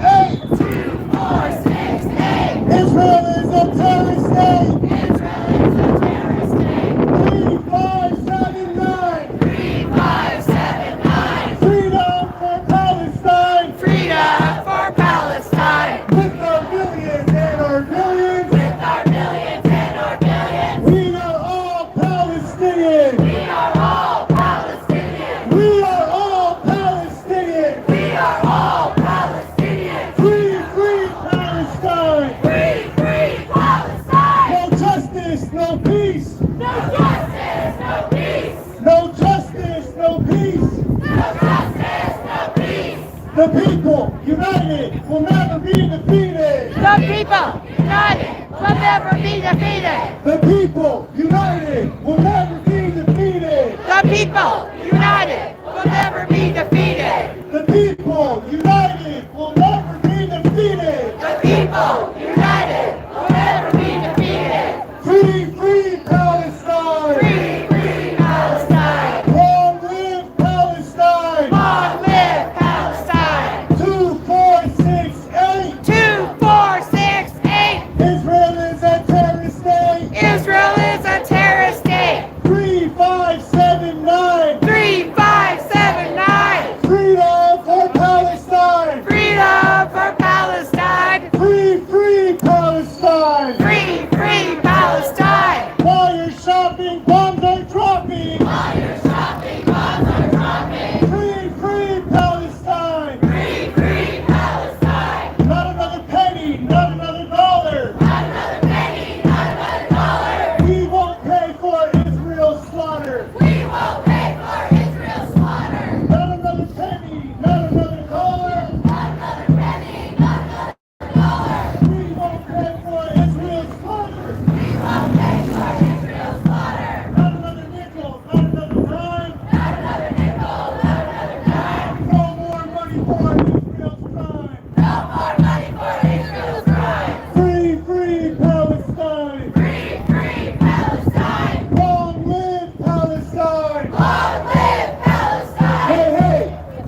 8! 2, 4, 6, 8! Israel is a terrorist state! Israel is a terrorist state! 3, 5, 7, 9! 3, 5, 7, 9! Freedom for Palestine! Freedom for Palestine! With our millions and our billions! With our millions and our billions! We are all Palestinian! We are all Palestinian! We are all Palestinian! We are all Palestinian! Free, free Palestine! Free, free Palestine! No justice, no peace! No justice, no peace! No justice, no peace! No justice, no peace! The people united will never be defeated! The people united will never be defeated! The people united will never be defeated! The people united will never be defeated! The people united will never be defeated! The people united will never be defeated! Free, free Palestine! Free, free Palestine! Long live Palestine! Long live Palestine! 2, 4, 6, 8! 2, 4, 6, 8! Israel is a terrorist state! Israel is a terrorist state! 3, 5, 7, 9! 3, 5, 7, 9! Freedom for Palestine! Freedom for Palestine! Free, free Palestine! Free, free Palestine! While your shopping bombs are dropping! While your shopping bombs are dropping! Free, free Palestine! Free, free Palestine! Not another penny, not another dollar! Not another penny, not another dollar! We won't pay for Israel's slaughter! We won't pay for Israel's slaughter! Not another penny, not another dollar! Not another penny, not another dollar! We won't pay for Israel's slaughter! We won't pay for Israel's slaughter! Not another nickel, not another dime! Not another nickel, not another dime! No more money for Israel's crime! No more money for Israel's crime! Free, free Palestine! Free, free Palestine! Long live Palestine! Long live Palestine! Hey, hey!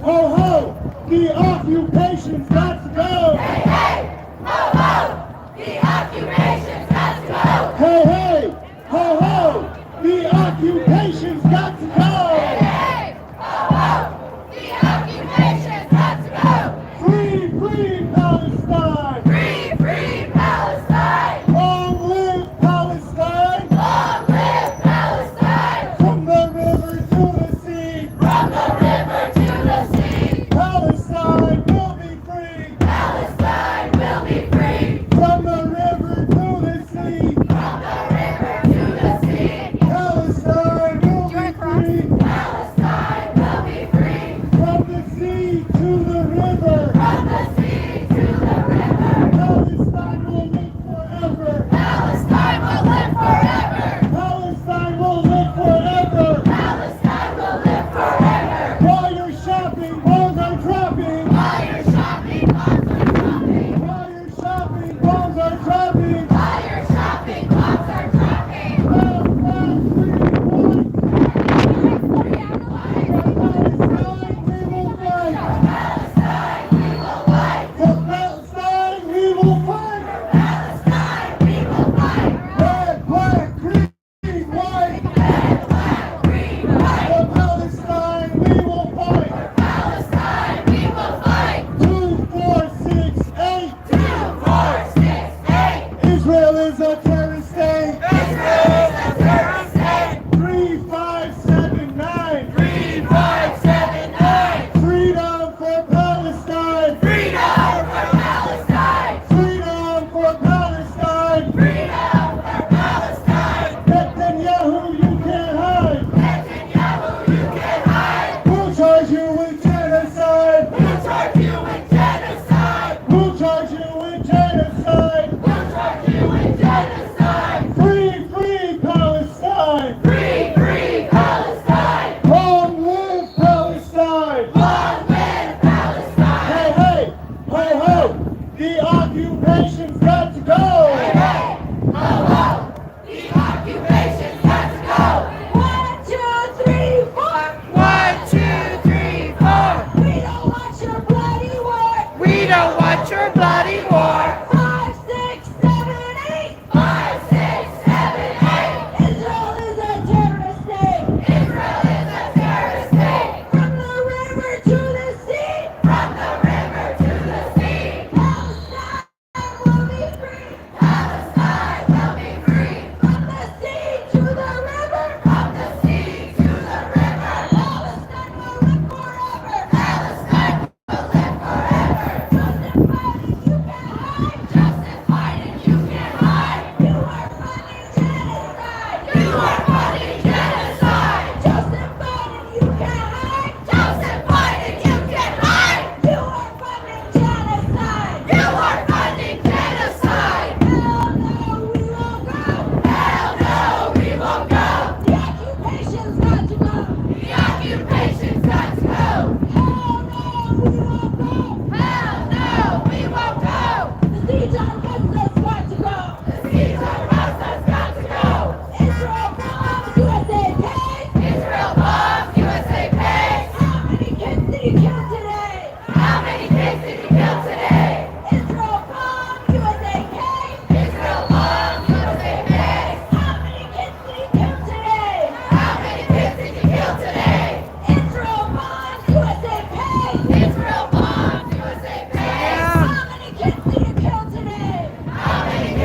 Ho, ho! The occupation's got to go! Hey, hey! Ho, ho! The occupation's got to go! Hey, hey! Ho, ho! The occupation's got to go! Hey, hey! Ho, ho! The occupation's got to go! Free, free Palestine! Free, free Palestine! Long live Palestine! Long live Palestine! From the river to the sea! From the river to the sea! Palestine will be free! Palestine will be free! From the river to the sea! From the river to the sea! Palestine will be free! Palestine will be free! From the sea to the river! From the sea to the river! Palestine will live forever! Palestine will live forever! Palestine will live forever! Palestine will live forever! While your shopping malls are dropping! While your shopping bombs are dropping! While your shopping malls are dropping! While your shopping bombs are dropping! For Palestine, we will fight! For Palestine, we will fight! Red, black, green, white! Red, black, green, white! For Palestine, we will fight! For Palestine, we will fight! 2, 4, 6, 8! 2, 4, 6, 8! Israel is a terrorist state! Israel is a terrorist state! 3, 5, 7, 9! 3, 5, 7, 9! Freedom for Palestine! Freedom for Palestine! Freedom for Palestine! Freedom for Palestine! Netanyahu, you can't hide! Netanyahu, you can't hide! We'll charge you with genocide! We'll charge you with genocide! We'll charge you with genocide! We'll charge you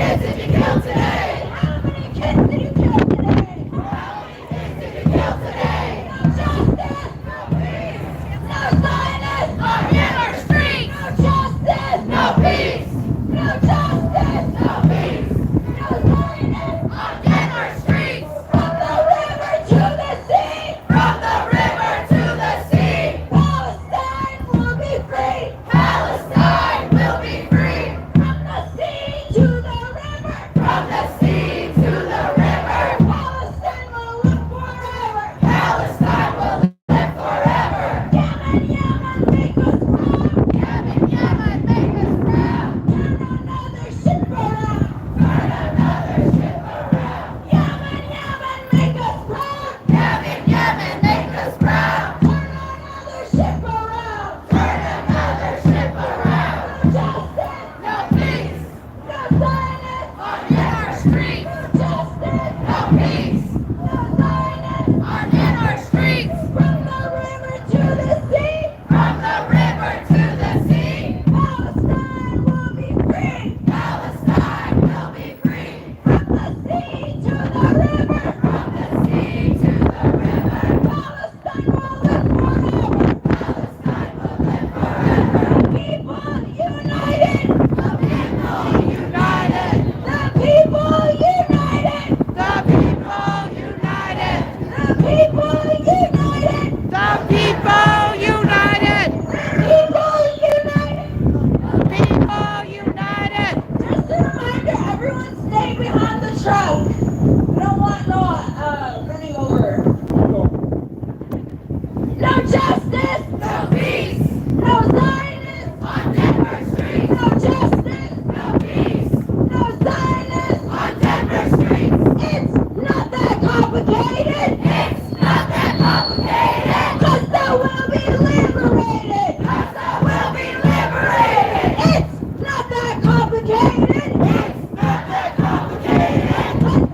kids did you kill today? How many kids did you kill today? How many kids did you kill today? No justice, no peace. No Zionists are in our streets. No justice, no peace. No justice, no peace. No Zionists are in our streets. From the river to the sea. From the river to the sea. Palestine will be free. Palestine will be free. From the sea to the river. From the sea to the river. Palestine will live forever. Palestine will live forever. Yemen, Yemen, make us proud. Yemen, Yemen, make us proud. Turn another ship around. Turn another ship around. Yemen, Yemen, make us proud. Yemen, Yemen, make us proud. Turn another ship around. Turn another ship around. No justice, no peace. No Zionists are in our streets. No justice, no peace. No Zionists are in our streets. From the river to the sea. From the river to the sea. Palestine will be free. Palestine will be free. From the sea to the river. From the sea to the river. Palestine will live forever. Palestine will live forever. People united. The people united. The people united. The people united. The people united. The people united. People united. People united. Just a reminder, everyone stay behind the truck. We don't want no running over. No justice. No peace. No Zionists on Denver Street. No justice. No peace. No Zionists on Denver Street. It's not that complicated. It's not that complicated. 'Cause there will be liberated. 'Cause there will be liberated. It's not that complicated. It's not that complicated. 'Cause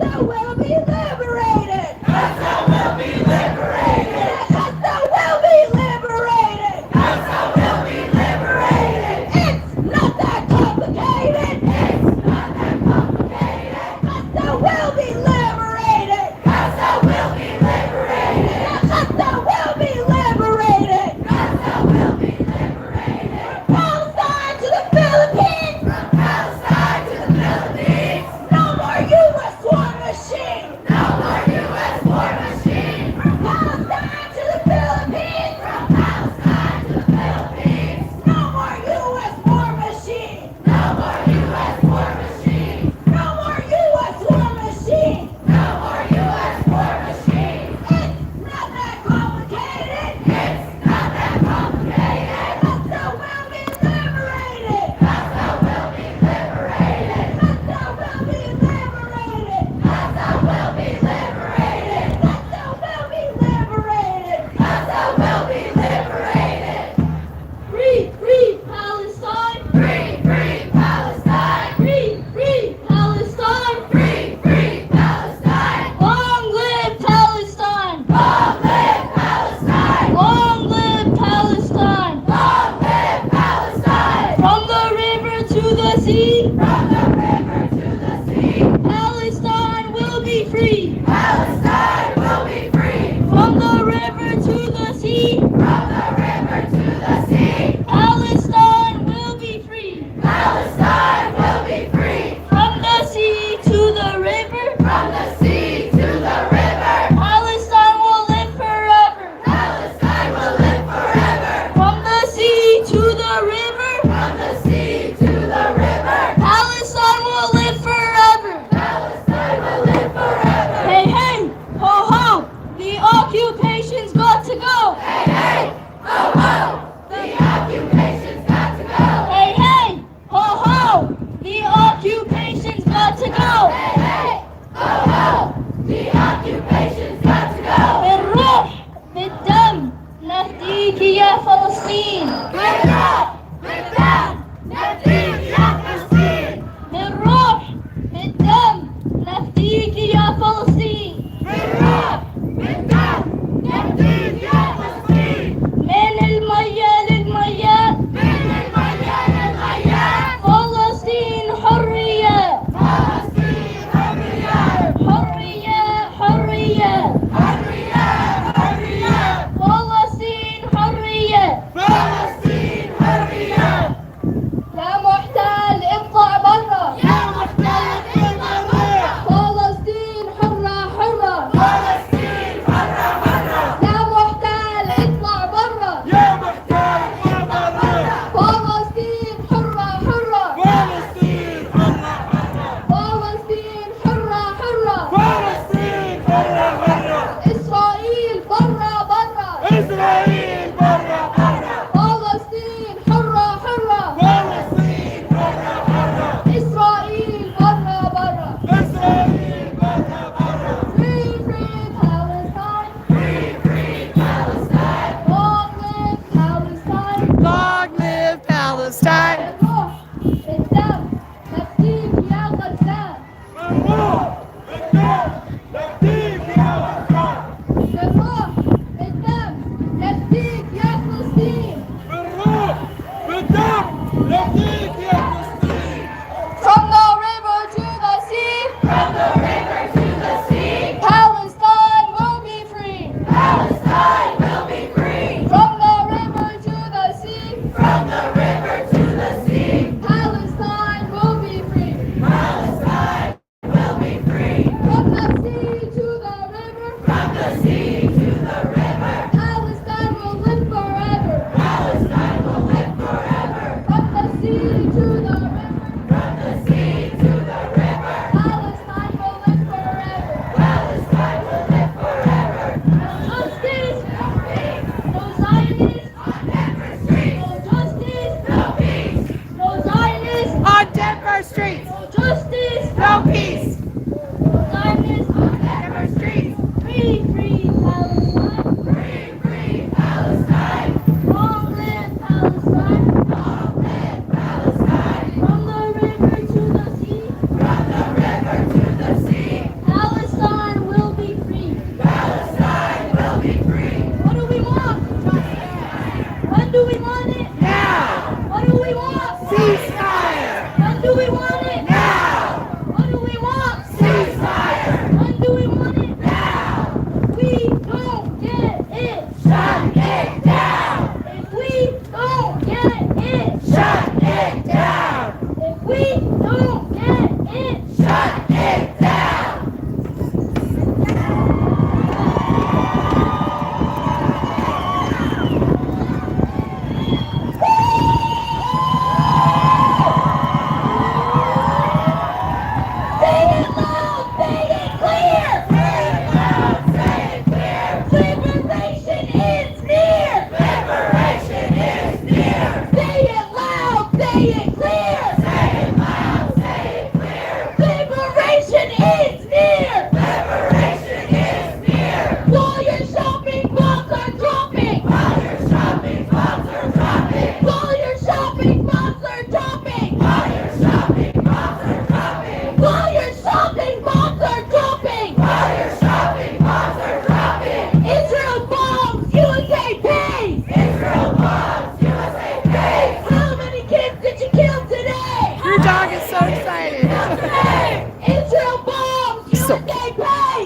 so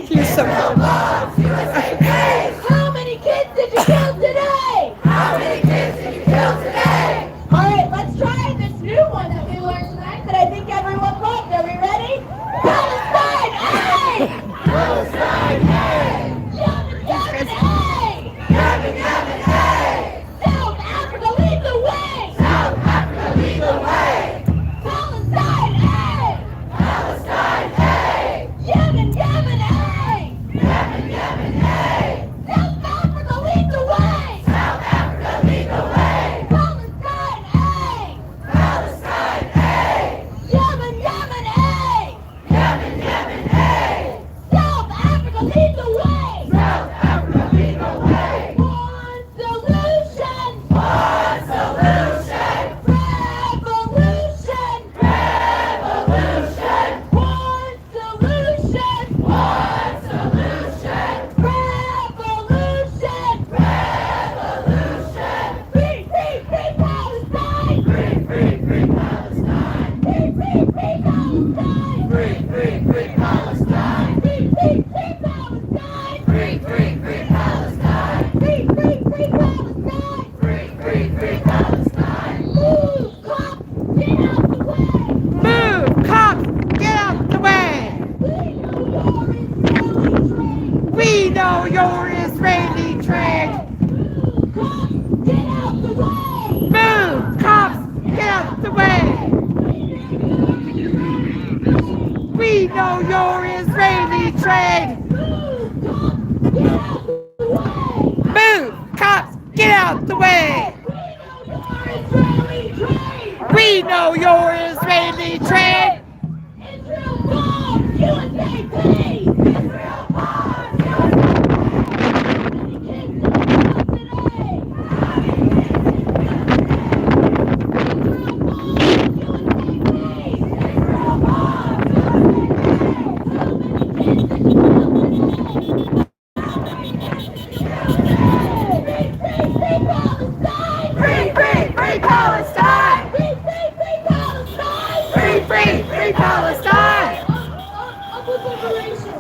he's so How many kids did you kill today? How many kids did you kill today? All right, let's try this new one that we learned tonight that I think everyone loved. Are we ready? Palestine, hey! Palestine, hey! Yemen, Yemen, hey! Yemen, Yemen, hey! South Africa, lead the way! South Africa, lead the way! Palestine, hey! Palestine, hey! Yemen, Yemen, hey! Yemen, Yemen, hey! South Africa, lead the way! South Africa, lead the way! Palestine, hey! Palestine, hey! Yemen, Yemen, hey! Yemen, Yemen, hey! South Africa, lead the way! South Africa, lead the way! One solution! One solution! Revolution! Revolution! One solution! One solution! Revolution! Revolution! Free, free, free Palestine! Free, free, free Palestine! Free, free, free Palestine! Free, free, free Palestine! Free, free, free Palestine! Free, free, free Palestine! Free, free, free Palestine! Free, free, free Palestine! Move, cops, get out the way! Move, cops, get out the way. We know your Israeli train. Move, cops, get out the way. We know your Israeli train. Move, cops, get out the way. We know your Israeli train. Israel bombs USAP! Israel bombs Free, free, free Palestine! Free, free, free Palestine! Free, free, free Palestine. Up with liberation!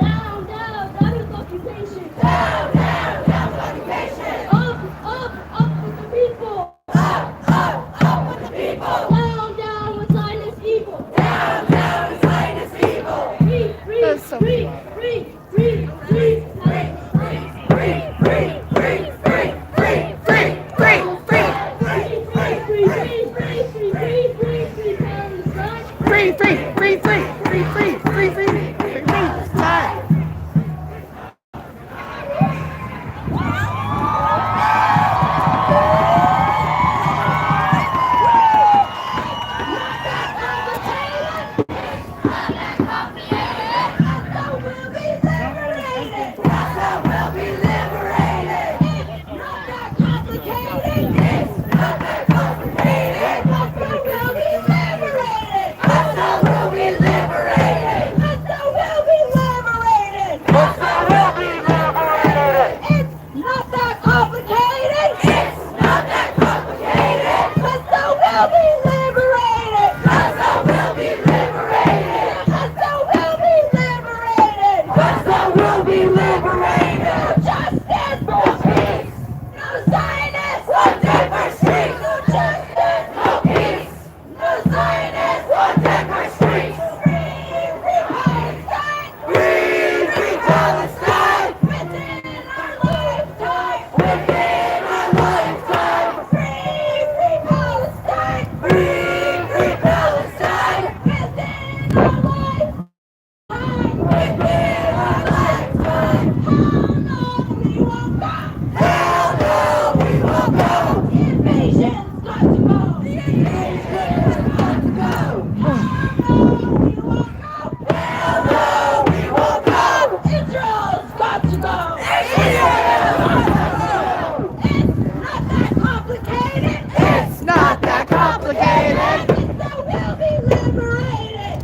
Down, down, down with occupation! Down with occupation! Up with the people! Up with the people! Down with Zionist evil! Down with Zionist evil! Free, free, That's so free, free, free, free, free, free, free, free, free, free, free, free, Free, free, free, free, free, free, free, free, free, Palestine.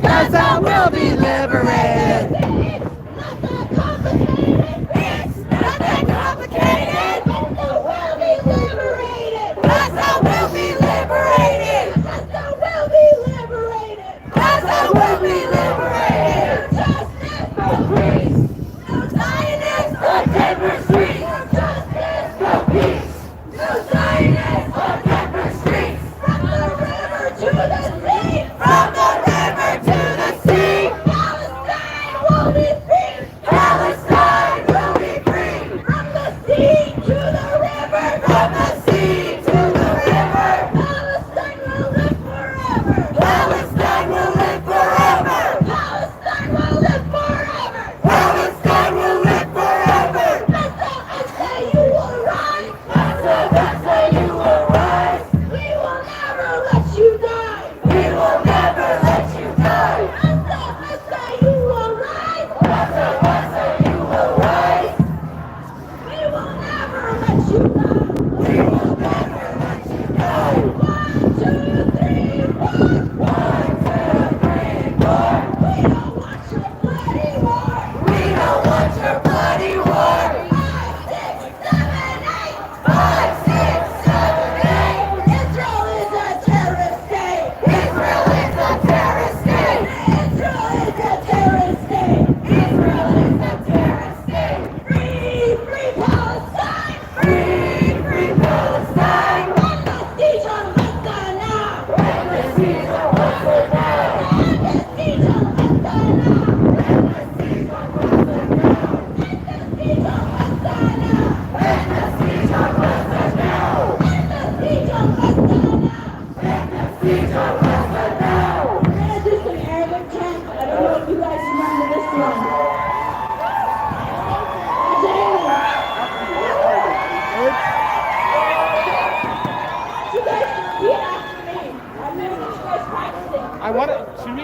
Gaza will be liberated. It's not that complicated. Gaza will be liberated. Gaza will be liberated. Gaza will be liberated. Gaza will be liberated.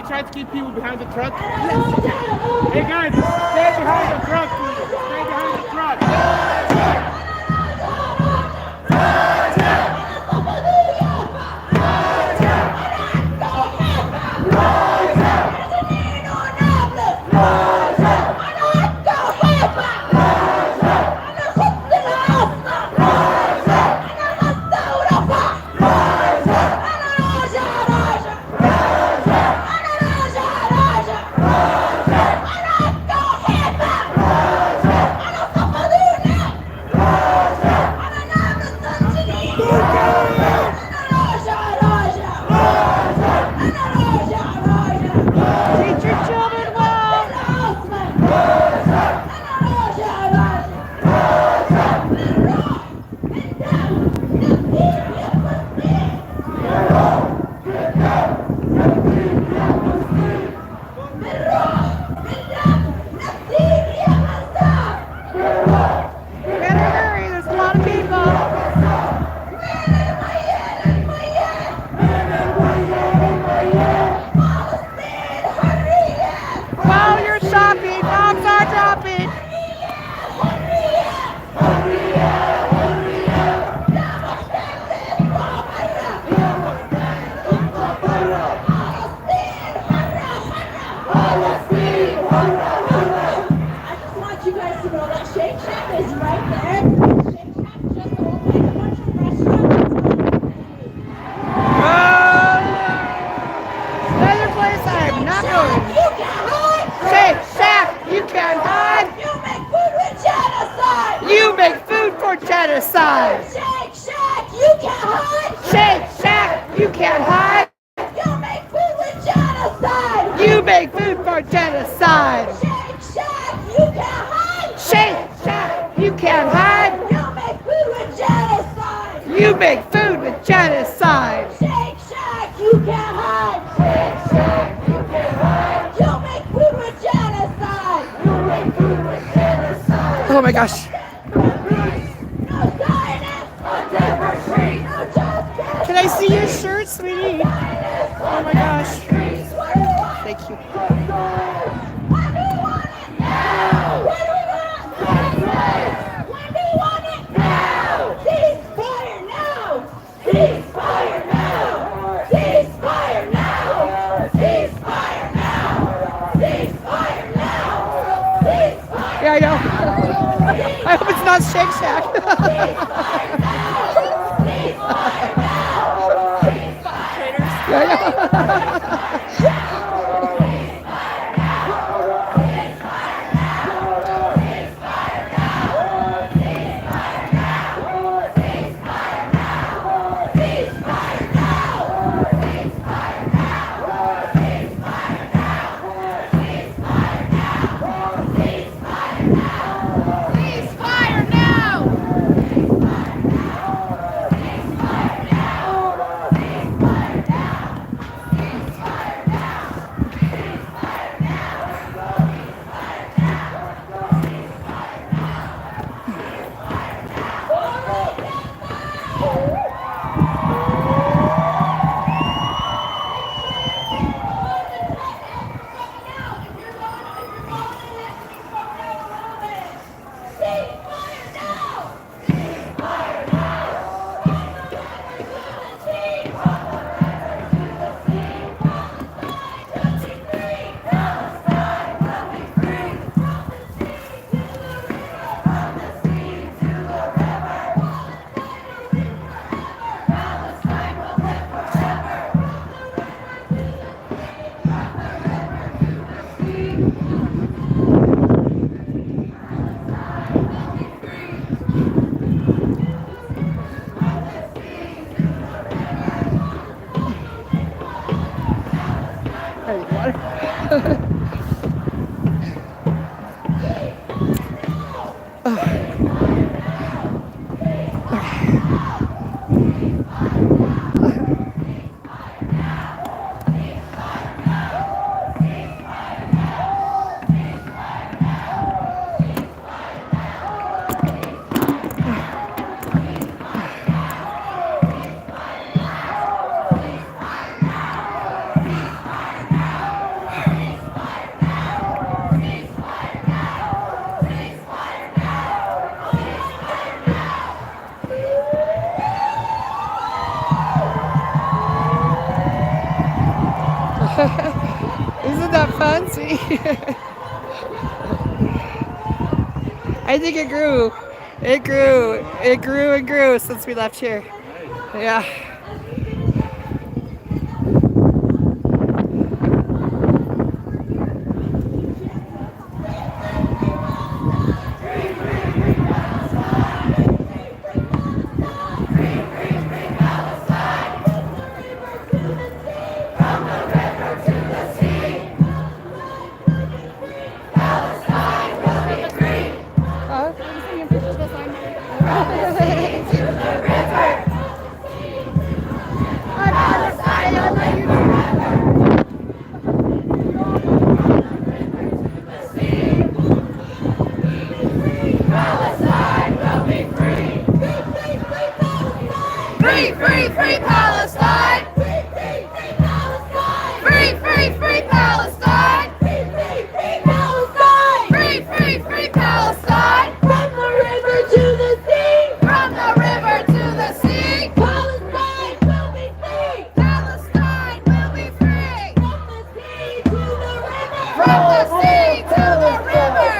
try to keep people behind the truck? Yes. Hey guys, stay behind the truck, please. Stay behind the truck. Genocide! Shake Shack, you can't hide! Shake Shack, you can't hide! You make food with genocide! You make food for genocide! Shake Shack, you can't hide! Shake Shack, you can't hide! You make food with genocide! You make food with genocide! Shake Shack, you can't hide! Shake Shack, you can't hide! You make food with genocide! You make food with genocide! Oh my gosh! Can I see your shirt, sweetie? Oh my gosh. Thank you. Ceasefire now! Ceasefire now! Ceasefire now! Ceasefire now! Ceasefire now! Ceasefire! Yeah, I know. I hope it's not Shake Shack. Isn't that fun? See? I think it grew. It grew. It grew and grew since we left here. Yeah. Free, free, free Palestine! Free, free, free Palestine! Free, free, free Palestine! Free, free, free Palestine! From the river to the sea! From the river to the sea! Palestine will be free! Palestine will be free! From the sea to the river!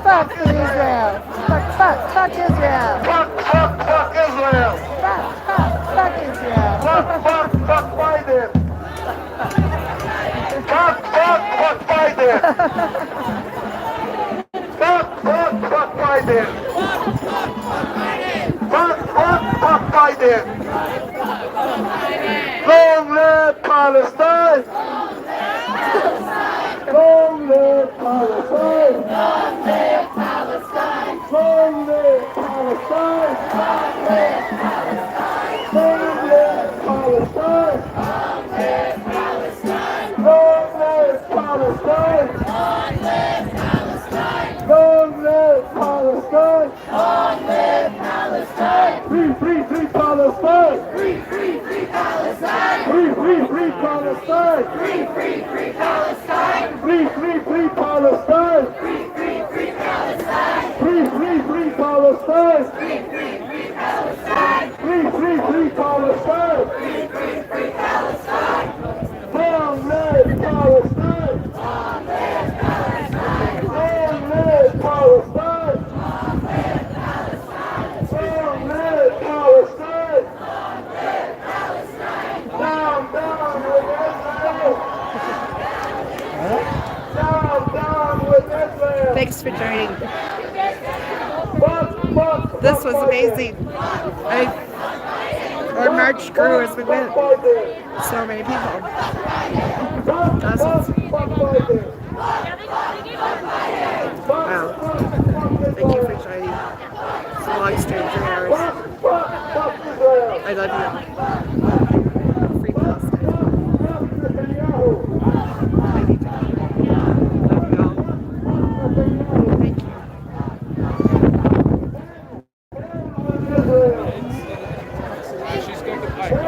Fuck Israel. Fuck Israel. Fuck Israel. Fuck Israel. Fuck Biden. Fuck Biden. Fuck Biden. Fuck Biden. Long live Palestine. Long live Palestine! Long live Palestine! Long live Palestine! Long live Palestine! Long live Palestine! Long live Palestine! Long live Palestine! Free, free, free Palestine! Free, free, free Palestine! Free, free, free Palestine! Free, free, free Palestine! Free, free, free Palestine! Free, free, free Palestine! Free, free, free Palestine! Free, free, free Palestine! Free, free, free Palestine! Free, free, free Palestine! Long live Palestine! Long live Palestine! Long live Palestine! Long live Palestine! Long live Palestine! Long live Palestine! Down, down with Israel! Down with Israel! Thanks for joining. This was amazing. Our march grew as we went. So many people. Dozens. Wow. Thank you for joining. It's a long stream, 3 hours. I love you.